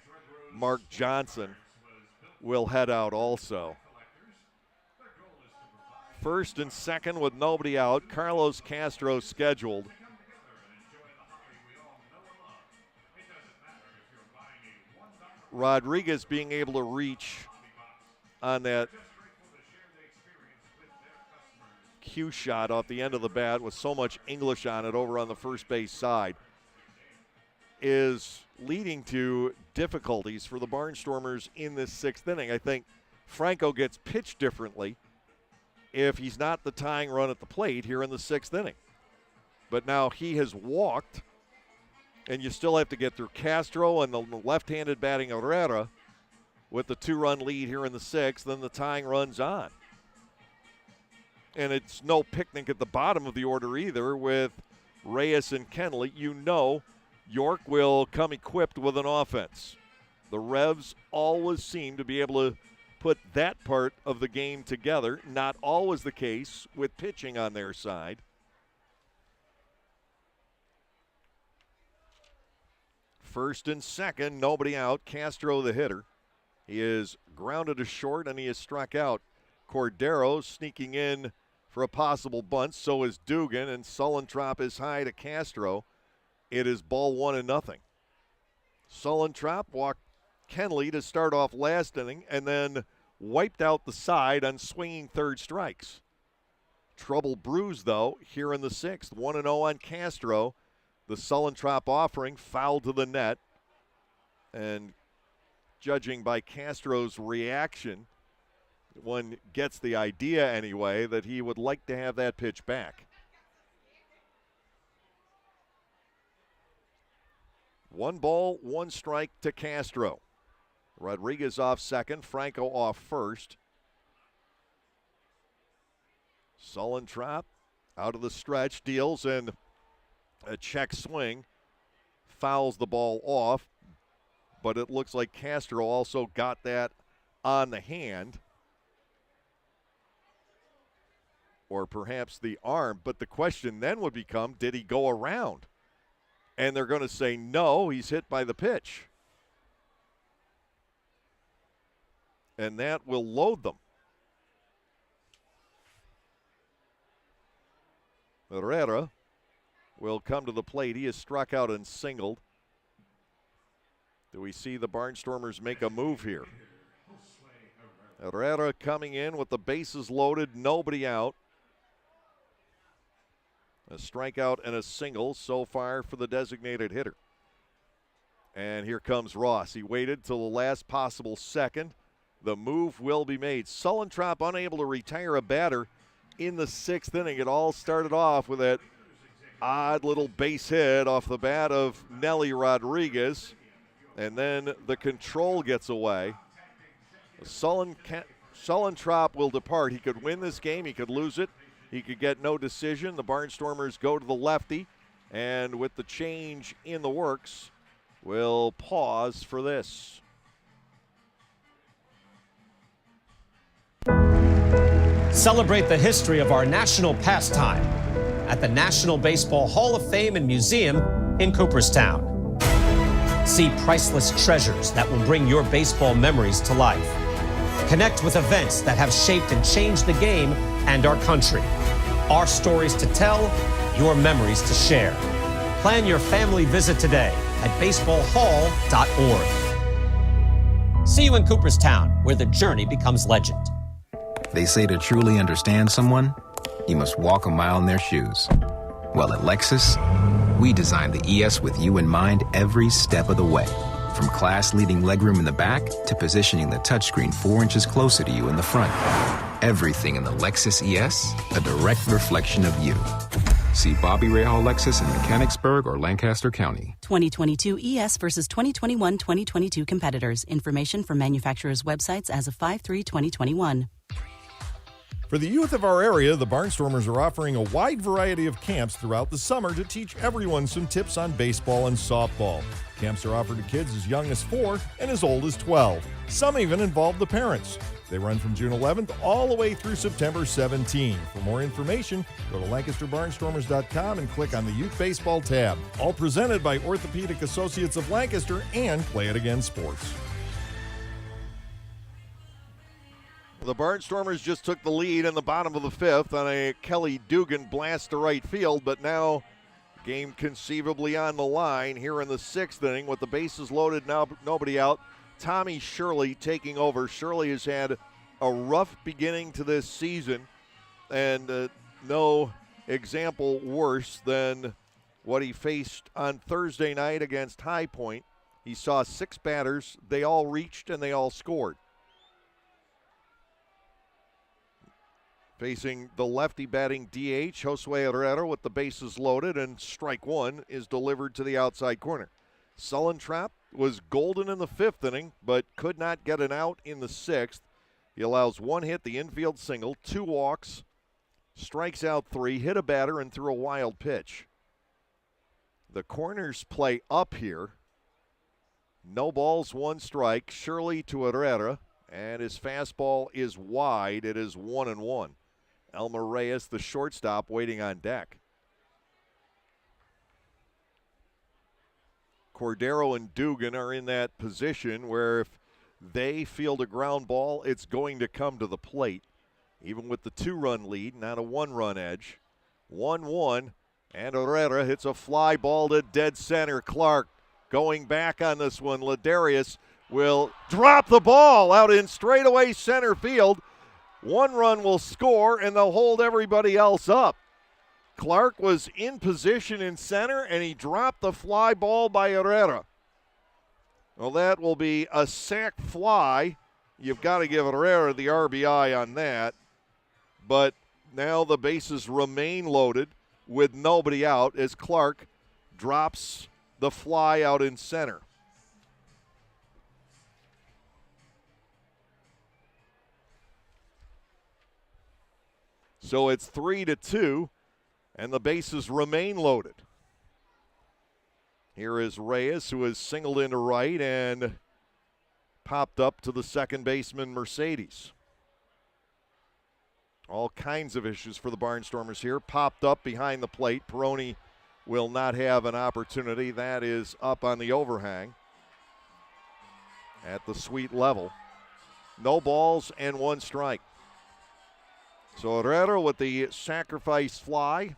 Mark Johnson will head out also. First and second with nobody out. Carlos Castro scheduled. Rodriguez being able to reach on that cue shot off the end of the bat with so much English on it over on the first base side is leading to difficulties for the Barnstormers in this 6th inning. I think Franco gets pitched differently if he's not the tying run at the plate here in the 6th inning. But now he has walked, and you still have to get through Castro and the left-handed batting Herrera with the 2-run lead here in the 6th, then the tying run's on. And it's no picnic at the bottom of the order either with Reyes and Kenley. You know York will come equipped with an offense. The Revs always seem to be able to put that part of the game together. Not always the case with pitching on their side. First and second, nobody out. Castro the hitter. He is grounded to short and he is struck out. Cordero sneaking in for a possible bunt. So is Dugan, and Sullentrop is high to Castro. It is ball 1-0. Sullentrop walked Kenley to start off last inning and then wiped out the side on swinging third strikes. Trouble brews, though, here in the 6th. 1-0 on Castro. The Sullentrop offering foul to the net. And judging by Castro's reaction, one gets the idea anyway that he would like to have that pitch back. 1 ball, 1 strike to Castro. Rodriguez off second, Franco off first. Sullentrop out of the stretch, deals in a check swing, fouls the ball off, but it looks like Castro also got that on the hand. Or perhaps the arm, but the question then would become, did he go around? And they're going to say, no, he's hit by the pitch. And that will load them. Herrera will come to the plate. He is struck out and singled. Do we see the Barnstormers make a move here? Herrera coming in with the bases loaded, nobody out. A strikeout and a single so far for the designated hitter. And here comes Ross. He waited till the last possible second. The move will be made. Sullentrop unable to retire a batter in the 6th inning. It all started off with that odd little base hit off the bat of Nelly Rodriguez, and then the control gets away. Sullentrop will depart. He could win this game. He could lose it. He could get no decision. The Barnstormers go to the lefty, and with the change in the works, we'll pause for this. Celebrate the history of our national pastime at the National Baseball Hall of Fame and Museum in Cooperstown. See priceless treasures that will bring your baseball memories to life. Connect with events that have shaped and changed the game and our country. Our stories to tell, your memories to share. Plan your family visit today at baseballhall.org. See you in Cooperstown, where the journey becomes legend. They say to truly understand someone, you must walk a mile in their shoes. Well, at Lexus, we designed the ES with you in mind every step of the way. From class-leading legroom in the back to positioning the touchscreen 4 inches closer to you in the front. Everything in the Lexus ES, a direct reflection of you. See Bobby Rahal Lexus in Mechanicsburg or Lancaster County. 2022 ES versus 2021-2022 competitors. Information from manufacturers' websites as of 5/3/2021. For the youth of our area, the Barnstormers are offering a wide variety of camps throughout the summer to teach everyone some tips on baseball and softball. Camps are offered to kids as young as 4 and as old as 12. Some even involve the parents. They run from June 11th all the way through September 17. For more information, go to LancasterBarnstormers.com and click on the Youth Baseball tab. All presented by Orthopedic Associates of Lancaster and Play It Again Sports. The Barnstormers just took the lead in the bottom of the 5th on a Kelly Dugan blast to right field, but now game conceivably on the line here in the 6th inning with the bases loaded, now nobody out. Tommy Shirley taking over. Shirley has had a rough beginning to this season, and no example worse than what he faced on Thursday night against High Point. He saw 6 batters. They all reached and they all scored. Facing the lefty batting DH, Josue Herrera with the bases loaded, and strike 1 is delivered to the outside corner. Sullentrop was golden in the 5th inning, but could not get an out in the 6th. He allows 1 hit, the infield single, 2 walks, strikes out 3, hit a batter, and threw a wild pitch. The corners play up here. No balls, 1 strike. Shirley to Herrera, and his fastball is wide. It is 1-1. Elmer Reyes, the shortstop, waiting on deck. Cordero and Dugan are in that position where if they field a ground ball, it's going to come to the plate. Even with the 2-run lead, not a 1-run edge. 1-1, and Herrera hits a fly ball to dead center. Clark going back on this one. Ladarius will drop the ball out in straightaway center field. 1 run will score, and they'll hold everybody else up. Clark was in position in center, and he dropped the fly ball by Herrera. Well, that will be a sac fly. You've got to give Herrera the RBI on that. But now the bases remain loaded with nobody out as Clark drops the fly out in center. So it's 3-2, and the bases remain loaded. Here is Reyes, who is singled into right and popped up to the second baseman, Mercedes. All kinds of issues for the Barnstormers here. Popped up behind the plate. Peroni will not have an opportunity. That is up on the overhang at the sweet level. No balls and 1 strike. So Herrera with the sacrifice fly.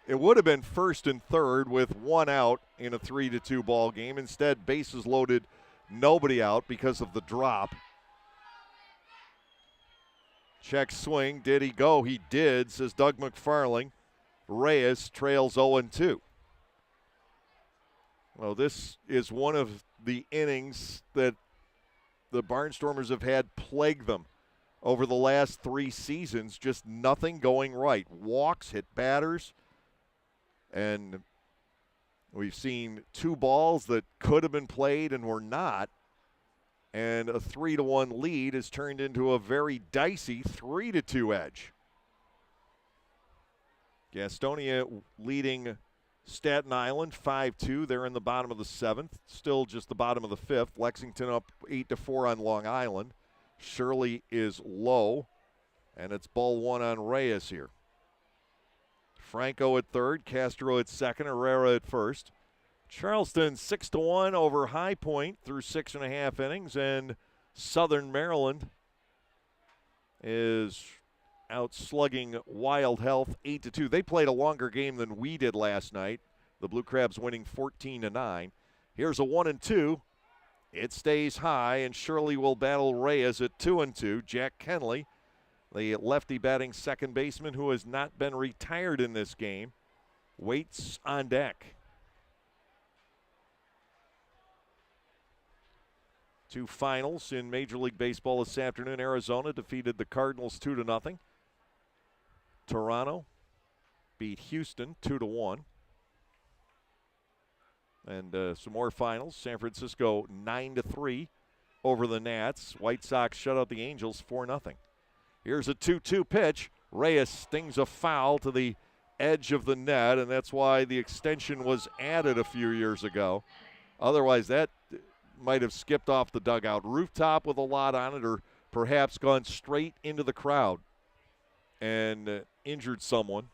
It would have been 1st and 3rd with 1 out in a 3-2 ball game. Instead, bases loaded, nobody out because of the drop. Check swing. Did he go? He did, says Doug McFarling. Reyes trails 0-2. Well, this is one of the innings that the Barnstormers have had plague them over the last 3 seasons. Just nothing going right. Walks, hit batters, And we've seen two balls that could have been played and were not. And a 3-1 lead has turned into a very dicey 3-2 edge. Gastonia leading Staten Island 5-2. They're in the bottom of the 7th. Still just the bottom of the 5th. Lexington up 8-4 on Long Island. Shirley is low. And it's ball 1 on Reyes here. Franco at third. Castro at second. Herrera at first. Charleston 6-1 over High Point through 6.5 innings. And Southern Maryland is out slugging Wild Health 8-2. They played a longer game than we did last night. The Blue Crabs winning 14-9. Here's a 1-2. It stays high, and Shirley will battle Reyes at 2-2. Jack Kenley, the lefty batting second baseman who has not been retired in this game, waits on deck. Two finals in Major League Baseball this afternoon. Arizona defeated the Cardinals 2-0. Toronto beat Houston 2-1. And some more finals. San Francisco 9-3 over the Nats. White Sox shut out the Angels 4-0. Here's a 2-2 pitch. Reyes stings a foul to the edge of the net, and that's why the extension was added a few years ago. Otherwise, that might have skipped off the dugout rooftop with a lot on it, or perhaps gone straight into the crowd and injured someone.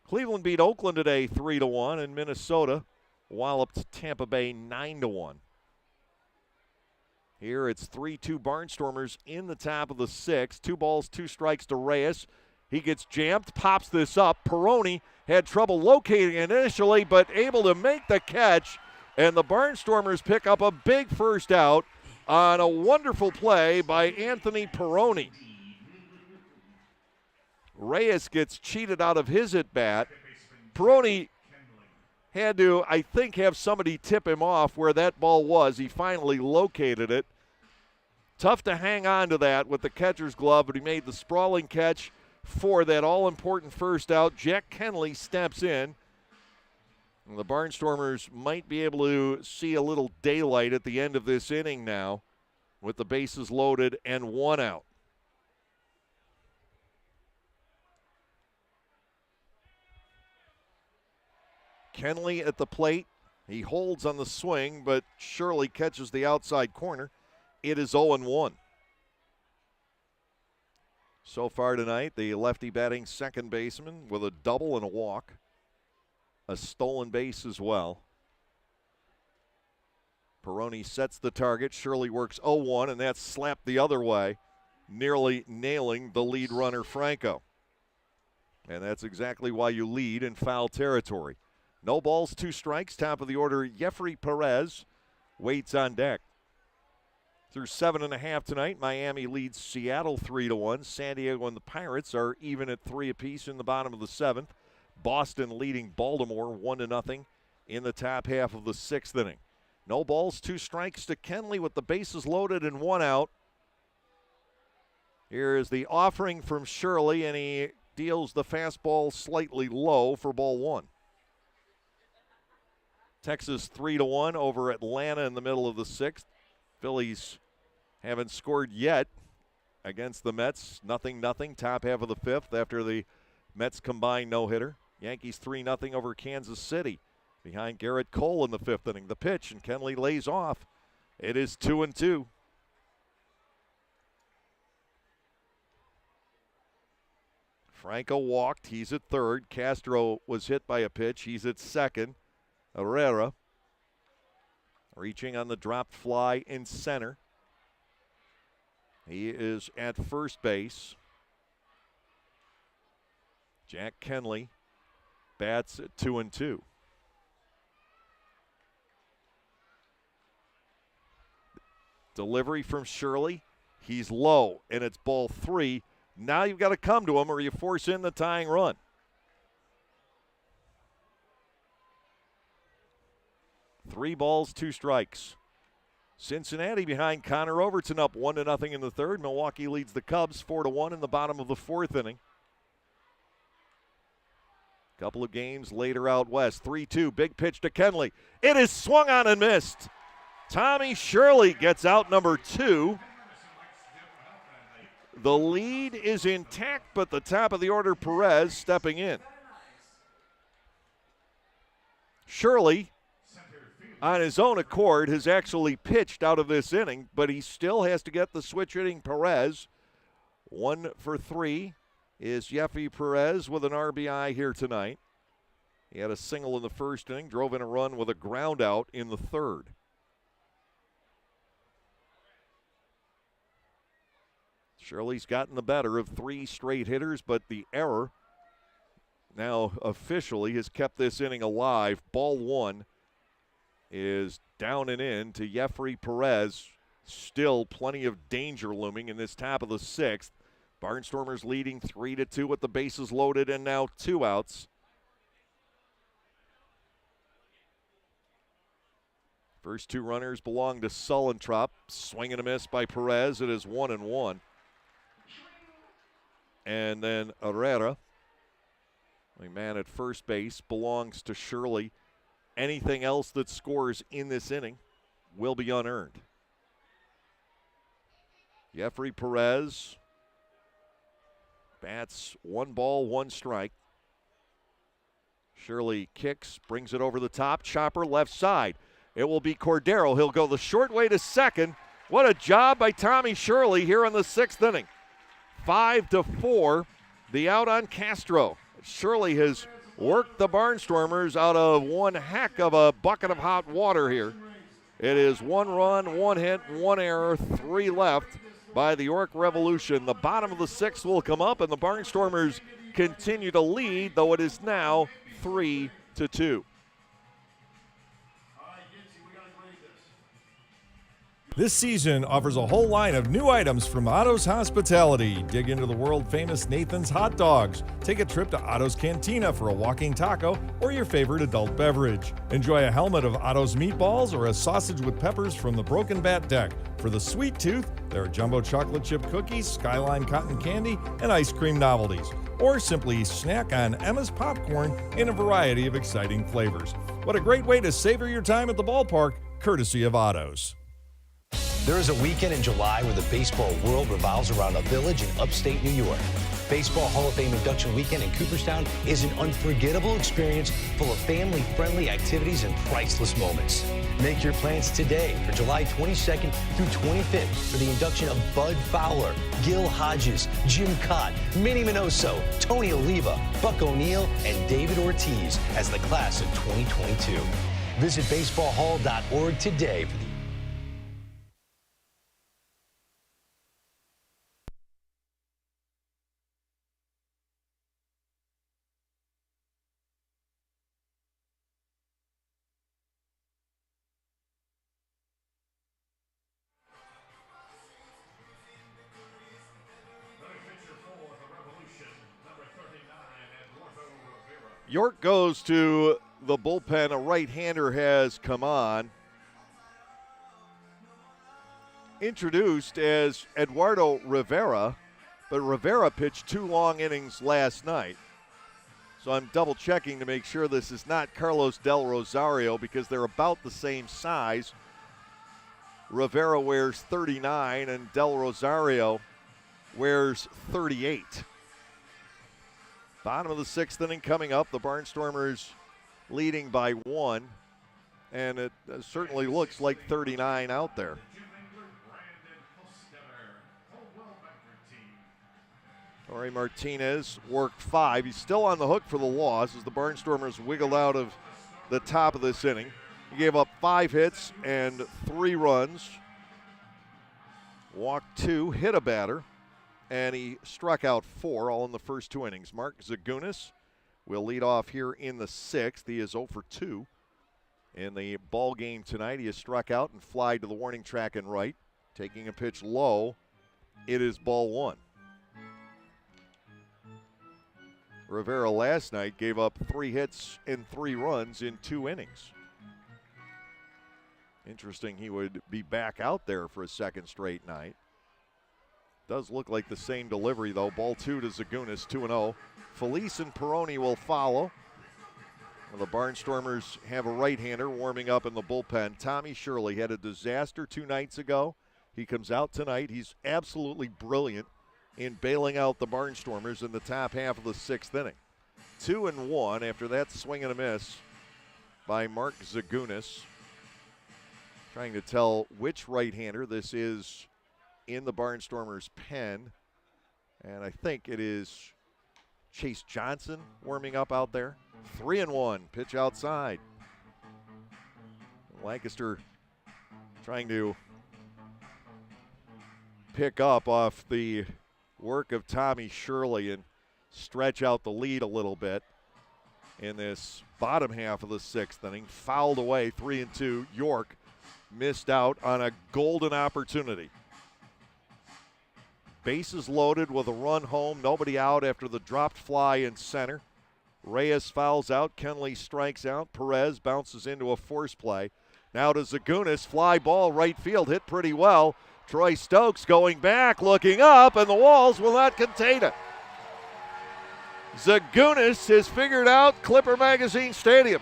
Cleveland beat Oakland today 3-1, and Minnesota walloped Tampa Bay 9-1. Here it's 3-2 Barnstormers in the top of the 6th. 2 balls, 2 strikes to Reyes. He gets jammed, pops this up. Peroni had trouble locating it initially, but able to make the catch. And the Barnstormers pick up a big first out on a wonderful play by Anthony Peroni. Reyes gets cheated out of his at-bat. Peroni had to, I think, have somebody tip him off where that ball was. He finally located it. Tough to hang on to that with the catcher's glove, but he made the sprawling catch for that all-important first out. Jack Kenley steps in. And the Barnstormers might be able to see a little daylight at the end of this inning now with the bases loaded and 1 out. Kenley at the plate. He holds on the swing, but Shirley catches the outside corner. It is 0-1. So far tonight, the lefty batting second baseman with a double and a walk. A stolen base as well. Peroni sets the target. Shirley works 0-1, and that's slapped the other way, nearly nailing the lead runner, Franco. And that's exactly why you lead in foul territory. No balls, 2 strikes. Top of the order, Jeffrey Perez waits on deck. Through 7.5 tonight, Miami leads Seattle 3-1. San Diego and the Pirates are even at 3 apiece in the bottom of the 7th. Boston leading Baltimore 1-0 in the top half of the 6th inning. No balls, 2 strikes to Kenley with the bases loaded and 1 out. Here is the offering from Shirley, and he deals the fastball slightly low for ball 1. Texas 3-1 over Atlanta in the middle of the 6th. Phillies haven't scored yet against the Mets. 0-0, top half of the 5th after the Mets combined no-hitter. Yankees 3-0 over Kansas City behind Garrett Cole in the 5th inning. The pitch, and Kenley lays off. It is 2-2. Franco walked. He's at third. Castro was hit by a pitch. He's at second. Herrera reaching on the dropped fly in center. He is at first base. Jack Kenley bats at 2-2. Delivery from Shirley. He's low, and it's ball 3. Now you've got to come to him or you force in the tying run. Three balls, 2 strikes. Cincinnati behind Connor Overton up 1-0 in the 3rd. Milwaukee leads the Cubs 4-1 in the bottom of the 4th inning. Couple of games later out west. 3-2, big pitch to Kenley. It is swung on and missed. Tommy Shirley gets out number 2. The lead is intact, but the top of the order, Perez, stepping in. Shirley, on his own accord, has actually pitched out of this inning, but he still has to get the switch hitting Perez. 1 for 3 is Jeffy Perez with an RBI here tonight. He had a single in the first inning, drove in a run with a ground out in the third. Shirley's gotten the better of 3 straight hitters, but the error now officially has kept this inning alive. Ball 1 is down and in to Jeffrey Perez. Still plenty of danger looming in this top of the 6th. Barnstormers leading 3-2 with the bases loaded and now 2 outs. First 2 runners belong to Sullentrop. Swing and a miss by Perez. It is 1-1. And then Herrera, the man at first base, belongs to Shirley. Anything else that scores in this inning will be unearned. Jeffrey Perez bats 1 ball, 1 strike. Shirley kicks, brings it over the top. Chopper left side. It will be Cordero. He'll go the short way to second. What a job by Tommy Shirley here in the 6th inning. 5-4, the out on Castro. Shirley has worked the Barnstormers out of one heck of a bucket of hot water here. It is 1 run, 1 hit, 1 error, 3 left by the York Revolution. The bottom of the 6th will come up, and the Barnstormers continue to lead, though it is now 3-2. This season offers a whole line of new items from Otto's Hospitality. Dig into the world-famous Nathan's Hot Dogs. Take a trip to Otto's Cantina for a walking taco or your favorite adult beverage. Enjoy a helmet of Otto's meatballs or a sausage with peppers from the Broken Bat Deck. For the sweet tooth, there are jumbo chocolate chip cookies, Skyline cotton candy, and ice cream novelties. Or simply snack on Emma's popcorn in a variety of exciting flavors. What a great way to savor your time at the ballpark, courtesy of Otto's. There is a weekend in July where the baseball world revolves around a village in upstate New York. Baseball Hall of Fame induction weekend in Cooperstown is an unforgettable experience full of family-friendly activities and priceless moments. Make your plans today for July 22nd through 25th for the induction of Bud Fowler, Gil Hodges, Jim Cott, Minnie Minoso, Tony Oliva, Buck O'Neill, and David Ortiz as the class of 2022. Visit baseballhall.org today for the York goes to the bullpen. A right-hander has come on. Introduced as Eduardo Rivera, but Rivera pitched 2 long innings last night. So I'm double-checking to make sure this is not Carlos Del Rosario because they're about the same size. Rivera wears 39 and Del Rosario wears 38. Bottom of the 6th inning coming up. The Barnstormers leading by 1. And it certainly looks like 39 out there. Torrey Martinez worked 5. He's still on the hook for the loss as the Barnstormers wiggled out of the top of this inning. He gave up 5 hits and 3 runs. Walked 2, hit a batter. And he struck out 4, all in the first 2 innings. Mark Zagunis will lead off here in the 6th. He is 0 for 2 in the ball game tonight. He has struck out and flied to the warning track and right. Taking a pitch low, it is ball 1. Rivera last night gave up 3 hits and 3 runs in 2 innings. Interesting he would be back out there for a second straight night. Does look like the same delivery, though. Ball 2 to Zagunis, 2-0. Felice and Peroni will follow. Well, the Barnstormers have a right-hander warming up in the bullpen. Tommy Shirley had a disaster 2 nights ago. He comes out tonight. He's absolutely brilliant in bailing out the Barnstormers in the top half of the 6th inning. 2-1 after that swing and a miss by Mark Zagunis. Trying to tell which right-hander this is in the Barnstormers' pen. And I think it is Chase Johnson warming up out there. 3-1, pitch outside. Lancaster trying to pick up off the work of Tommy Shirley and stretch out the lead a little bit in this bottom half of the 6th inning. Fouled away, 3-2. York missed out on a golden opportunity. Bases loaded with a run home, nobody out after the dropped fly in center. Reyes fouls out, Kenley strikes out, Perez bounces into a force play. Now to Zagunis, fly ball right field, hit pretty well. Troy Stokes going back, looking up, and the walls will not contain it. Zagunis has figured out Clipper Magazine Stadium.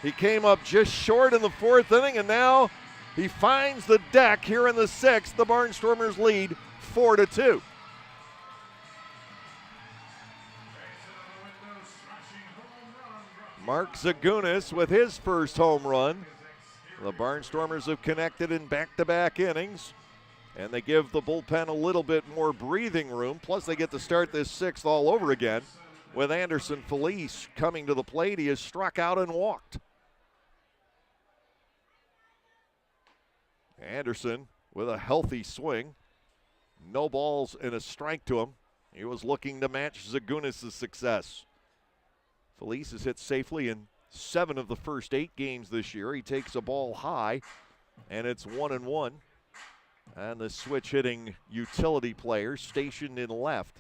He came up just short in the 4th inning, and now he finds the deck here in the 6th. The Barnstormers lead 4-2. Mark Zagunis with his first home run. The Barnstormers have connected in back-to-back innings, and they give the bullpen a little bit more breathing room. Plus, they get to start this 6th all over again with Anderson Felice coming to the plate. He has struck out and walked. Anderson with a healthy swing. No balls and a strike to him. He was looking to match Zagunis' success. Felice has hit safely in 7 of the first 8 games this year. He takes a ball high, and it's 1-1. And the switch-hitting utility player stationed in left.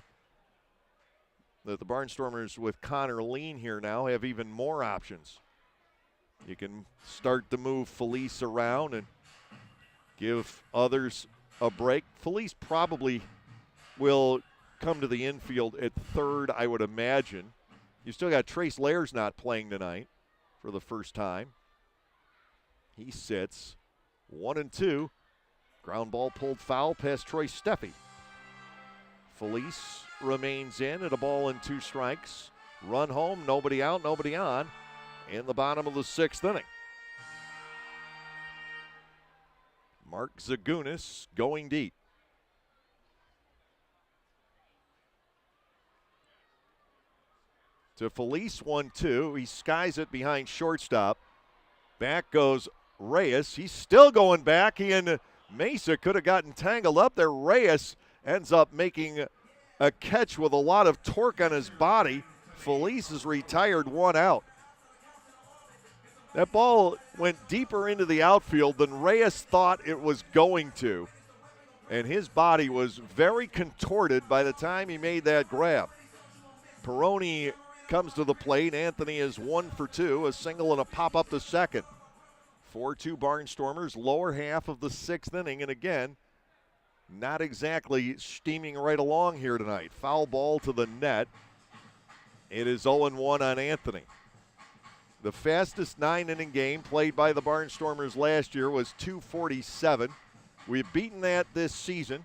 The Barnstormers with Connor Lean here now have even more options. You can start to move Felice around and give others a break. Felice probably will come to the infield at 3rd, I would imagine. You still got Trace Lairs not playing tonight for the first time. He sits 1-2. Ground ball pulled foul past Troy Steffi. Felice remains in at a ball and 2 strikes. Run home, nobody out, nobody on in the bottom of the 6th inning. Mark Zagunis going deep. To Felice, 1-2. He skies it behind shortstop. Back goes Reyes. He's still going back. He and Mesa could have gotten tangled up there. Reyes ends up making a catch with a lot of torque on his body. Felice is retired, 1 out. That ball went deeper into the outfield than Reyes thought it was going to. And his body was very contorted by the time he made that grab. Peroni comes to the plate. Anthony is 1 for 2, a single and a pop up to second. 4-2 Barnstormers, lower half of the 6th inning, and again, not exactly steaming right along here tonight. Foul ball to the net. It is 0-1 on Anthony. The fastest 9-inning game played by the Barnstormers last year was 2:47. We've beaten that this season.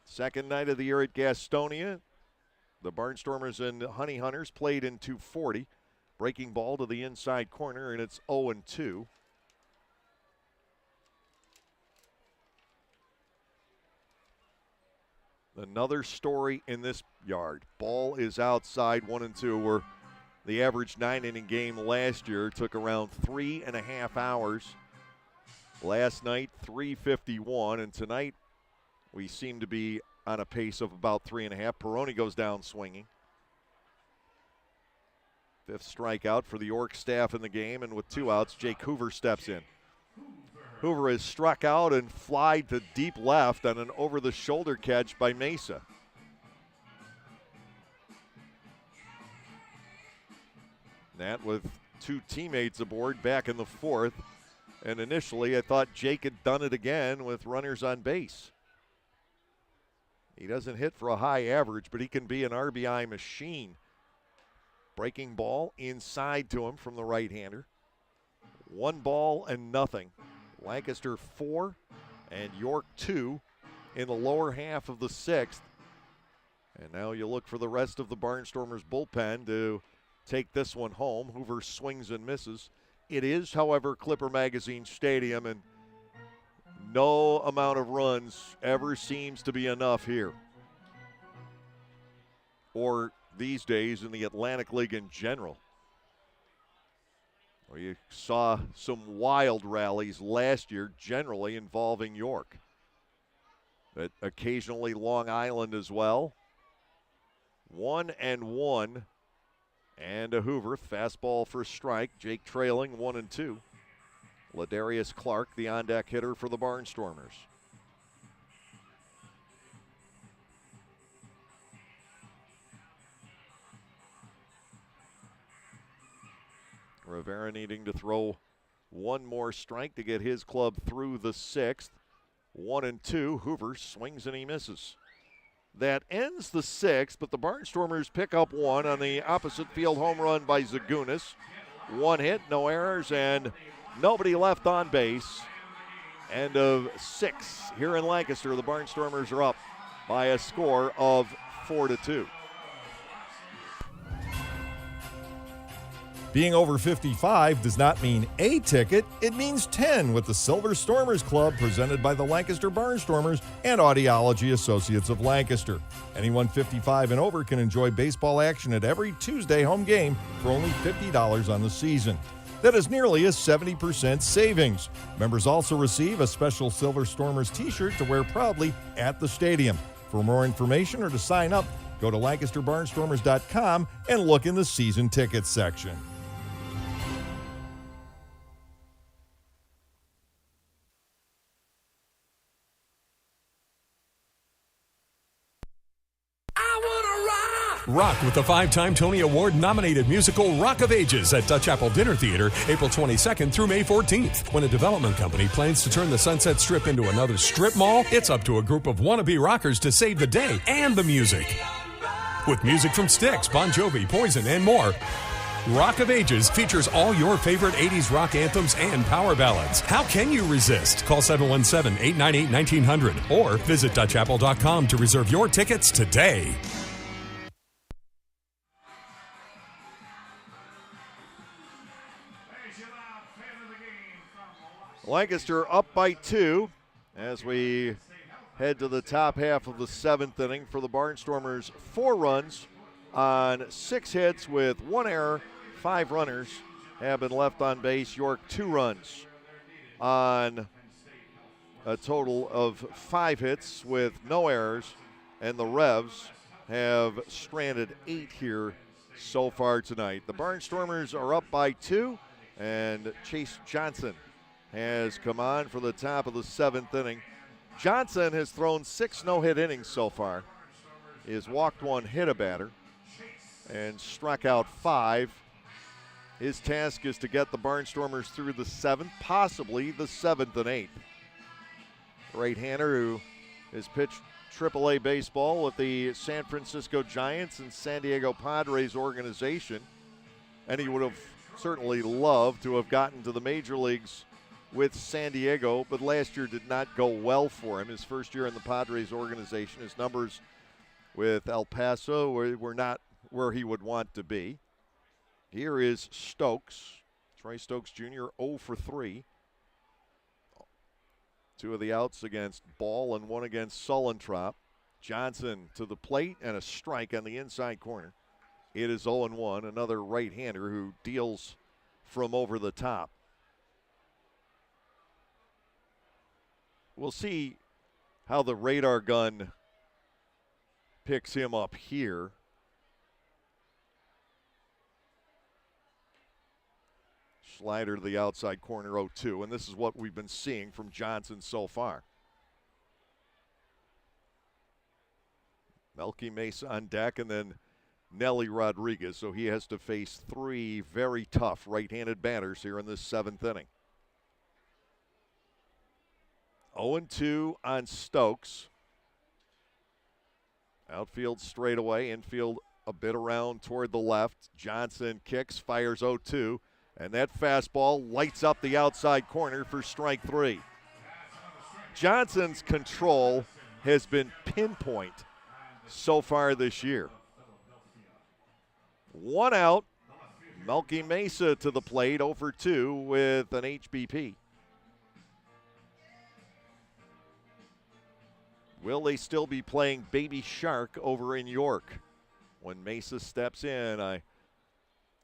Second night of the year at Gastonia. The Barnstormers and Honey Hunters played in 2:40. Breaking ball to the inside corner, and it's 0-2. Another story in this yard. Ball is outside, 1-2, where the average 9-inning game last year took around 3.5 hours. Last night, 3:51, and tonight we seem to be on a pace of about 3.5. Peroni goes down swinging. 5th strikeout for the York staff in the game, and with 2 outs, Jake Hoover steps in. Hoover has struck out and flied to deep left on an over-the-shoulder catch by Mesa. That with 2 teammates aboard back in the 4th. And initially, I thought Jake had done it again with runners on base. He doesn't hit for a high average, but he can be an RBI machine. Breaking ball inside to him from the right-hander. 1 ball and nothing. Lancaster 4 and York 2 in the lower half of the 6th. And now you look for the rest of the Barnstormers bullpen to take this one home. Hoover swings and misses. It is, however, Clipper Magazine Stadium, and no amount of runs ever seems to be enough here. Or these days in the Atlantic League in general, where you saw some wild rallies last year, generally involving York. But occasionally Long Island as well. 1-1. And a Hoover, fastball for a strike. Jake trailing 1-2. Ladarius Clark, the on-deck hitter for the Barnstormers. Rivera needing to throw one more strike to get his club through the 6th. 1-2. Hoover swings and he misses. That ends the 6th, but the Barnstormers pick up one on the opposite field home run by Zagunis. 1 hit, no errors, and nobody left on base. End of 6 here in Lancaster. The Barnstormers are up by a score of 4-2. Being over 55 does not mean a ticket, it means 10 with the Silver Stormers Club presented by the Lancaster Barnstormers and Audiology Associates of Lancaster. Anyone 55 and over can enjoy baseball action at every Tuesday home game for only $50 on the season. That is nearly a 70% savings. Members also receive a special Silver Stormers t-shirt to wear proudly at the stadium. For more information or to sign up, go to LancasterBarnstormers.com and look in the season tickets section. Rock with the 5-time Tony Award-nominated musical Rock of Ages at Dutch Apple Dinner Theater, April 22nd through May 14th. When a development company plans to turn the Sunset Strip into another strip mall, it's up to a group of wannabe rockers to save the day and the music. With music from Styx, Bon Jovi, Poison, and more, Rock of Ages features all your favorite 80s rock anthems and power ballads. How can you resist? Call 717-898-1900 or visit DutchApple.com to reserve your tickets today. Lancaster up by 2 as we head to the top half of the 7th inning for the Barnstormers. 4 runs on 6 hits with 1 error. 5 runners have been left on base. York 2 runs on a total of 5 hits with no errors. And the Revs have stranded 8 here so far tonight. The Barnstormers are up by 2, and Chase Johnson has come on for the top of the 7th inning. Johnson has thrown 6 no-hit innings so far. He has walked 1, hit a batter, and struck out 5. His task is to get the Barnstormers through the 7th, possibly the 7th and 8th. Right-hander who has pitched AAA baseball with the San Francisco Giants and San Diego Padres organization, and he would have certainly loved to have gotten to the major leagues with San Diego, but last year did not go well for him. His first year in the Padres organization, his numbers with El Paso were not where he would want to be. Here is Stokes. Trey Stokes Jr. 0 for 3. 2 of the outs against Ball and 1 against Sullentrop. Johnson to the plate and a strike on the inside corner. It is 0-1, another right-hander who deals from over the top. We'll see how the radar gun picks him up here. Slider to the outside corner, 0-2, and this is what we've been seeing from Johnson so far. Melky Mesa on deck, and then Nelly Rodriguez, so he has to face 3 very tough right-handed batters here in this 7th inning. 0-2 on Stokes. Outfield straightaway, infield a bit around toward the left. Johnson kicks, fires 0-2, and that fastball lights up the outside corner for strike 3. Johnson's control has been pinpoint so far this year. 1 out. Melky Mesa to the plate, 0 for 2 with an HBP. Will they still be playing Baby Shark over in York when Mesa steps in? I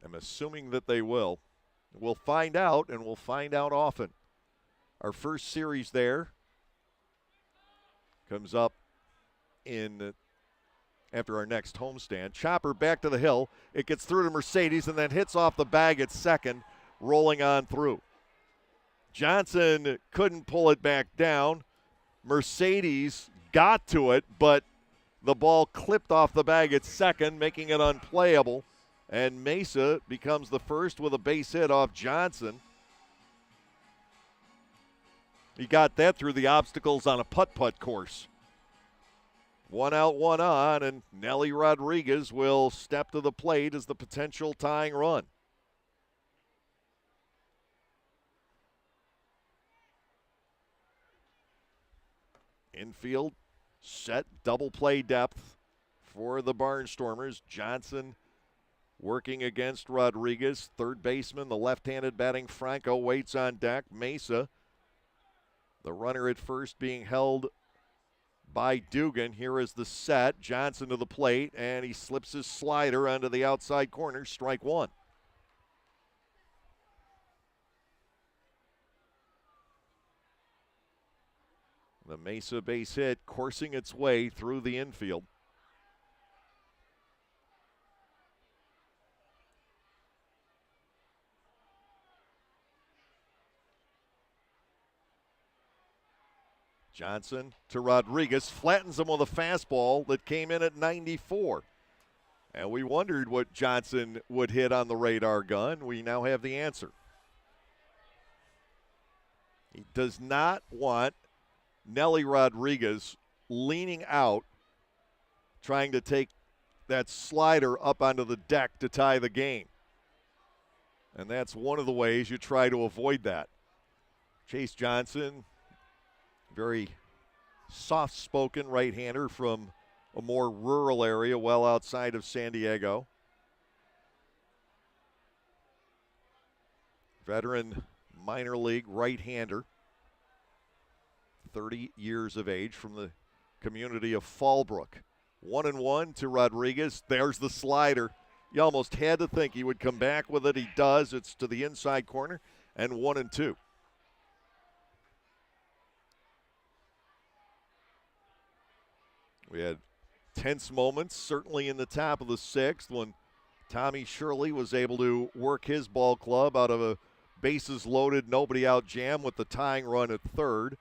am assuming that they will. We'll find out, and we'll find out often. Our first series there comes up in after our next homestand. Chopper back to the hill. It gets through to Mercedes and then hits off the bag at second, rolling on through. Johnson couldn't pull it back down. Mercedes got to it, but the ball clipped off the bag at second, making it unplayable. And Mesa becomes the first with a base hit off Johnson. He got that through the obstacles on a putt-putt course. 1 out, 1 on, and Nelly Rodriguez will step to the plate as the potential tying run. Infield set, double play depth for the Barnstormers. Johnson working against Rodriguez. Third baseman, the left-handed batting Franco, waits on deck. Mesa, the runner at first, being held by Dugan. Here is the set. Johnson to the plate, and he slips his slider onto the outside corner. Strike 1. The Mesa base hit coursing its way through the infield. Johnson to Rodriguez, flattens him with a fastball that came in at 94. And we wondered what Johnson would hit on the radar gun. We now have the answer. He does not want Nelly Rodriguez leaning out, trying to take that slider up onto the deck to tie the game. And that's one of the ways you try to avoid that. Chase Johnson, very soft-spoken right-hander from a more rural area well outside of San Diego. Veteran minor league right-hander. 30 years of age, from the community of Fallbrook. 1-1 to Rodriguez. There's the slider. You almost had to think he would come back with it. He does. It's to the inside corner, and 1-2. We had tense moments, certainly in the top of the 6th, when Tommy Shirley was able to work his ball club out of a bases loaded, nobody out jam with the tying run at third.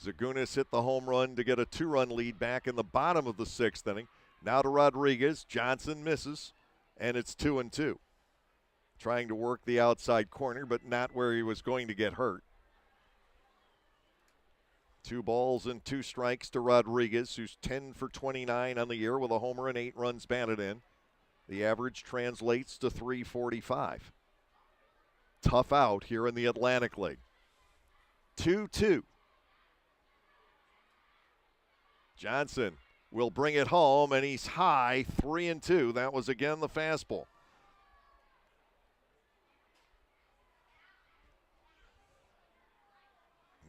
Zagunis hit the home run to get a 2-run lead back in the bottom of the 6th inning. Now to Rodriguez. Johnson misses, and it's 2-2. Trying to work the outside corner, but not where he was going to get hurt. 2 balls and 2 strikes to Rodriguez, who's 10 for 29 on the year with a homer and 8 runs batted in. The average translates to .345. Tough out here in the Atlantic League. 2-2. Johnson will bring it home, and he's high, 3-2. That was again the fastball.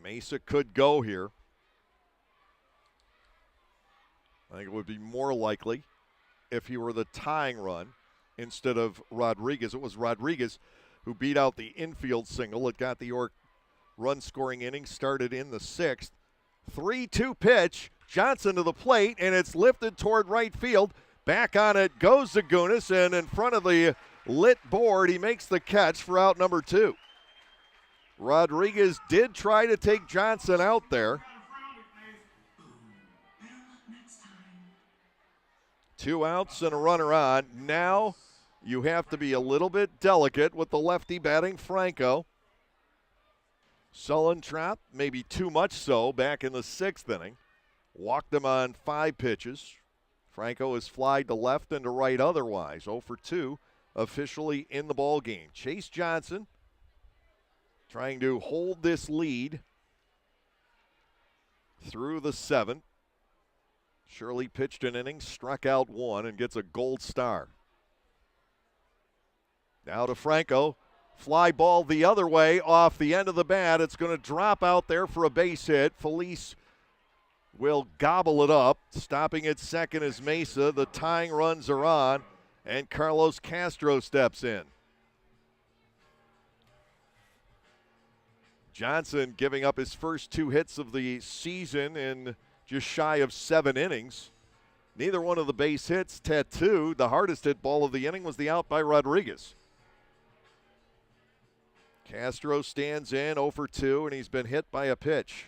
Mesa could go here. I think it would be more likely if he were the tying run instead of Rodriguez. It was Rodriguez who beat out the infield single. It got the York run-scoring inning started in the 6th. 3-2 pitch. Johnson to the plate, and it's lifted toward right field. Back on it goes Zagunis, and in front of the lit board, he makes the catch for out number 2. Rodriguez did try to take Johnson out there. 2 outs and a runner on. Now you have to be a little bit delicate with the lefty batting Franco. Sullentrop, maybe too much so, back in the 6th inning. Walked him on 5 pitches Franco is flied to left and to right otherwise. 0 for 2 officially in the ball game. Chase Johnson trying to hold this lead through the 7th. Shirley pitched an inning, struck out 1, and gets a gold star. Now to Franco. Fly ball the other way off the end of the bat. It's going to drop out there for a base hit. Felice will gobble it up. Stopping at second is Mesa. The tying runs are on, and Carlos Castro steps in. Johnson giving up his first 2 hits of the season in just shy of 7 innings. Neither one of the base hits tattooed. The hardest hit ball of the inning was the out by Rodriguez. Castro stands in 0 for 2, and he's been hit by a pitch.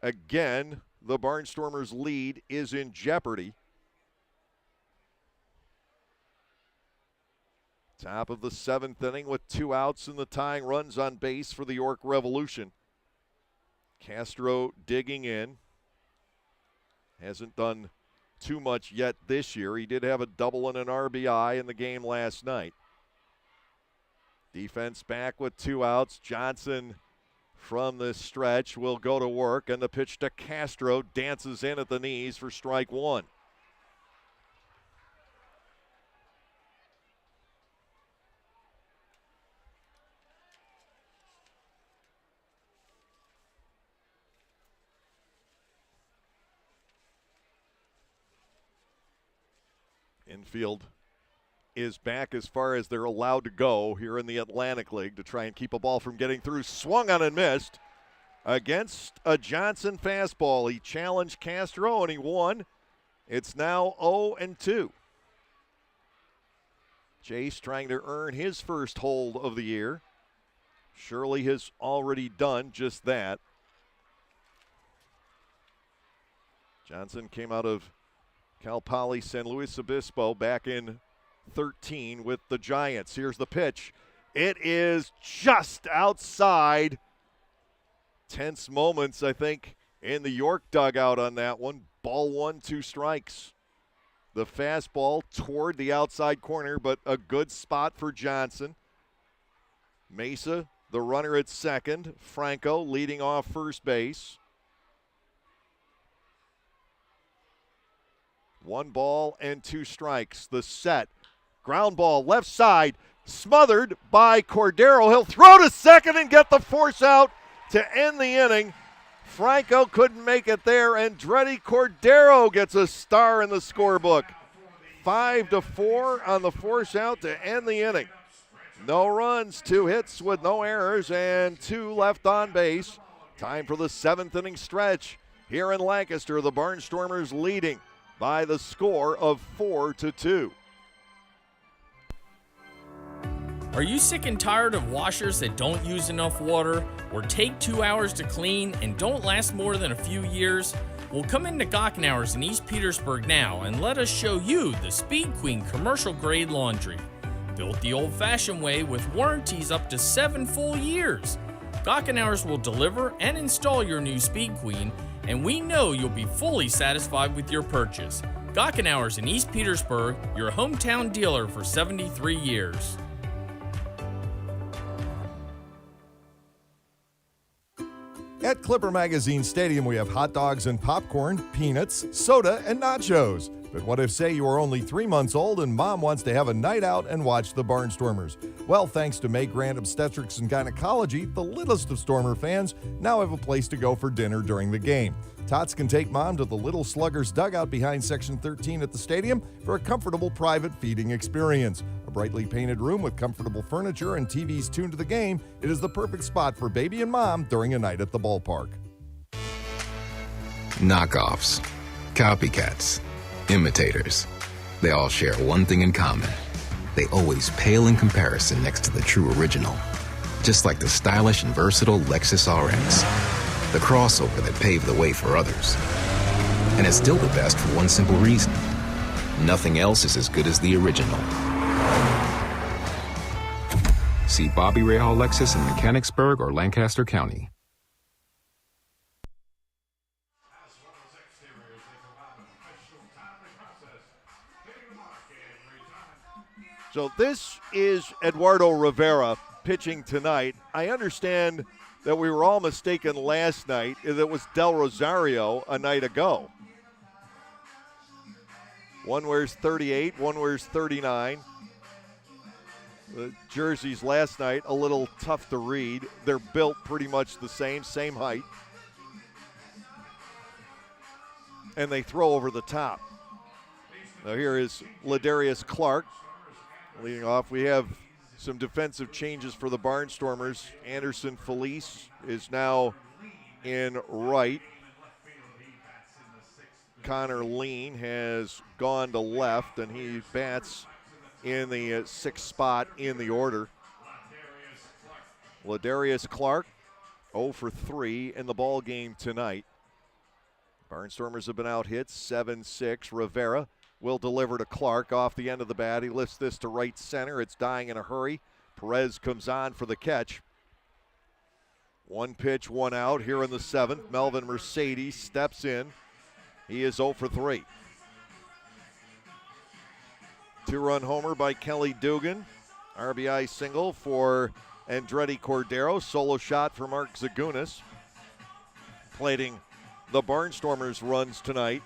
Again, the Barnstormers' lead is in jeopardy. Top of the 7th inning with 2 outs and the tying runs on base for the York Revolution. Castro digging in. Hasn't done too much yet this year. He did have a double and an RBI in the game last night. Defense back with 2 outs. Johnson from the stretch will go to work, and the pitch to Castro dances in at the knees for strike 1. Infield is back as far as they're allowed to go here in the Atlantic League to try and keep a ball from getting through. Swung on and missed against a Johnson fastball. He challenged Castro and he won. It's now 0-2. Chase trying to earn his first hold of the year. Shirley has already done just that. Johnson came out of Cal Poly San Luis Obispo back in 13 with the Giants. Here's the pitch. It is just outside. Tense moments, I think, in the York dugout on that one. Ball 1, 2 strikes. The fastball toward the outside corner, but a good spot for Johnson. Mesa, the runner at second. Franco leading off first base. 1 ball and 2 strikes. The set. Ground ball left side. Smothered by Cordero. He'll throw to second and get the force out to end the inning. Franco couldn't make it there, and Andretti Cordero gets a star in the scorebook. 5-4 on the force out to end the inning. No runs, 2 hits with no errors, and 2 left on base. Time for the 7th inning stretch here in Lancaster. The Barnstormers leading by the score of 4-2. Are you sick and tired of washers that don't use enough water or take 2 hours to clean and don't last more than a few years? Well, come into Gockenauer's in East Petersburg now and let us show you the Speed Queen commercial grade laundry. Built the old-fashioned way with warranties up to 7 full years. Gockenauer's will deliver and install your new Speed Queen, and we know you'll be fully satisfied with your purchase. Gockenauer's in East Petersburg, your hometown dealer for 73 years. At Clipper Magazine Stadium, we have hot dogs and popcorn, peanuts, soda, and nachos. But what if, say, you are only 3 months old and mom wants to have a night out and watch the Barnstormers? Well, thanks to May Grant Obstetrics and Gynecology, the littlest of Stormer fans now have a place to go for dinner during the game. Tots can take mom to the Little Sluggers dugout behind Section 13 at the stadium for a comfortable private feeding experience. A brightly painted room with comfortable furniture and TVs tuned to the game, it is the perfect spot for baby and mom during a night at the ballpark. Knockoffs, copycats, imitators. They all share one thing in common. They always pale in comparison next to the true original. Just like the stylish and versatile Lexus RX. The crossover that paved the way for others. And it's still the best for one simple reason. Nothing else is as good as the original. See Bobby Rahal Lexus in Mechanicsburg or Lancaster County. As well as exteriors, they provide a professional timely process So this is Eduardo Rivera pitching tonight. I understand that we were all mistaken last night. It was Del Rosario a night ago. One wears 38, one wears 39. The jerseys last night, a little tough to read. They're built pretty much the same height. And they throw over the top. Now here is Ladarius Clark leading off. We have some defensive changes for the Barnstormers. Anderson Felice is now in right. Connor Lean has gone to left, and he bats in the sixth spot in the order. Ladarius Clark, 0 for 3 in the ball game tonight. Barnstormers have been out hit 7-6. Rivera will deliver to Clark off the end of the bat. He lifts this to right center. It's dying in a hurry. Perez comes on for the catch. One pitch, one out here in the seventh. Melvin Mercedes steps in. He is 0 for 3. Two-run homer by Kelly Dugan. RBI single for Andretti Cordero. Solo shot for Mark Zagunis. Plating the Barnstormers runs tonight.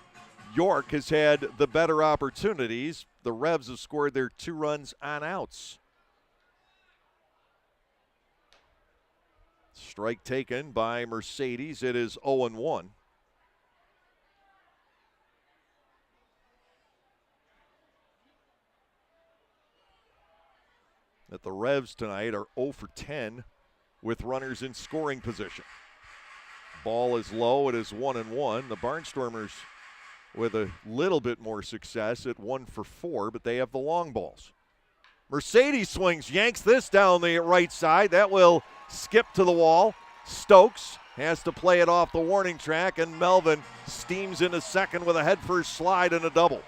York has had the better opportunities. The Revs have scored their 2 runs on outs. Strike taken by Mercedes. It is 0-1. That the Revs tonight are 0 for 10 with runners in scoring position. Ball is low. It is 1-1. The Barnstormers with a little bit more success at 1 for 4, but they have the long balls. Mercedes swings, yanks this down the right side. That will skip to the wall. Stokes has to play it off the warning track, and Melvin steams into second with a headfirst slide and a double.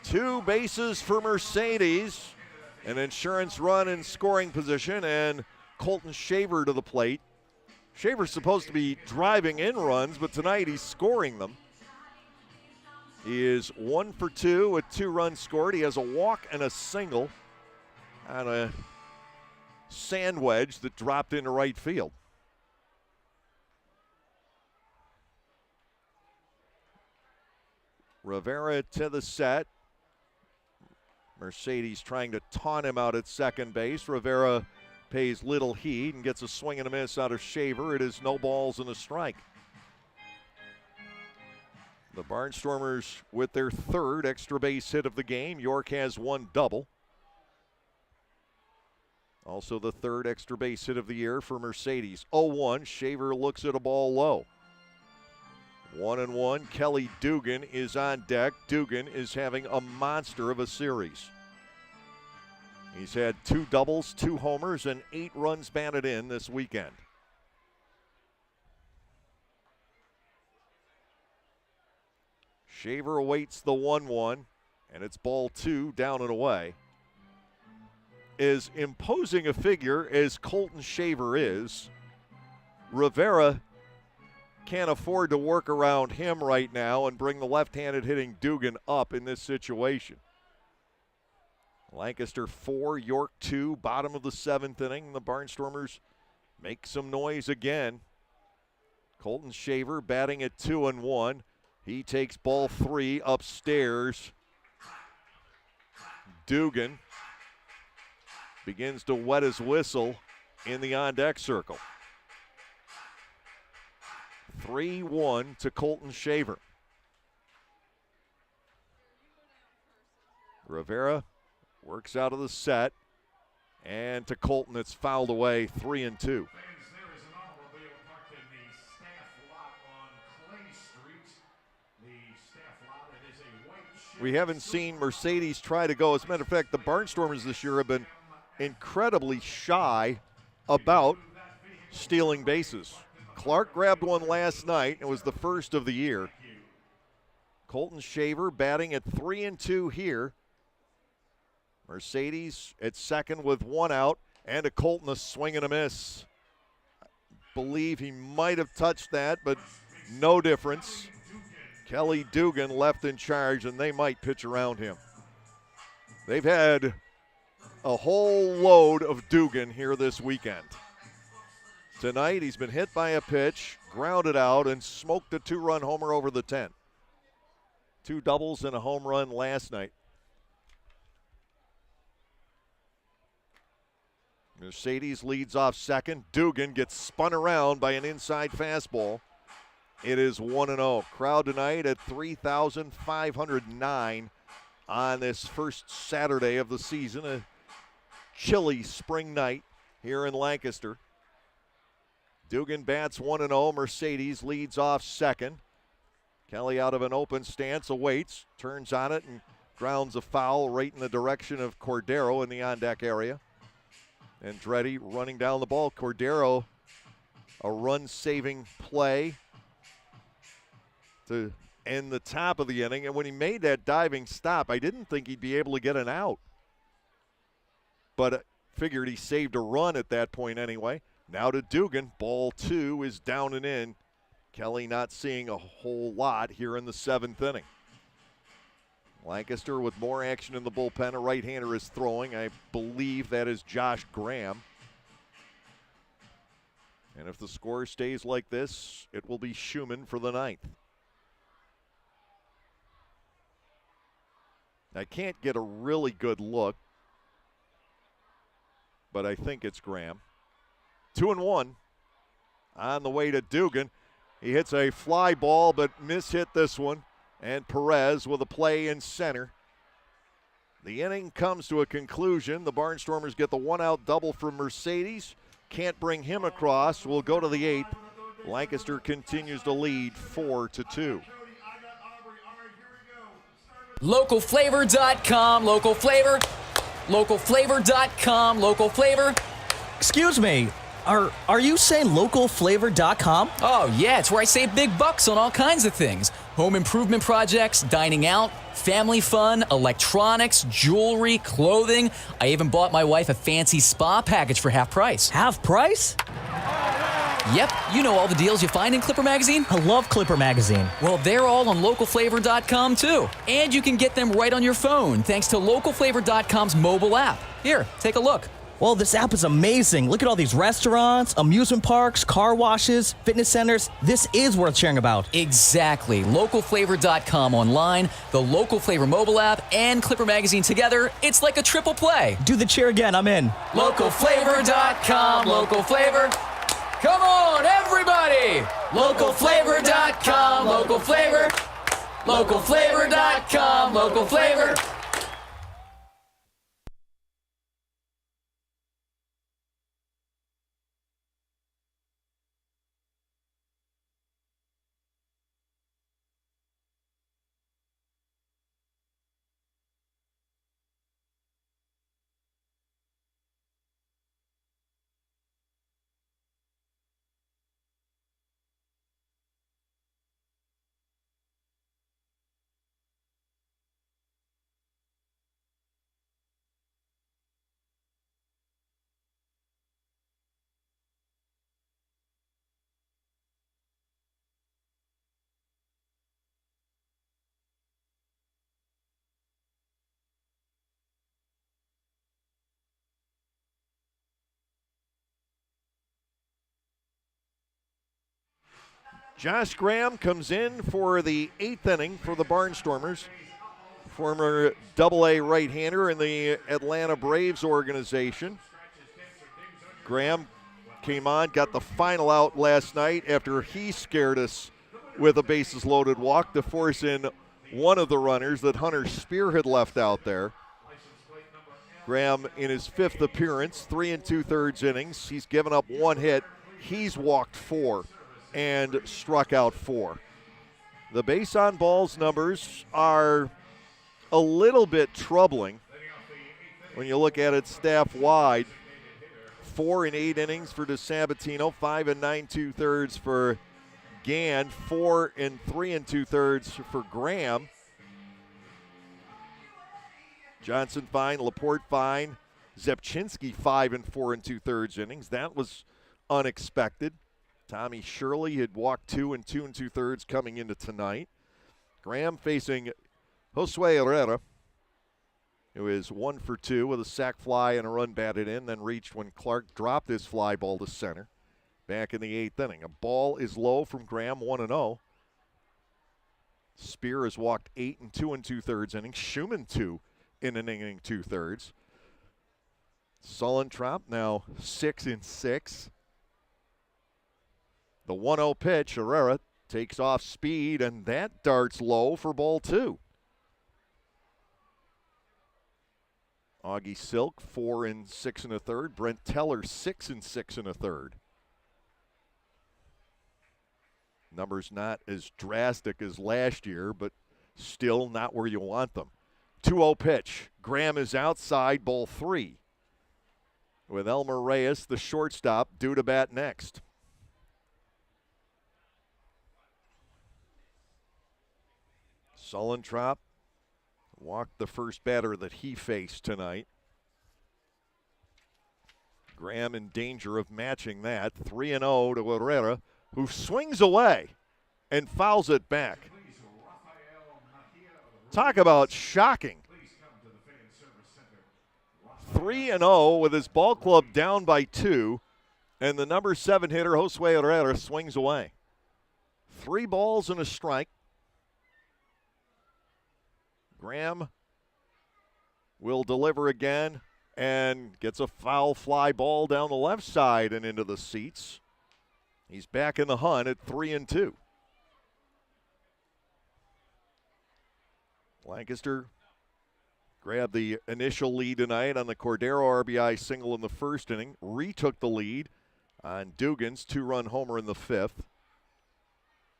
2 bases for Mercedes. An insurance run in scoring position, and Colton Shaver to the plate. Shaver's supposed to be driving in runs, but tonight he's scoring them. He is 1 for 2 with 2 runs scored. He has a walk and a single on a sand wedge that dropped into right field. Rivera to the set. Mercedes trying to taunt him out at second base. Rivera pays little heed and gets a swing and a miss out of Shaver. It is no balls and a strike. The Barnstormers with their 3rd extra base hit of the game. York has 1 double. Also the 3rd extra base hit of the year for Mercedes. 0-1. Shaver looks at a ball low. 1-1. Kelly Dugan is on deck. Dugan is having a monster of a series. He's had 2 doubles, 2 homers, and 8 runs batted in this weekend. Shaver awaits the 1-1, and it's ball 2 down and away. As imposing a figure as Colton Shaver is, Rivera can't afford to work around him right now and bring the left-handed hitting Dugan up in this situation. Lancaster 4, York 2, bottom of the 7th inning. The Barnstormers make some noise again. Colton Shaver batting at 2-1. He takes ball 3 upstairs. Dugan begins to wet his whistle in the on-deck circle. 3-1 to Colton Shaver. Rivera works out of the set, and to Colton it's fouled away, 3-2. We haven't seen Mercedes try to go. As a matter of fact, the Barnstormers this year have been incredibly shy about stealing bases. Clark grabbed one last night. It was the first of the year. Colton Shaver batting at 3-2 here. Mercedes at second with 1 out, and to Colton a swing and a miss. I believe he might have touched that, but no difference. Kelly Dugan left in charge, and they might pitch around him. They've had a whole load of Dugan here this weekend. Tonight, he's been hit by a pitch, grounded out, and smoked a 2-run homer over the 10. 2 doubles and a home run last night. Mercedes leads off second. Dugan gets spun around by an inside fastball. It is 1-0. Crowd tonight at 3,509 on this first Saturday of the season. A chilly spring night here in Lancaster. Dugan bats 1-0. Mercedes leads off second. Kelly out of an open stance awaits, turns on it, and grounds a foul right in the direction of Cordero in the on-deck area. Andretti running down the ball. Cordero, a run-saving play to end the top of the inning. And when he made that diving stop, I didn't think he'd be able to get an out. But I figured he saved a run at that point anyway. Now to Dugan. Ball 2 is down and in. Kelly not seeing a whole lot here in the 7th inning. Lancaster with more action in the bullpen. A right-hander is throwing. I believe that is Josh Graham. And if the score stays like this, it will be Schumann for the 9th. I can't get a really good look, but I think it's Graham. 2-1 on the way to Dugan. He hits a fly ball, but mishit this one. And Perez with a play in center. The inning comes to a conclusion. The Barnstormers get the 1-out double from Mercedes. Can't bring him across. We'll go to the 8th. Lancaster continues to lead 4-2. Localflavor.com, local flavor. Localflavor.com, local flavor. Excuse me, are you saying localflavor.com? Oh, yeah, it's where I save big bucks on all kinds of things. Home improvement projects, dining out, family fun, electronics, jewelry, clothing. I even bought my wife a fancy spa package for half price. Half price? Yep, you know all the deals you find in Clipper Magazine. I love Clipper Magazine. Well, they're all on localflavor.com too. And you can get them right on your phone thanks to localflavor.com's mobile app. Here, take a look. Well, this app is amazing. Look at all these restaurants, amusement parks, car washes, fitness centers. This is worth sharing about. Exactly. Localflavor.com online, the Local Flavor mobile app, and Clipper Magazine together. It's like a triple play. Do the cheer again. I'm in. Localflavor.com, local flavor. Come on, everybody! Localflavor.com, local flavor. Localflavor.com, local flavor. Josh Graham comes in for the 8th inning for the Barnstormers. Former AA right-hander in the Atlanta Braves organization. Graham came on, got the final out last night after he scared us with a bases-loaded walk to force in one of the runners that Hunter Spear had left out there. Graham in his 5th appearance, 3 2/3 innings. He's given up 1 hit. He's walked 4 and struck out 4. The base on balls numbers are a little bit troubling when you look at it staff-wide. 4 in 8 innings for DeSabatino, 5 9 2/3 for Gann, 4 in 3 2/3 for Graham. Johnson fine, Laporte fine, Zepchinski 5 in 4 2/3 innings. That was unexpected. Tommy Shirley had walked 2 in 2 2/3 coming into tonight. Graham facing Josue Herrera, who is 1 for 2 with a sac fly and a run batted in, then reached when Clark dropped his fly ball to center back in the 8th inning. A ball is low from Graham, 1-0. Spear has walked 8 and 2 2/3 innings. Schumann 2 in an inning 2/3. Sullentrop now 6 and 6. The 1-0 pitch, Herrera takes off speed, and that darts low for ball 2. Augie Silk 4 and 6 1/3. Brent Teller 6 and 6 1/3. Numbers not as drastic as last year, but still not where you want them. 2-0 pitch. Graham is outside, ball 3. With Elmer Reyes, the shortstop, due to bat next. Sullentrop walked the first batter that he faced tonight. Graham in danger of matching that. 3-0 to Herrera, who swings away and fouls it back. Talk about shocking. 3-0 with his ball club down by 2, and the number 7 hitter, Josue Herrera, swings away. 3 balls and a strike. Graham will deliver again and gets a foul fly ball down the left side and into the seats. He's back in the hunt at 3-2. Lancaster grabbed the initial lead tonight on the Cordero RBI single in the first inning. Retook the lead on Dugan's 2-run homer in the 5th.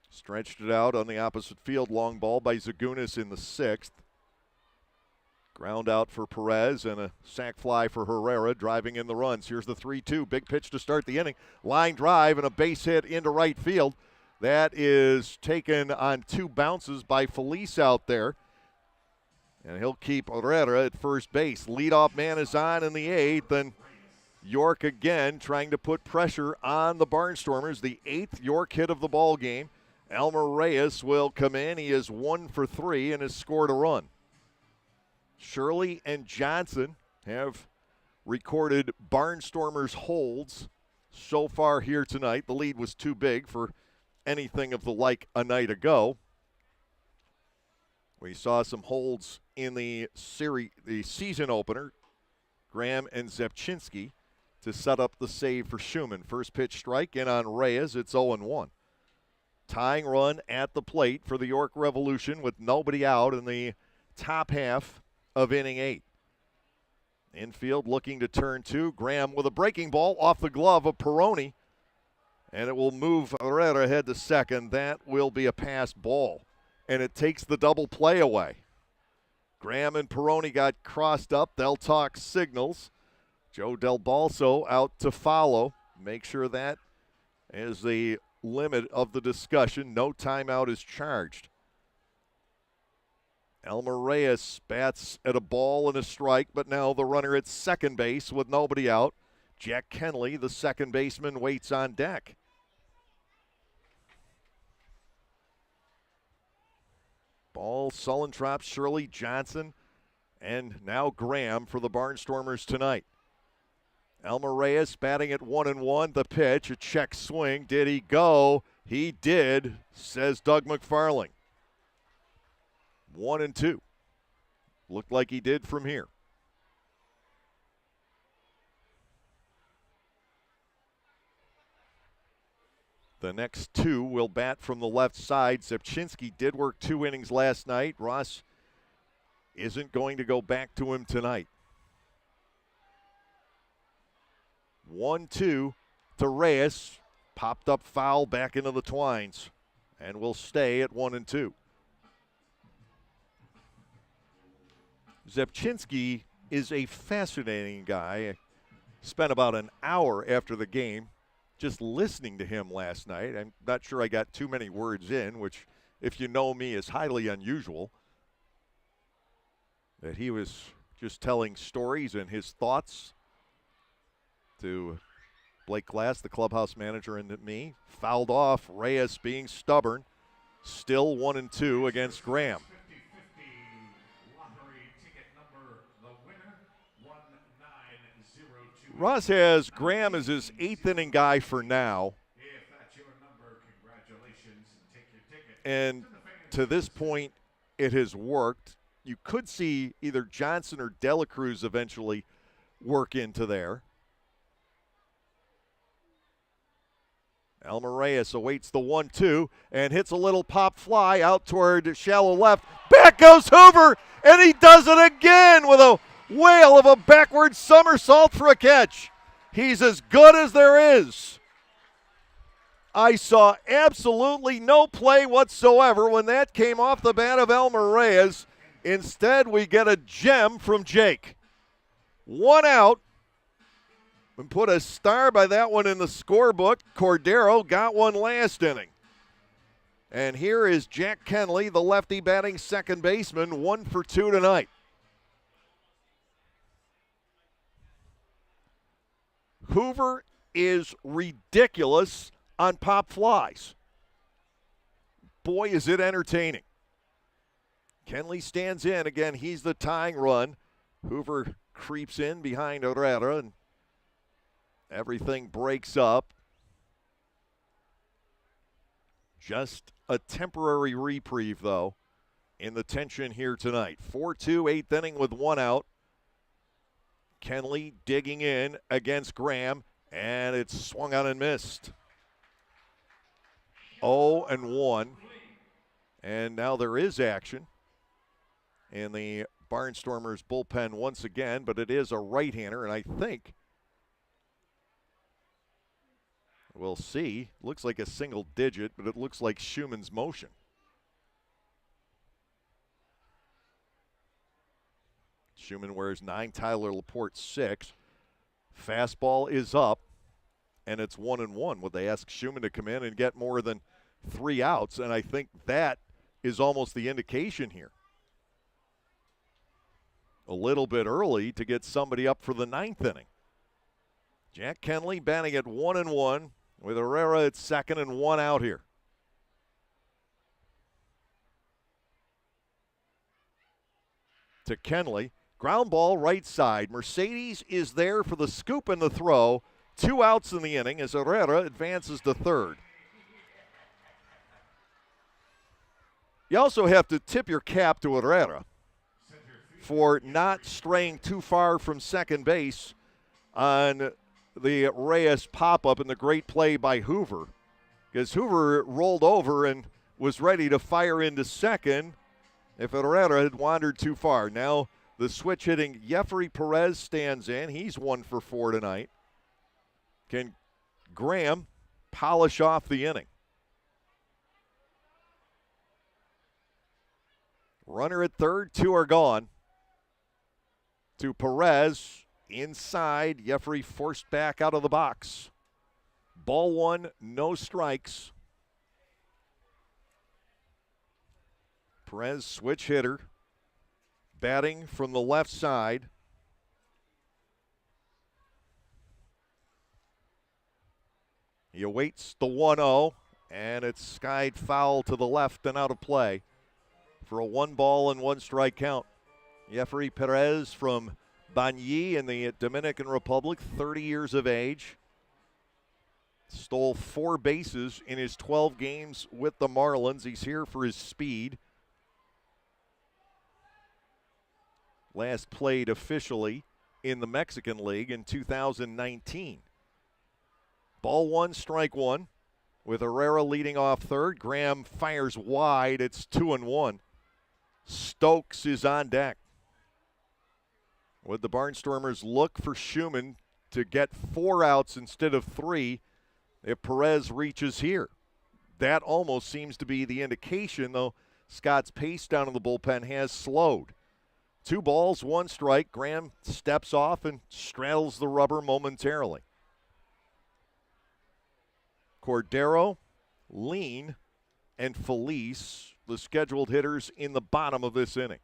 Stretched it out on the opposite field, long ball by Zagunis in the 6th. Ground out for Perez and a sac fly for Herrera, driving in the runs. Here's the 3-2, big pitch to start the inning. Line drive and a base hit into right field. That is taken on 2 bounces by Felice out there. And he'll keep Herrera at first base. Leadoff man is on in the 8th, and York again trying to put pressure on the Barnstormers. The 8th York hit of the ball game. Elmer Reyes will come in. He is 1 for 3 and has scored a run. Shirley and Johnson have recorded Barnstormers holds so far here tonight. The lead was too big for anything of the like a night ago. We saw some holds in the season opener. Graham and Zepchinski to set up the save for Schumann. First pitch strike in on Reyes. It's 0-1. Tying run at the plate for the York Revolution with nobody out in the top half of inning 8. Infield looking to turn 2. Graham with a breaking ball off the glove of Peroni. And it will move Herrera ahead to second. That will be a pass ball. And it takes the double play away. Graham and Peroni got crossed up. They'll talk signals. Joe Del Balso out to follow. Make sure that is the limit of the discussion. No timeout is charged. Elmer Reyes bats at a ball and a strike, but now the runner at second base with nobody out. Jack Kenley, the second baseman, waits on deck. Ball, Sullentrop, Shirley, Johnson, and now Graham for the Barnstormers tonight. Elmer Reyes batting at 1-1. The pitch, a check swing. Did he go? He did, says Doug McFarling. 1-2. Looked like he did from here. The next 2 will bat from the left side. Zepchinski did work 2 innings last night. Ross isn't going to go back to him tonight. 1-2 to Reyes. Popped up foul back into the twines. And will stay at 1-2. Zepchinski is a fascinating guy. I spent about an hour after the game just listening to him last night. I'm not sure I got too many words in, which, if you know me, is highly unusual. That he was just telling stories and his thoughts to Blake Glass, the clubhouse manager, and me. Fouled off, Reyes being stubborn. Still 1-2 against Graham. Russ has Graham as his 8th inning guy for now. And to this point, it has worked. You could see either Johnson or Dela Cruz eventually work into there. Elmer Reyes awaits the 1-2 and hits a little pop fly out toward shallow left. Back goes Hoover, and he does it again with a whale of a backward somersault for a catch. He's as good as there is. I saw absolutely no play whatsoever when that came off the bat of Elmer Reyes. Instead, we get a gem from Jake. 1 out. And put a star by that one in the scorebook. Cordero got one last inning. And here is Jack Kenley, the lefty batting second baseman, 1 for 2 tonight. Hoover is ridiculous on pop flies. Boy, is it entertaining. Kenley stands in. Again, he's the tying run. Hoover creeps in behind Herrera, and everything breaks up. Just a temporary reprieve, though, in the tension here tonight. 4-2, 8th inning with 1 out. Kenley digging in against Graham, and it's swung on and missed. 0-1. And now there is action in the Barnstormers bullpen once again, but it is a right-hander, and I think we'll see. Looks like a single digit, but it looks like Schumann's motion. Schumann wears 9, Tyler Laporte 6. Fastball is up, and it's 1-1. Would they ask Schumann to come in and get more than 3 outs? And I think that is almost the indication here. A little bit early to get somebody up for the 9th inning. Jack Kenley batting at 1-1 with Herrera at second and 1 out here. To Kenley. Ground ball right side. Mercedes is there for the scoop and the throw. 2 outs in the inning as Herrera advances to third. You also have to tip your cap to Herrera for not straying too far from second base on the Reyes pop-up and the great play by Hoover. Because Hoover rolled over and was ready to fire into second if Herrera had wandered too far. Now the switch-hitting Jeffrey Perez stands in. He's 1 for 4 tonight. Can Graham polish off the inning? Runner at third, 2 are gone. To Perez, inside. Jeffrey forced back out of the box. Ball 1, no strikes. Perez, switch hitter. Batting from the left side. He awaits the 1-0, and it's skied foul to the left and out of play for a 1-1 strike count. Jeffrey Perez from Bangui in the Dominican Republic, 30 years of age. Stole 4 bases in his 12 games with the Marlins. He's here for his speed. Last played officially in the Mexican League in 2019. Ball 1, strike 1. With Herrera leading off third. Graham fires wide. It's 2-1. Stokes is on deck. Would the Barnstormers look for Schumann to get 4 outs instead of 3 if Perez reaches here? That almost seems to be the indication, though Scott's pace down in the bullpen has slowed. 2 balls, 1 strike. Graham steps off and straddles the rubber momentarily. Cordero, Lean, and Felice, the scheduled hitters in the bottom of this inning.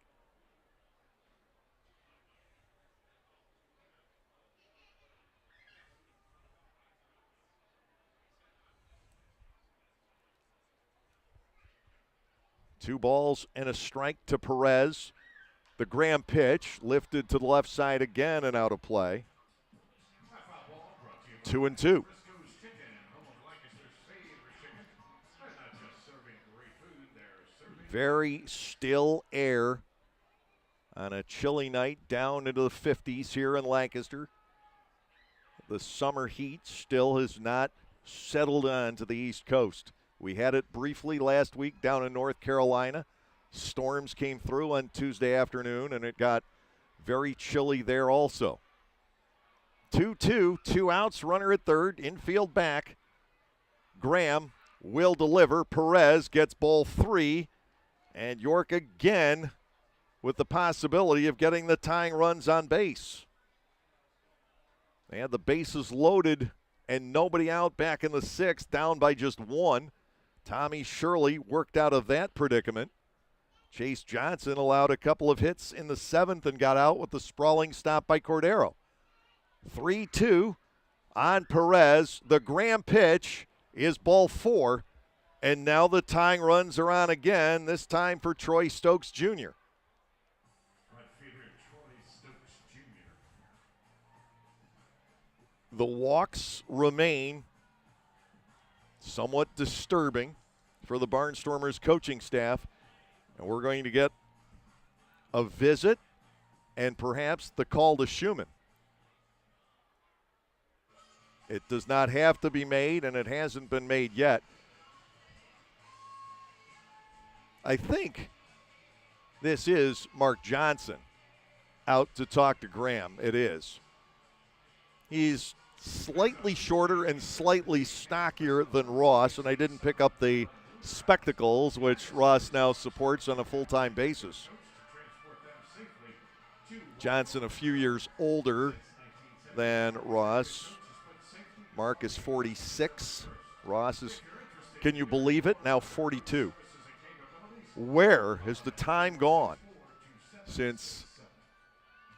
2 balls and a strike to Perez. The Graham pitch lifted to the left side again and out of play. 2-2. Very still air on a chilly night down into the 50s here in Lancaster. The summer heat still has not settled on to the East Coast. We had it briefly last week down in North Carolina. Storms came through on Tuesday afternoon, and it got very chilly there also. 2-2, 2 outs, runner at third, infield back. Graham will deliver. Perez gets ball 3, and York again with the possibility of getting the tying runs on base. They had the bases loaded and nobody out back in the 6th, down by just 1. Tommy Shirley worked out of that predicament. Chase Johnson allowed a couple of hits in the 7th and got out with the sprawling stop by Cordero. 3-2 on Perez. The Graham pitch is ball 4, and now the tying runs are on again, this time for Troy Stokes Jr. The walks remain somewhat disturbing for the Barnstormers coaching staff, and we're going to get a visit and perhaps the call to Schumann. It does not have to be made, and it hasn't been made yet. I think this is Mark Johnson out to talk to Graham. It is. He's slightly shorter and slightly stockier than Ross, and I didn't pick up the spectacles, which Ross now supports on a full-time basis. Johnson a few years older than Ross. Mark is 46. Ross is, can you believe it, now 42. Where has the time gone since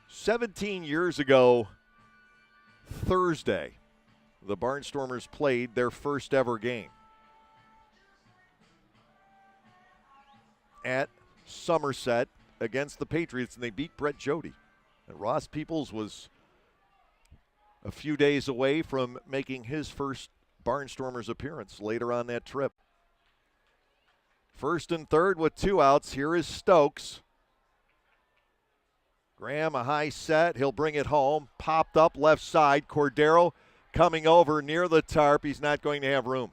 17 years ago Thursday, the Barnstormers played their first ever game at Somerset against the Patriots, and they beat Brett Jody. And Ross Peoples was a few days away from making his first Barnstormers appearance later on that trip. 1st and 3rd with 2 outs. Here is Stokes. Graham, a high set. He'll bring it home. Popped up left side. Cordero coming over near the tarp. He's not going to have room.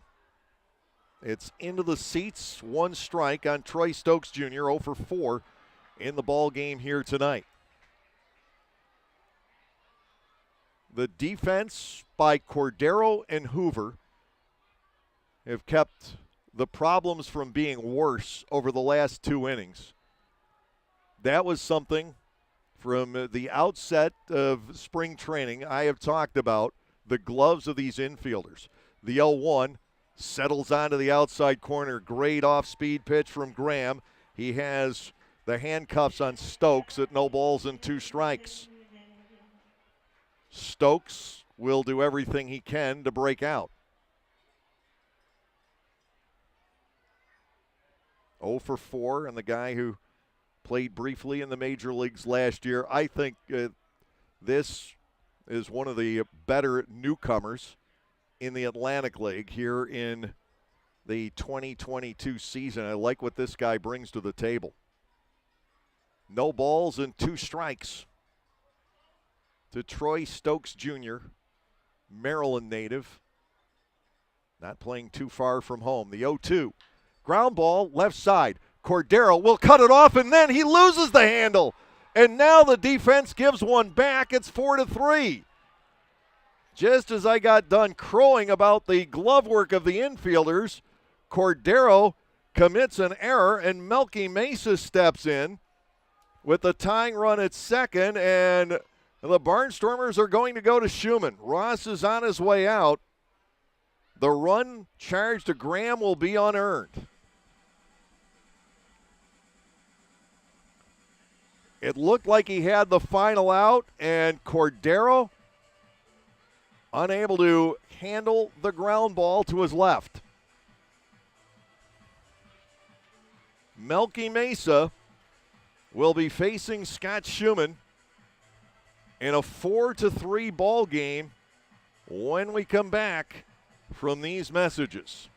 It's into the seats. 1 strike on Troy Stokes Jr. 0 for 4 in the ball game here tonight. The defense by Cordero and Hoover have kept the problems from being worse over the last 2 innings. That was something from the outset of spring training I have talked about, the gloves of these infielders. The 0-1 settles onto the outside corner. Great off-speed pitch from Graham. He has the handcuffs on Stokes at no balls and 2 strikes. Stokes will do everything he can to break out. 0 for 4, and the guy who played briefly in the major leagues last year. I think this is one of the better newcomers in the Atlantic League here in the 2022 season. I like what this guy brings to the table. No balls and 2 strikes to Troy Stokes Jr., Maryland native. Not playing too far from home. The 0-2. Ground ball, left side. Cordero will cut it off, and then he loses the handle. And now the defense gives one back. It's 4-3. Just as I got done crowing about the glove work of the infielders, Cordero commits an error, and Melky Mesa steps in with the tying run at second, and the Barnstormers are going to go to Schumann. Ross is on his way out. The run charged to Graham will be unearned. It looked like he had the final out, and Cordero unable to handle the ground ball to his left. Melky Mesa will be facing Scott Schumann in a 4-3 ball game when we come back from these messages.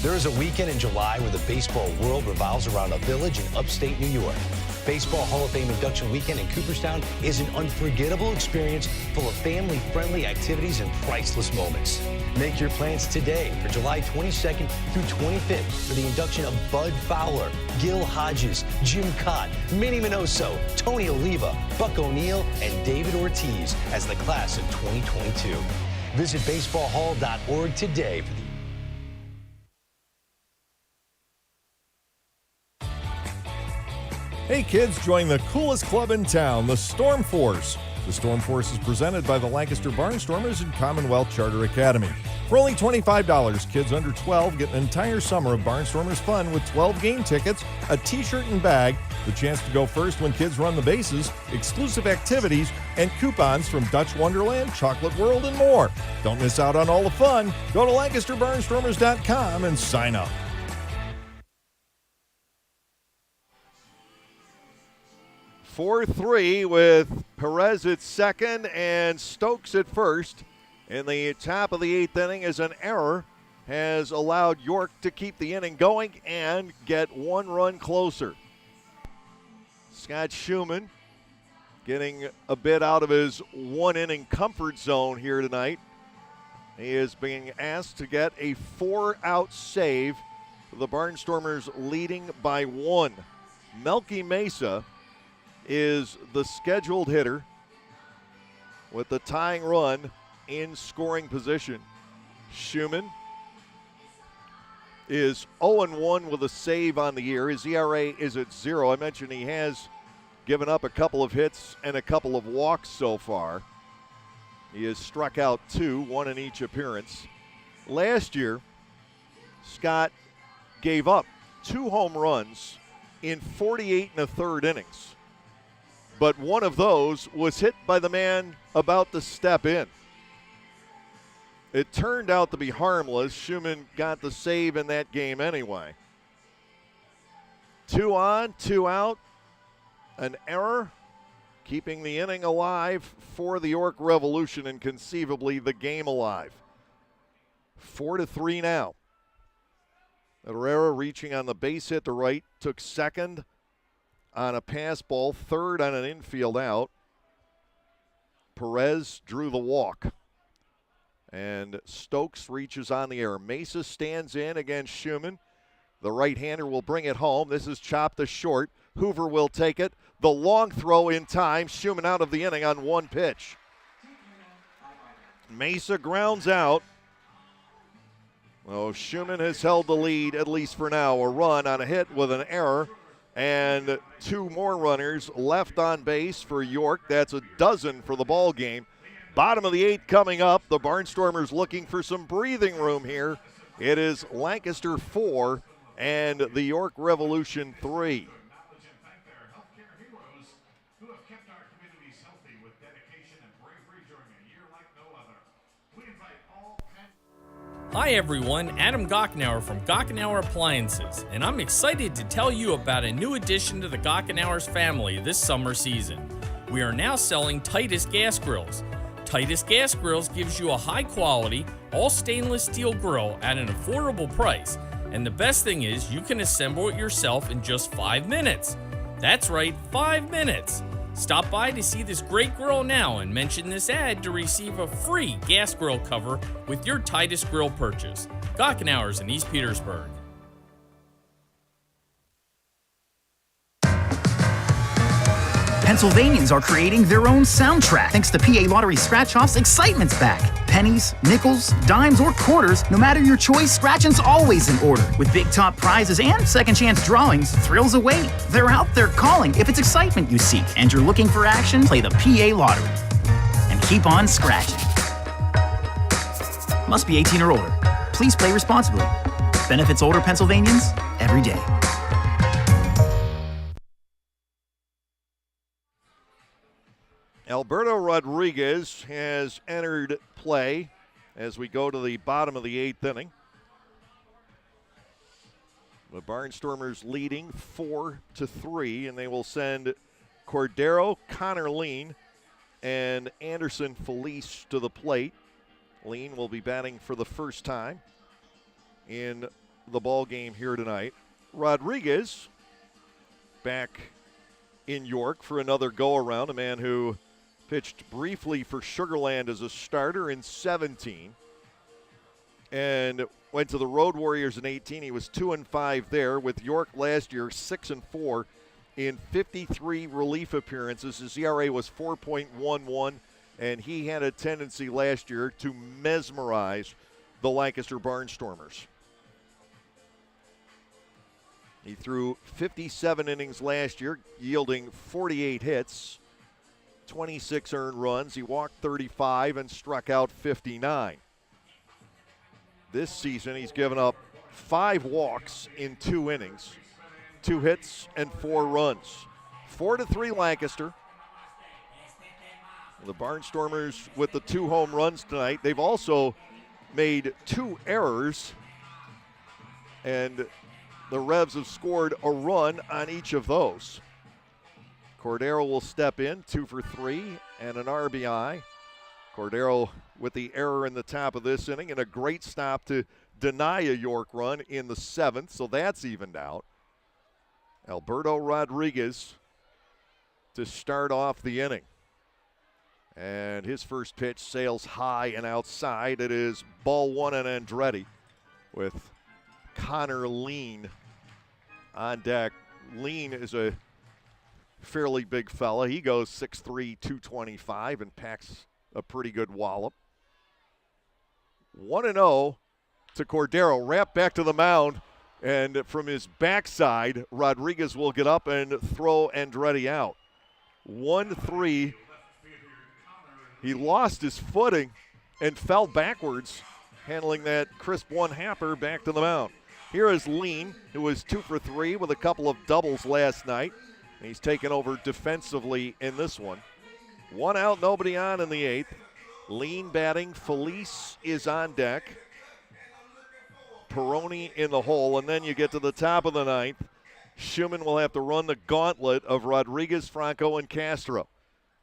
There is a weekend in July where the baseball world revolves around a village in upstate New York. Baseball Hall of Fame induction weekend in Cooperstown is an unforgettable experience full of family-friendly activities and priceless moments. Make your plans today for July 22nd through 25th for the induction of Bud Fowler, Gil Hodges, Jim Cott, Minnie Minoso, Tony Oliva, Buck O'Neill, and David Ortiz as the class of 2022. Visit baseballhall.org today for the Hey kids, join the coolest club in town, the Storm Force. The Storm Force is presented by the Lancaster Barnstormers and Commonwealth Charter Academy. For only $25, kids under 12 get an entire summer of Barnstormers fun with 12 game tickets, a t-shirt and bag, the chance to go first when kids run the bases, exclusive activities, and coupons from Dutch Wonderland, Chocolate World, and more. Don't miss out on all the fun. Go to LancasterBarnstormers.com and sign up. 4-3 with Perez at second and Stokes at first. In the top of the 8th inning, as an error has allowed York to keep the inning going and get one run closer. Scott Schumann getting a bit out of his one-inning comfort zone here tonight. He is being asked to get a 4-out save. The Barnstormers leading by 1. Melky Mesa is the scheduled hitter with the tying run in scoring position. Schumann is 0-1 with a save on the year. His ERA is at 0. I mentioned he has given up a couple of hits and a couple of walks so far. He has struck out 2, 1 in each appearance. Last year, Scott gave up 2 home runs in 48 1/3 innings. But one of those was hit by the man about to step in. It turned out to be harmless. Schumann got the save in that game anyway. 2 on, 2 out. An error, keeping the inning alive for the York Revolution and conceivably the game alive. 4-3 now. Herrera reaching on the base hit to right, took second on a pass ball, third on an infield out. Perez drew the walk. And Stokes reaches on the air. Mesa stands in against Schumann. The right-hander will bring it home. This is chopped to short. Hoover will take it. The long throw in time. Schumann out of the inning on 1 pitch. Mesa grounds out. Oh, Schumann has held the lead, at least for now. A run on a hit with an error. And 2 more runners left on base for York. That's a dozen for the ball game. Bottom of the 8th coming up. The Barnstormers looking for some breathing room here. It is Lancaster 4 and the York Revolution 3. Hi everyone, Adam Gockenauer from Gockenauer Appliances, and I'm excited to tell you about a new addition to the Gockenauers family this summer season. We are now selling Titus gas grills. Titus gas grills gives you a high quality, all stainless steel grill at an affordable price, and the best thing is you can assemble it yourself in just 5 minutes. That's right, 5 minutes. Stop by to see this great grill now and mention this ad to receive a free gas grill cover with your Titus grill purchase. Gockenauers in East Petersburg. Pennsylvanians are creating their own soundtrack thanks to PA Lottery Scratch-Off's Excitement's back. Pennies, nickels, dimes, or quarters, no matter your choice, scratching's always in order. With big top prizes and second chance drawings, thrills await. They're out there calling if it's excitement you seek and you're looking for action, play the PA Lottery. And keep on scratching. Must be 18 or older. Please play responsibly. Benefits older Pennsylvanians every day. Alberto Rodriguez has entered play as we go to the bottom of the 8th inning. The Barnstormers leading 4-3, and they will send Cordero, Connor Lean, and Anderson Felice to the plate. Lean will be batting for the first time in the ball game here tonight. Rodriguez back in York for another go-around, a man who pitched briefly for Sugarland as a starter in 17 and went to the Road Warriors in 18. He was 2-5 there. With York last year, 6-4 in 53 relief appearances. His ERA was 4.11, and he had a tendency last year to mesmerize the Lancaster Barnstormers. He threw 57 innings last year, yielding 48 hits, 26 earned runs. He walked 35 and struck out 59. This season, he's given up 5 walks in 2 innings, 2 hits and 4 runs. 4-3 Lancaster. The Barnstormers with the 2 home runs tonight. They've also made 2 errors, and the Revs have scored a run on each of those. Cordero will step in, 2 for 3 and an RBI. Cordero with the error in the top of this inning and a great stop to deny a York run in the 7th, so that's evened out. Alberto Rodriguez to start off the inning. And his first pitch sails high and outside. It is ball 1 and Andretti with Connor Lean on deck. Lean is a fairly big fella. He goes 6'3", 225 and packs a pretty good wallop. 1-0 to Cordero. Wrapped back to the mound, and from his backside, Rodriguez will get up and throw Andretti out. 1-3. He lost his footing and fell backwards, handling that crisp one-happer back to the mound. Here is Lean, who was 2 for 3 with a couple of doubles last night. He's taken over defensively in this one. 1 out, nobody on in the 8th. Lean batting. Felice is on deck. Peroni in the hole, and then you get to the top of the 9th. Schumann will have to run the gauntlet of Rodriguez, Franco, and Castro,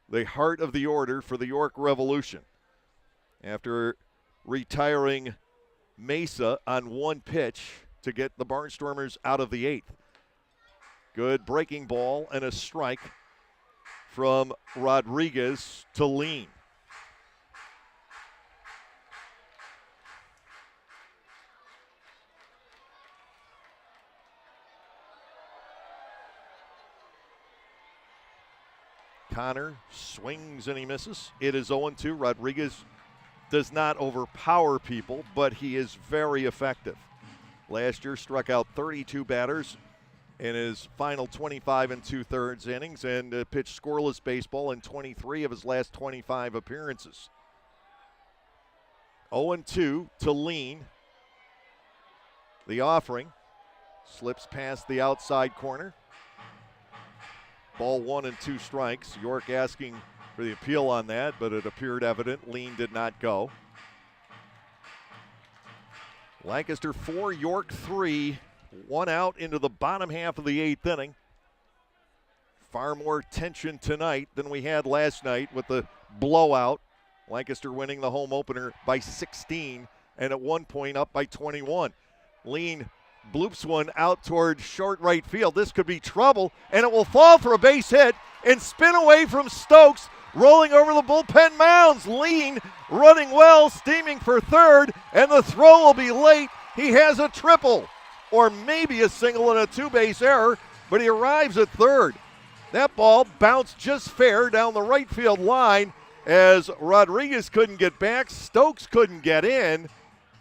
the heart of the order for the York Revolution. After retiring Mesa on 1 pitch to get the Barnstormers out of the 8th. Good breaking ball and a strike from Rodriguez to Lean. Connor swings and he misses. It is 0-2. Rodriguez does not overpower people, but he is very effective. Last year struck out 32 batters in his final 25 2/3 innings and pitched scoreless baseball in 23 of his last 25 appearances. 0-2 to Lean. The offering slips past the outside corner. Ball 1 and 2 strikes. York asking for the appeal on that, but it appeared evident Lean did not go. Lancaster 4, York 3. 1 out into the bottom half of the 8th inning. Far more tension tonight than we had last night with the blowout. Lancaster winning the home opener by 16 and at one point up by 21. Lean bloops one out toward short right field. This could be trouble, and it will fall for a base hit and spin away from Stokes, rolling over the bullpen mounds. Lean running well, steaming for third, and the throw will be late. He has a triple, or maybe a single and a 2-base error, but he arrives at third. That ball bounced just fair down the right field line as Rodriguez couldn't get back, Stokes couldn't get in,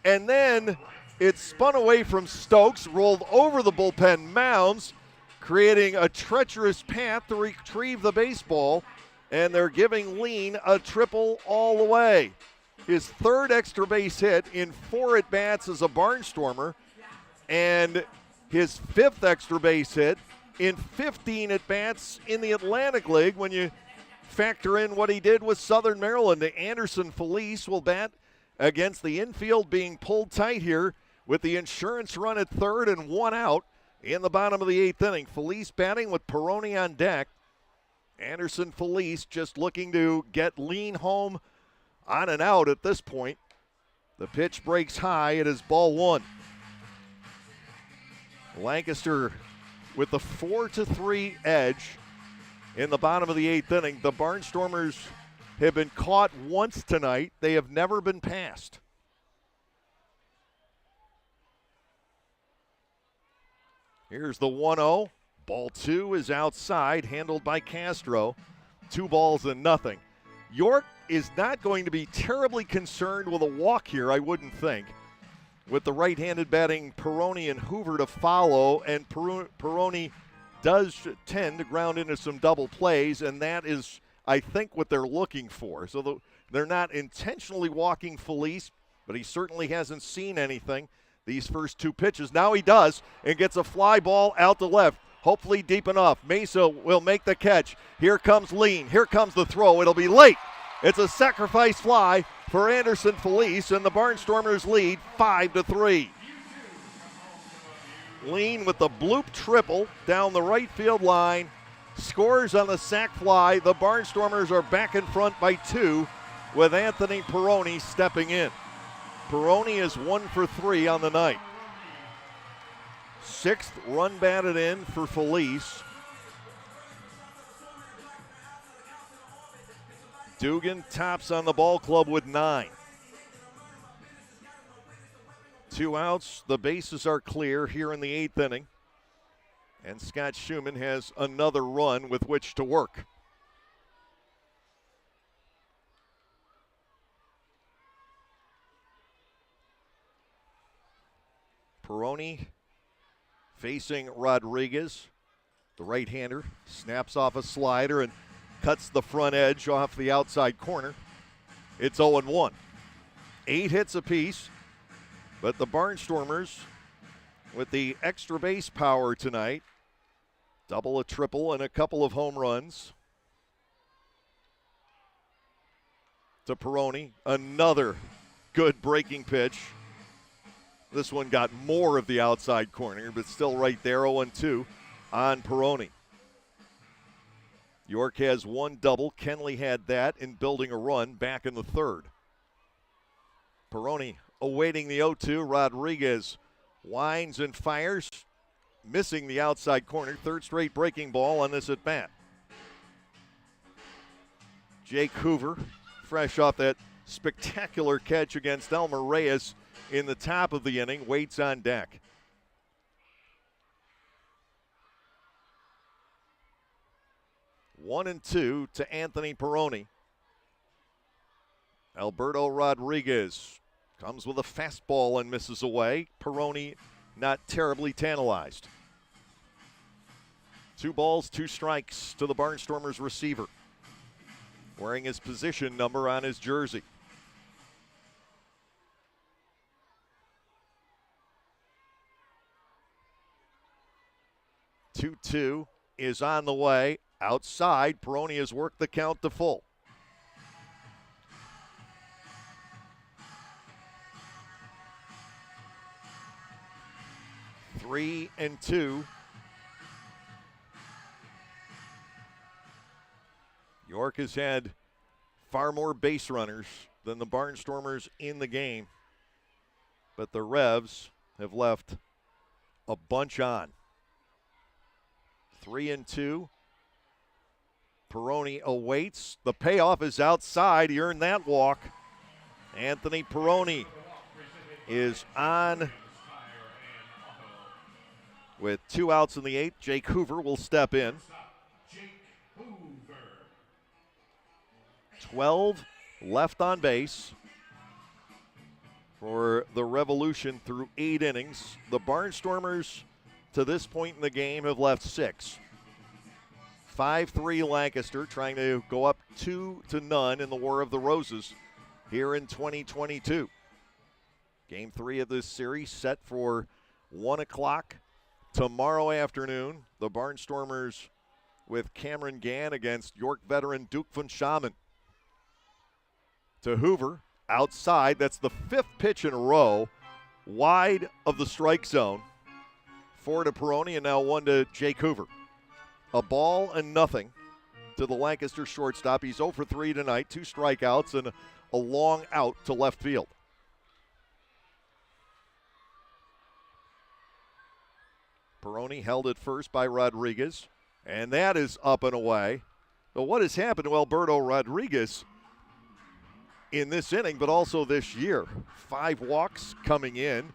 and then it spun away from Stokes, rolled over the bullpen mounds, creating a treacherous path to retrieve the baseball, and they're giving Lean a triple all the way. His 3rd extra base hit in 4 at-bats as a Barnstormer, and his 5th extra base hit in 15 at-bats in the Atlantic League when you factor in what he did with Southern Maryland. Anderson Felice will bat against the infield being pulled tight here with the insurance run at third and one out in the bottom of the eighth inning. Felice batting with Peroni on deck. Anderson Felice just looking to get Lean home on and out at this point. The pitch breaks high. It is ball one. Lancaster with the 4-3 edge in the bottom of the eighth inning. The Barnstormers have been caught once tonight. They have never been passed. Here's the 1-0. Ball two is outside, handled by Castro. 2 balls and nothing. York is not going to be terribly concerned with a walk here, I wouldn't think, with the right-handed batting Peroni and Hoover to follow, and Peroni does tend to ground into some double plays, and that is, I think, what they're looking for. So they're not intentionally walking Felice, but he certainly hasn't seen anything these first 2 pitches. Now he does, and gets a fly ball out to left. Hopefully deep enough. Mesa will make the catch. Here comes Lean. Here comes the throw. It'll be late. It's a sacrifice fly for Anderson Felice, and the Barnstormers lead 5-3. Lean with the bloop triple down the right field line. Scores on the sac fly. The Barnstormers are back in front by 2 with Anthony Peroni stepping in. Peroni is 1 for 3 on the night. 6th run batted in for Felice. Dugan tops on the ball club with 9. 2 outs. The bases are clear here in the 8th inning. And Scott Schumann has another run with which to work. Peroni facing Rodriguez, the right-hander, snaps off a slider and cuts the front edge off the outside corner. It's 0-1. 8 hits apiece, but the Barnstormers with the extra base power tonight. Double, a triple, and a couple of home runs. To Peroni, another good breaking pitch. This one got more of the outside corner, but still right there, 0-2 on Peroni. York has 1 double. Kenley had that in building a run back in the 3rd. Peroni awaiting the 0-2. Rodriguez winds and fires, missing the outside corner. 3rd straight breaking ball on this at bat. Jake Hoover, fresh off that spectacular catch against Elmer Reyes in the top of the inning, waits on deck. One and 2 to Anthony Peroni. Alberto Rodriguez comes with a fastball and misses away. Peroni not terribly tantalized. 2 balls, 2 strikes to the Barnstormers receiver, wearing his position number on his jersey. 2-2 is on the way. Outside, Peroni has worked the count to full. Three and 2. York has had far more base runners than the Barnstormers in the game, but the Revs have left a bunch on. 3 and 2. Peroni awaits. The payoff is outside. He earned that walk. Anthony Peroni is on with 2 outs in the 8th. Jake Hoover will step in. 12 left on base for the Revolution through 8 innings. The Barnstormers, to this point in the game, have left 6. 5-3 Lancaster, trying to go up 2-0 in the War of the Roses here in 2022. Game 3 of this series set for 1 o'clock tomorrow afternoon. The Barnstormers with Cameron Gann against York veteran Duke von Schaman. To Hoover, outside. That's the 5th pitch in a row, wide of the strike zone. 4 to Peroni and now 1 to Jake Hoover. A ball and nothing to the Lancaster shortstop. He's 0 for 3 tonight, 2 strikeouts and a long out to left field. Peroni held at first by Rodriguez, and that is up and away. But what has happened to Alberto Rodriguez in this inning, but also this year? 5 walks coming in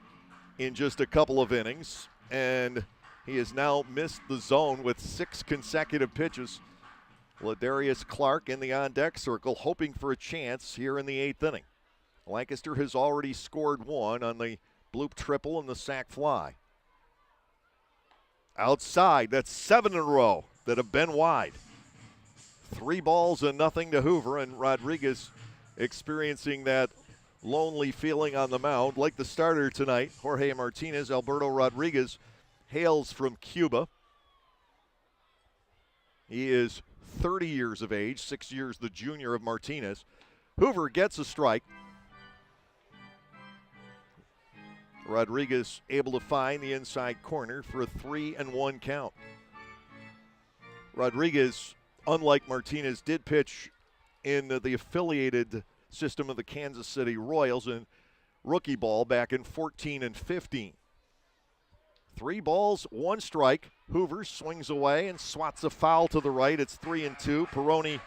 just a couple of innings, and he has now missed the zone with 6 consecutive pitches. Ladarius Clark in the on-deck circle, hoping for a chance here in the 8th inning. Lancaster has already scored 1 on the bloop triple and the sac fly. Outside, that's 7 in a row that have been wide. 3 balls and nothing to Hoover, and Rodriguez experiencing that lonely feeling on the mound. Like the starter tonight, Jorge Martinez, Alberto Rodriguez hails from Cuba. He is 30 years of age, 6 years the junior of Martinez. Hoover gets a strike. Rodriguez able to find the inside corner for a 3-1 count. Rodriguez, unlike Martinez, did pitch in the affiliated system of the Kansas City Royals in rookie ball back in 14 and 15. 3 balls, 1 strike. Hoover swings away and swats a foul to the right. It's 3-2. Peroni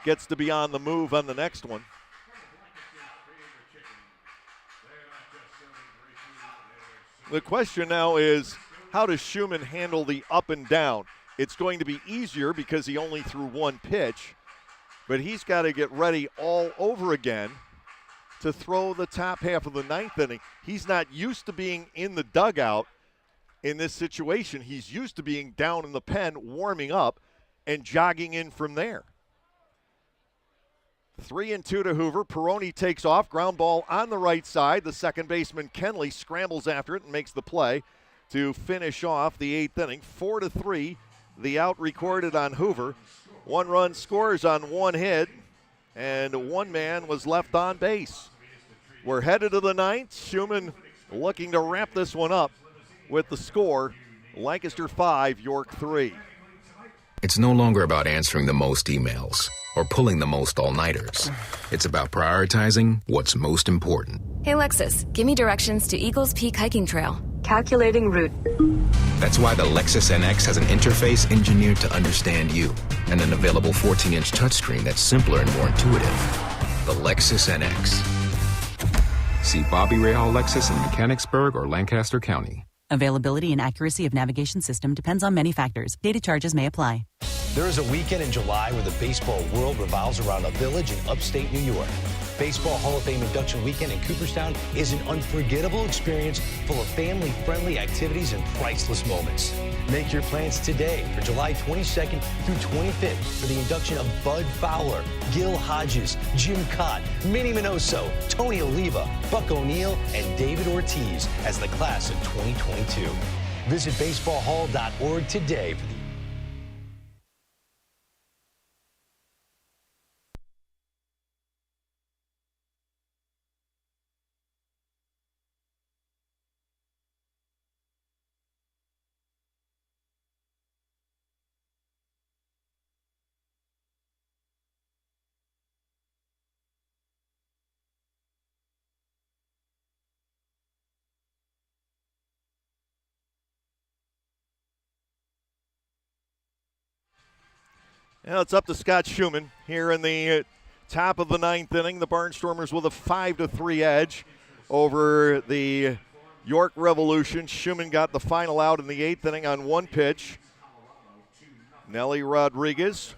gets to be on the move on the next one. The question now is, how does Schumann handle the up and down? It's going to be easier because he only threw 1 pitch, but he's got to get ready all over again to throw the top half of the 9th inning. He's not used to being in the dugout in this situation. He's used to being down in the pen, warming up, and jogging in from there. 3-2 to Hoover. Peroni takes off. Ground ball on the right side. The second baseman, Kenley, scrambles after it and makes the play to finish off the 8th inning. 4-3, the out recorded on Hoover. 1 run scores on 1 hit, and 1 man was left on base. We're headed to the 9th. Schumann looking to wrap this one up with the score, Lancaster 5, York 3. It's no longer about answering the most emails or pulling the most all-nighters. It's about prioritizing what's most important. Hey Lexus, give me directions to Eagles Peak Hiking Trail. Calculating route. That's why the Lexus NX has an interface engineered to understand you and an available 14-inch touchscreen that's simpler and more intuitive. The Lexus NX. See Bobby Rahal Lexus in Mechanicsburg or Lancaster County. Availability and accuracy of navigation system depends on many factors. Data charges may apply. There is a weekend in July where the baseball world revolves around a village in upstate New York. Baseball Hall of Fame induction weekend in Cooperstown is an unforgettable experience full of family-friendly activities and priceless moments. Make your plans today for July 22nd through 25th for the induction of Bud Fowler, Gil Hodges, Jim Cott, Minnie Minoso, Tony Oliva, Buck O'Neill, and David Ortiz as the class of 2022. Visit baseballhall.org today for the Now it's up to Scott Schumann here in the top of the 9th inning. The Barnstormers with a 5-3 edge over the York Revolution. Schumann got the final out in the 8th inning on 1 pitch. Nelly Rodriguez,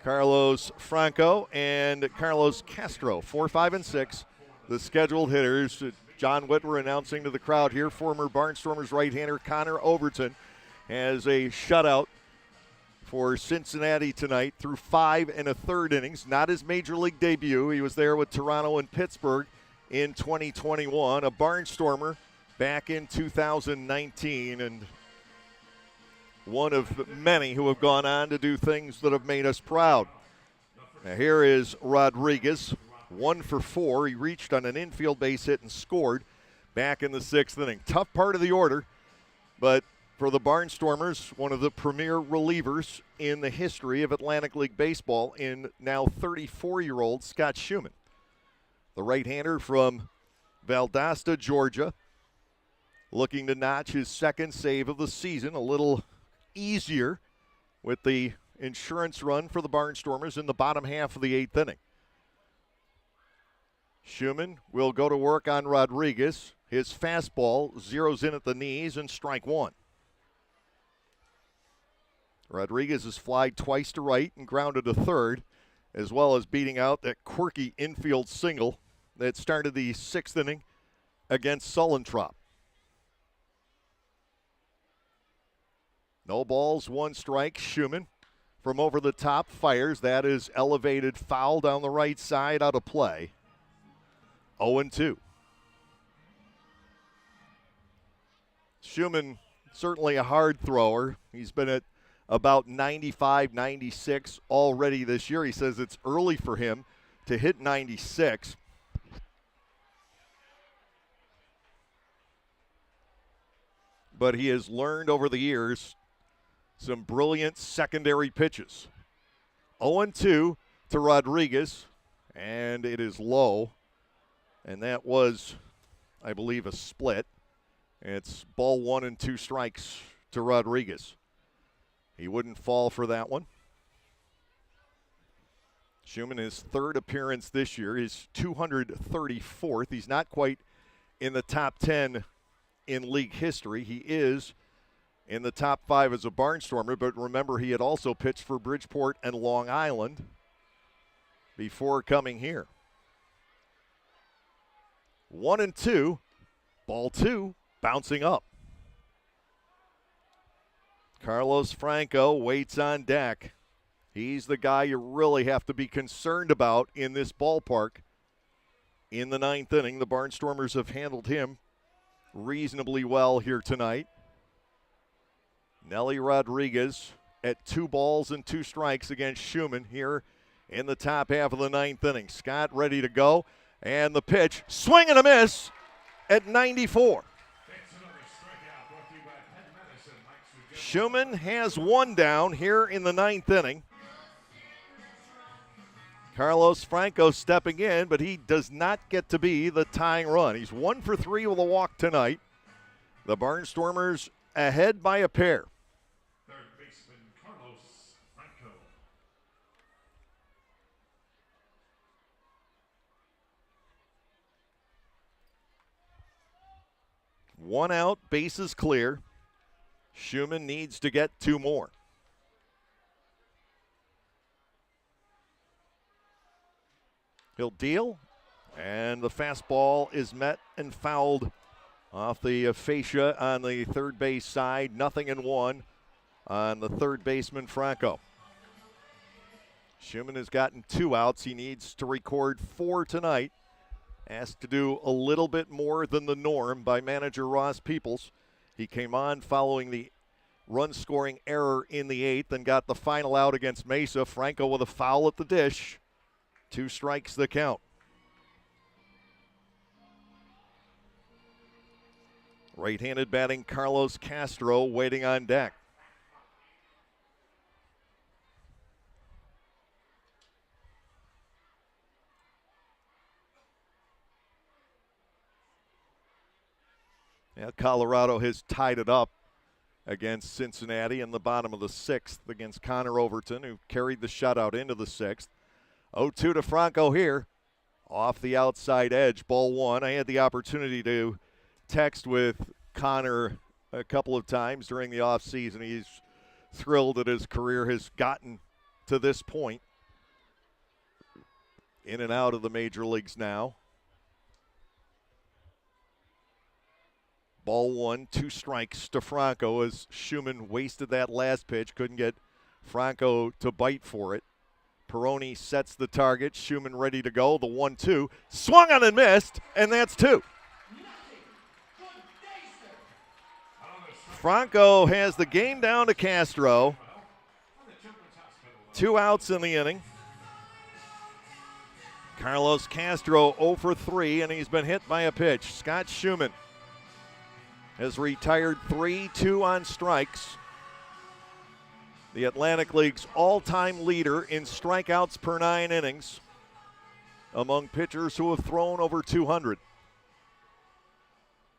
Carlos Franco, and Carlos Castro, 4, 5, and 6. The scheduled hitters. John Whitwer announcing to the crowd here, former Barnstormers right-hander Connor Overton has a shutout for Cincinnati tonight through 5 1/3 innings. Not his major league debut. He was there with Toronto and Pittsburgh in 2021. A Barnstormer back in 2019. And one of many who have gone on to do things that have made us proud. Now here is Rodriguez, 1 for 4. He reached on an infield base hit and scored back in the 6th inning. Tough part of the order, but for the Barnstormers, one of the premier relievers in the history of Atlantic League Baseball in now 34-year-old Scott Schumann. The right-hander from Valdosta, Georgia, looking to notch his second save of the season, a little easier with the insurance run for the Barnstormers in the bottom half of the 8th inning. Schumann will go to work on Rodriguez. His fastball zeroes in at the knees and strike 1. Rodriguez has flied twice to right and grounded to third, as well as beating out that quirky infield single that started the 6th inning against Sullentrop. No balls, 1 strike. Schumann from over the top fires. That is elevated foul down the right side, out of play. 0-2. Schumann, certainly a hard thrower. He's been at about 95, 96 already this year. He says it's early for him to hit 96. But he has learned over the years some brilliant secondary pitches. 0-2 to Rodriguez, and it is low. And that was, I believe, a split. It's ball 1 and 2 strikes to Rodriguez. He wouldn't fall for that one. Schumann, his 3rd appearance this year, his 234th. He's not quite in the top 10 in league history. He is in the top 5 as a Barnstormer, but remember, he had also pitched for Bridgeport and Long Island before coming here. 1-2, ball 2, bouncing up. Carlos Franco waits on deck. He's the guy you really have to be concerned about in this ballpark. In the 9th inning, the Barnstormers have handled him reasonably well here tonight. Nelly Rodriguez at 2 balls and 2 strikes against Schumann here in the top half of the 9th inning. Scott ready to go. And the pitch, swing and a miss at 94. Schumann has 1 down here in the 9th inning. Carlos Franco stepping in, but he does not get to be the tying run. He's 1 for 3 with a walk tonight. The Barnstormers ahead by a pair. Third baseman Carlos Franco. 1 out, bases clear. Schumann needs to get 2 more. He'll deal, and the fastball is met and fouled off the fascia on the third base side. 0-1 on the third baseman, Franco. Schumann has gotten 2 outs. He needs to record 4 tonight. Asked to do a little bit more than the norm by manager Ross Peoples. He came on following the run-scoring error in the 8th and got the final out against Mesa. Franco with a foul at the dish. 2 strikes the count. Right-handed batting Carlos Castro waiting on deck. Yeah, Colorado has tied it up against Cincinnati in the bottom of the 6th against Connor Overton, who carried the shutout into the 6th. 0-2 to Franco here. Off the outside edge, ball 1. I had the opportunity to text with Connor a couple of times during the offseason. He's thrilled that his career has gotten to this point. In and out of the major leagues now. Ball 1, 2 strikes to Franco as Schumann wasted that last pitch. Couldn't get Franco to bite for it. Peroni sets the target. Schumann ready to go. The 1-2. Swung on and missed, and that's 2. Franco has the game down to Castro. 2 outs in the inning. Carlos Castro 0 for 3, and he's been hit by a pitch. Scott Schumann has retired 3-2 on strikes. The Atlantic League's all-time leader in strikeouts per 9 innings among pitchers who have thrown over 200.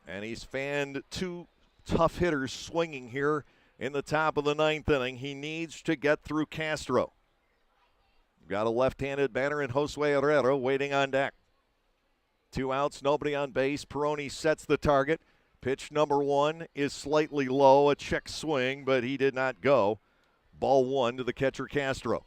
And he's fanned 2 tough hitters swinging here in the top of the 9th inning. He needs to get through Castro. Got a left-handed batter in Josue Herrera waiting on deck. 2 outs, nobody on base. Peroni sets the target. Pitch number 1 is slightly low, a check swing, but he did not go. Ball 1 to the catcher Castro.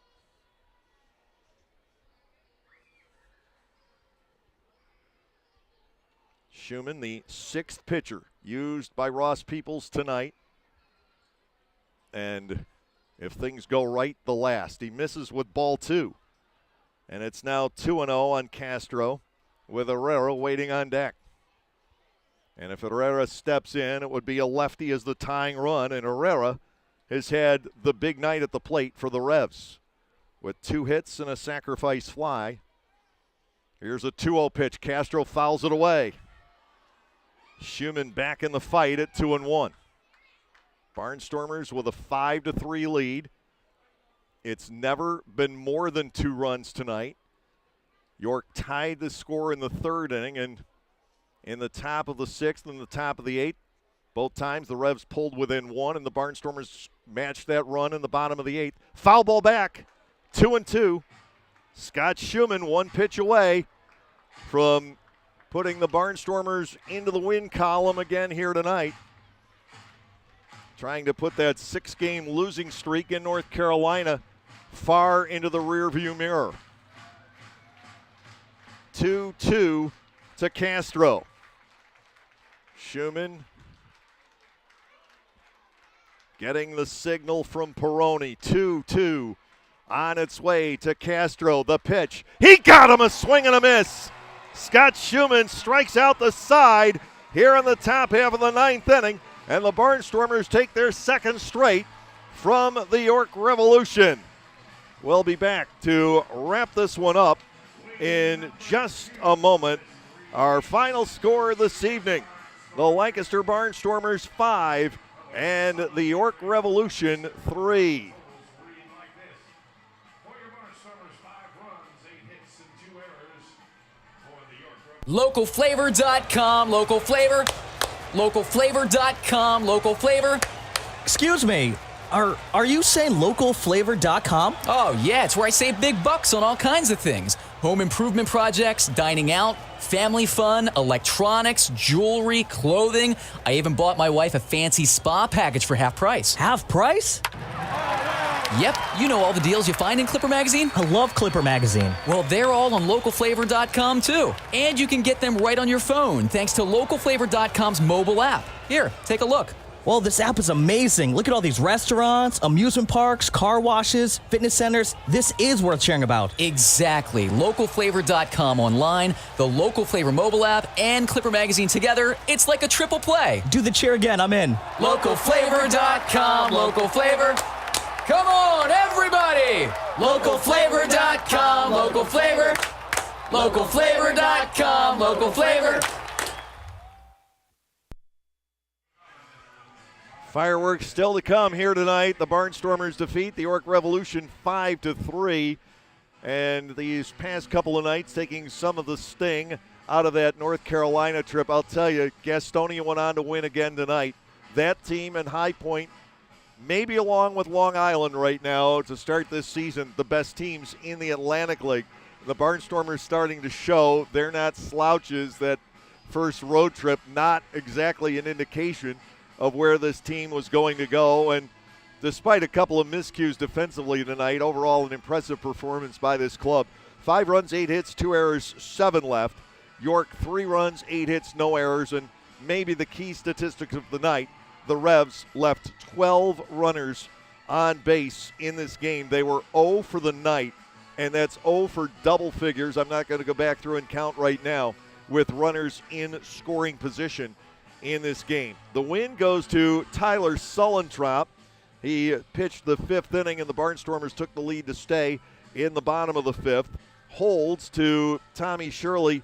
Schumann, the 6th pitcher used by Ross Peoples tonight. And if things go right, the last. He misses with ball 2. And it's now 2-0 on Castro with Herrera waiting on deck. And if Herrera steps in, it would be a lefty as the tying run. And Herrera has had the big night at the plate for the Revs with 2 hits and a sacrifice fly. Here's a 2-0 pitch. Castro fouls it away. Schumann back in the fight at 2-1. Barnstormers with a 5-3 lead. It's never been more than 2 runs tonight. York tied the score in the 3rd inning, and in the top of the 6th and the top of the 8th, both times the Revs pulled within 1, and the Barnstormers matched that run in the bottom of the 8th. Foul ball back, 2-2. Scott Schumann 1 pitch away from putting the Barnstormers into the win column again here tonight. Trying to put that 6-game losing streak in North Carolina far into the rearview mirror. 2-2 to Castro. Schumann getting the signal from Peroni. 2-2 on its way to Castro. The pitch. He got him, a swing and a miss. Scott Schumann strikes out the side here in the top half of the 9th inning, and the Barnstormers take their 2nd straight from the York Revolution. We'll be back to wrap this one up in just a moment. Our final score this evening, the Lancaster Barnstormers 5 and the York Revolution 3. Localflavor.com, local flavor. Localflavor.com, local flavor. Excuse me, are you saying localflavor.com? Oh, yeah, it's where I save big bucks on all kinds of things. Home improvement projects, dining out, family fun, electronics, jewelry, clothing. I even bought my wife a fancy spa package for half price. Half price? Yep, you know all the deals you find in Clipper Magazine. I love Clipper Magazine. Well, they're all on localflavor.com too. And you can get them right on your phone thanks to localflavor.com's mobile app. Here, take a look. Well, this app is amazing. Look at all these restaurants, amusement parks, car washes, fitness centers. This is worth sharing about. Exactly. Localflavor.com online, the Local Flavor mobile app, and Clipper Magazine together. It's like a triple play. Do the cheer again. I'm in. Localflavor.com, local flavor. Come on, everybody! Localflavor.com, local flavor. Localflavor.com, local flavor. Fireworks still to come here tonight. The Barnstormers defeat the York Revolution 5-3. And these past couple of nights taking some of the sting out of that North Carolina trip. I'll tell you, Gastonia went on to win again tonight. That team and High Point, maybe along with Long Island right now to start this season, the best teams in the Atlantic League. The Barnstormers starting to show they're not slouches. That first road trip, not exactly an indication of where this team was going to go. And despite a couple of miscues defensively tonight, overall an impressive performance by this club. 5 runs, 8 hits, 2 errors, 7 left. York 3 runs, 8 hits, no errors. And maybe the key statistics of the night, the Revs left 12 runners on base in this game. They were 0 for the night, and that's 0 for double figures. I'm not going to go back through and count right now with runners in scoring position. in this game. The win goes to Tyler Sullentrop. He pitched the 5th inning, and the Barnstormers took the lead to stay in the bottom of the 5th. Holds to Tommy Shirley,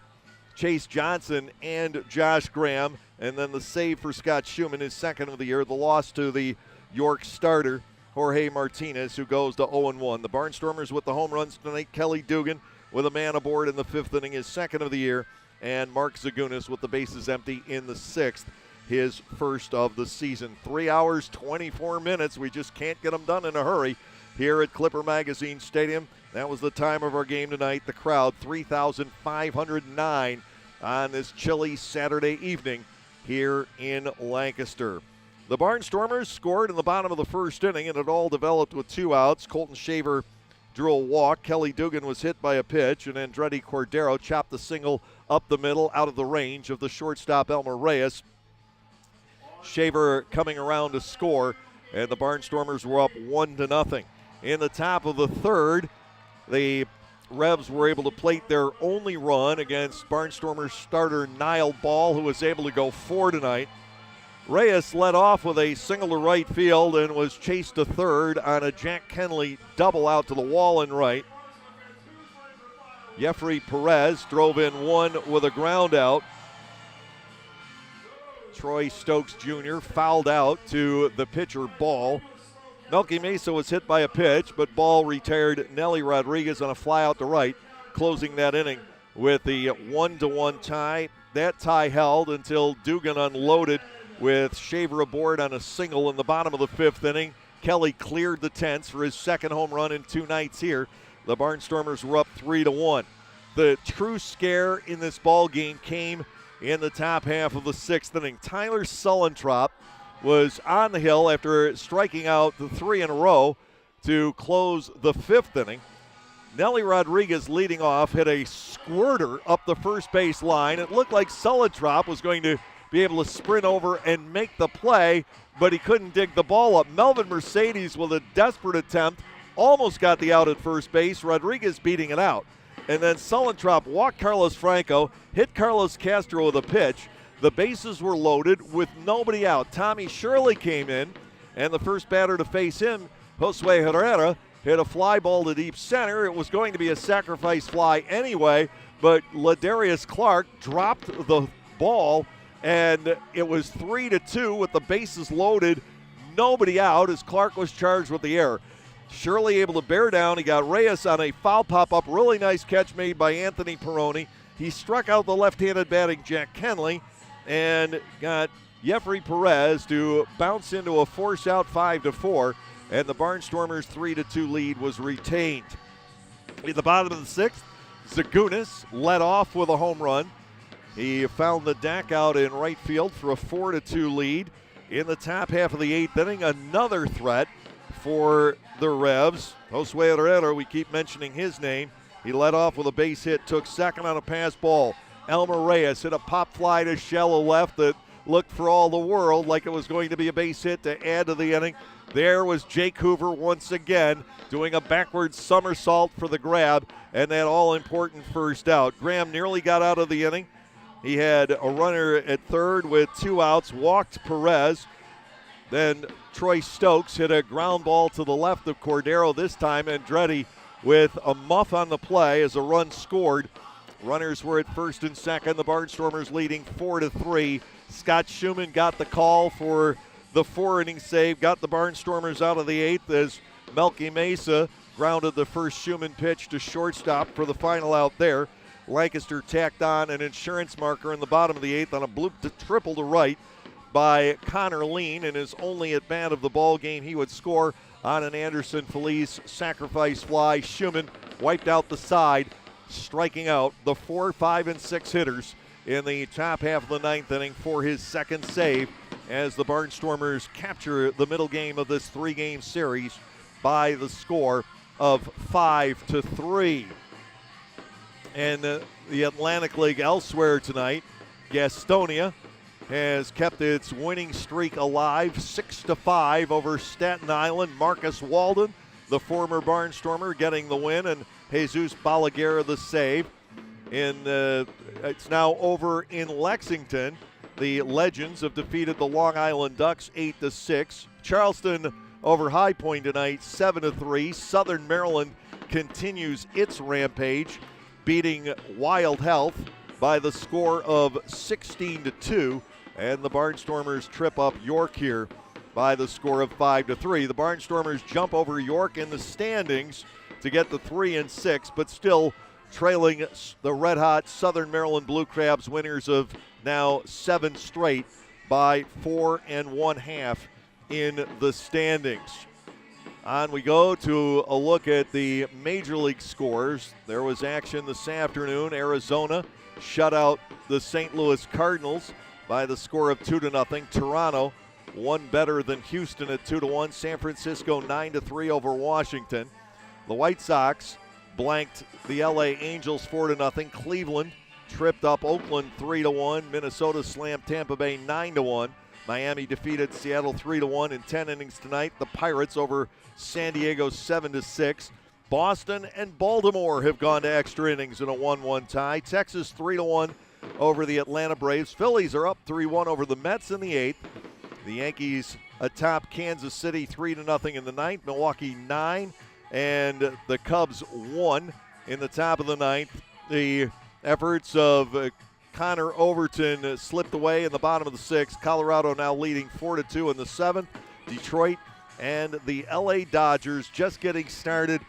Chase Johnson, and Josh Graham. And then the save for Scott Schumann, his 2nd of the year. The loss to the York starter, Jorge Martinez, who goes to 0-1. The Barnstormers with the home runs tonight. Kelly Dugan with a man aboard in the 5th inning, his 2nd of the year. And Mark Zagunis with the bases empty in the 6th, his 1st of the season. 3 hours, 24 minutes. We just can't get them done in a hurry here at Clipper Magazine Stadium. That was the time of our game tonight. The crowd, 3,509 on this chilly Saturday evening here in Lancaster. The Barnstormers scored in the bottom of the 1st inning, and it all developed with 2 outs. Colton Shaver drew a walk. Kelly Dugan was hit by a pitch, and Andretti Cordero chopped the single up the middle out of the range of the shortstop Elmer Reyes. Shaver coming around to score, and the Barnstormers were up 1-0. In the top of the 3rd, the Revs were able to plate their only run against Barnstormers starter Niall Ball, who was able to go 4 tonight. Reyes led off with a single to right field and was chased to 3rd on a Jack Kenley double out to the wall in right. Jeffrey Perez drove in 1 with a ground out. Troy Stokes Jr. fouled out to the pitcher Ball. Melky Mesa was hit by a pitch, but Ball retired Nelly Rodriguez on a fly out to right, closing that inning with the 1-1 tie. That tie held until Dugan unloaded with Shaver aboard on a single in the bottom of the 5th inning. Kelly cleared the 10th for his 2nd home run in 2 nights here. The Barnstormers were up 3-1. The true scare in this ball game came in the top half of the 6th inning. Tyler Sullentrop was on the hill after striking out the 3 in a row to close the 5th inning. Nelly Rodriguez leading off hit a squirter up the first base line. It looked like Sullentrop was going to be able to sprint over and make the play, but he couldn't dig the ball up. Melvin Mercedes with a desperate attempt almost got the out at first base. Rodriguez beating it out. And then Sullentrop walked Carlos Franco, hit Carlos Castro with a pitch. The bases were loaded with nobody out. Tommy Shirley came in, and the first batter to face him, Josue Herrera, hit a fly ball to deep center. It was going to be a sacrifice fly anyway, but Ladarius Clark dropped the ball, and it was 3-2 with the bases loaded, nobody out as Clark was charged with the error. Shirley able to bear down. He got Reyes on a foul pop-up. Really nice catch made by Anthony Peroni. He struck out the left-handed batting Jack Kenley and got Jeffrey Perez to bounce into a force-out 5-4, and the Barnstormers' 3-2 lead was retained. In the bottom of the 6th, Zagunis led off with a home run. He found the deck out in right field for a 4-2 lead. In the top half of the 8th inning, another threat for the Revs. Josue Herrera, we keep mentioning his name. He led off with a base hit, took 2nd on a pass ball. Elmer Reyes hit a pop fly to shallow left that looked for all the world like it was going to be a base hit to add to the inning. There was Jake Hoover once again doing a backwards somersault for the grab and that all-important first out. Graham nearly got out of the inning. He had a runner at 3rd with 2 outs, walked Perez. Then Troy Stokes hit a ground ball to the left of Cordero. This time Andretti with a muff on the play as a run scored. Runners were at 1st and 2nd. The Barnstormers leading 4-3. Scott Schumann got the call for the 4-inning save, got the Barnstormers out of the 8th as Melky Mesa grounded the first Schumann pitch to shortstop for the final out there. Lancaster tacked on an insurance marker in the bottom of the 8th on a bloop to triple to right by Connor Lean, and his only at bat of the ball game. He would score on an Anderson Feliz sacrifice fly. Schumann wiped out the side, striking out the 4, 5, and 6 hitters in the top half of the 9th inning for his 2nd save as the Barnstormers capture the middle game of this 3-game series by the score of 5-3. And the Atlantic League elsewhere tonight, Gastonia has kept its winning streak alive, 6-5 over Staten Island. Marcus Walden, the former Barnstormer, getting the win, and Jesus Balaguer the save. It's now over in Lexington The Legends have defeated the Long Island Ducks 8-6. Charleston over High Point tonight 7-3. Southern Maryland continues its rampage, beating Wild Health by the score of 16-2. And the Barnstormers trip up York here by the score of 5-3. The Barnstormers jump over York in the standings to get the 3-6, but still trailing the red-hot Southern Maryland Blue Crabs, winners of now 7 straight by 4 1/2 in the standings. On we go to a look at the Major League scores. There was action this afternoon. Arizona shut out the St. Louis Cardinals by the score of 2-0. Toronto won better than Houston at 2-1. San Francisco 9-3 over Washington. The White Sox blanked the LA Angels 4-0. Cleveland tripped up Oakland 3-1. Minnesota slammed Tampa Bay 9-1. Miami defeated Seattle 3-1 in 10 innings tonight. The Pirates over San Diego 7-6. Boston and Baltimore have gone to extra innings in a 1-1 tie. Texas 3-1 over the Atlanta Braves. Phillies are up 3-1 over the Mets in the 8th. The Yankees atop Kansas City 3-0 in the 9th. Milwaukee 9, and the Cubs 1 in the top of the 9th. The efforts of Connor Overton slipped away in the bottom of the 6th. Colorado now leading 4-2 in the 7th. Detroit and the LA Dodgers just getting started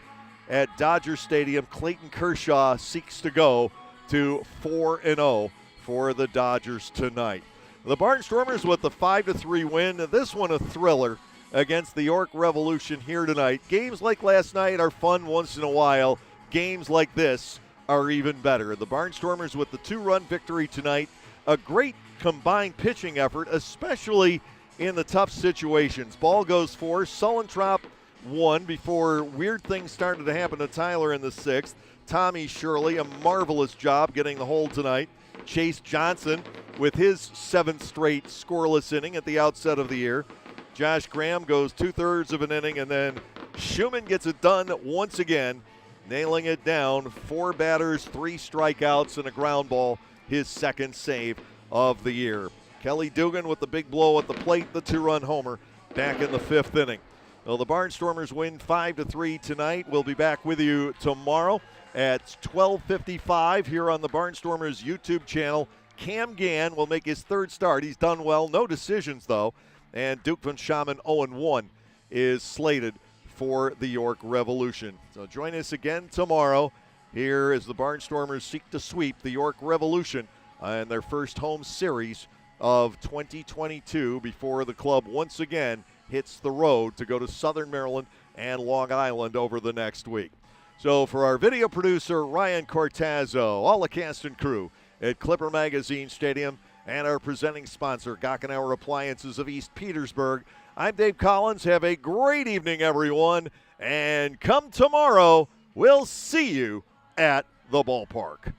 at Dodger Stadium. Clayton Kershaw seeks to go to 4-0 for the Dodgers tonight. The Barnstormers with the 5-3 win. This one a thriller against the York Revolution here tonight. Games like last night are fun once in a while. Games like this are even better. The Barnstormers with the 2-run victory tonight. A great combined pitching effort, especially in the tough situations. Ball goes 4. Sullentrop 1 before weird things started to happen to Tyler in the 6th. Tommy Shirley, a marvelous job getting the hold tonight. Chase Johnson with his 7th straight scoreless inning at the outset of the year. Josh Graham goes 2/3 of an inning, and then Schumann gets it done once again, nailing it down. 4 batters, 3 strikeouts, and a ground ball, his 2nd save of the year. Kelly Dugan with the big blow at the plate, the 2-run homer back in the 5th inning. Well, the Barnstormers win 5-3 tonight. We'll be back with you tomorrow at 12:55 here on the Barnstormers YouTube channel. Cam Gann will make his 3rd start. He's done well. No decisions, though. And Duke Van Schamen 0-1 is slated for the York Revolution. So join us again tomorrow here as the Barnstormers seek to sweep the York Revolution in their first home series of 2022 before the club once again hits the road to go to Southern Maryland and Long Island over the next week. So for our video producer, Ryan Cortazzo, all the cast and crew at Clipper Magazine Stadium, and our presenting sponsor, Gockenauer Appliances of East Petersburg, I'm Dave Collins. Have a great evening, everyone, and come tomorrow, we'll see you at the ballpark.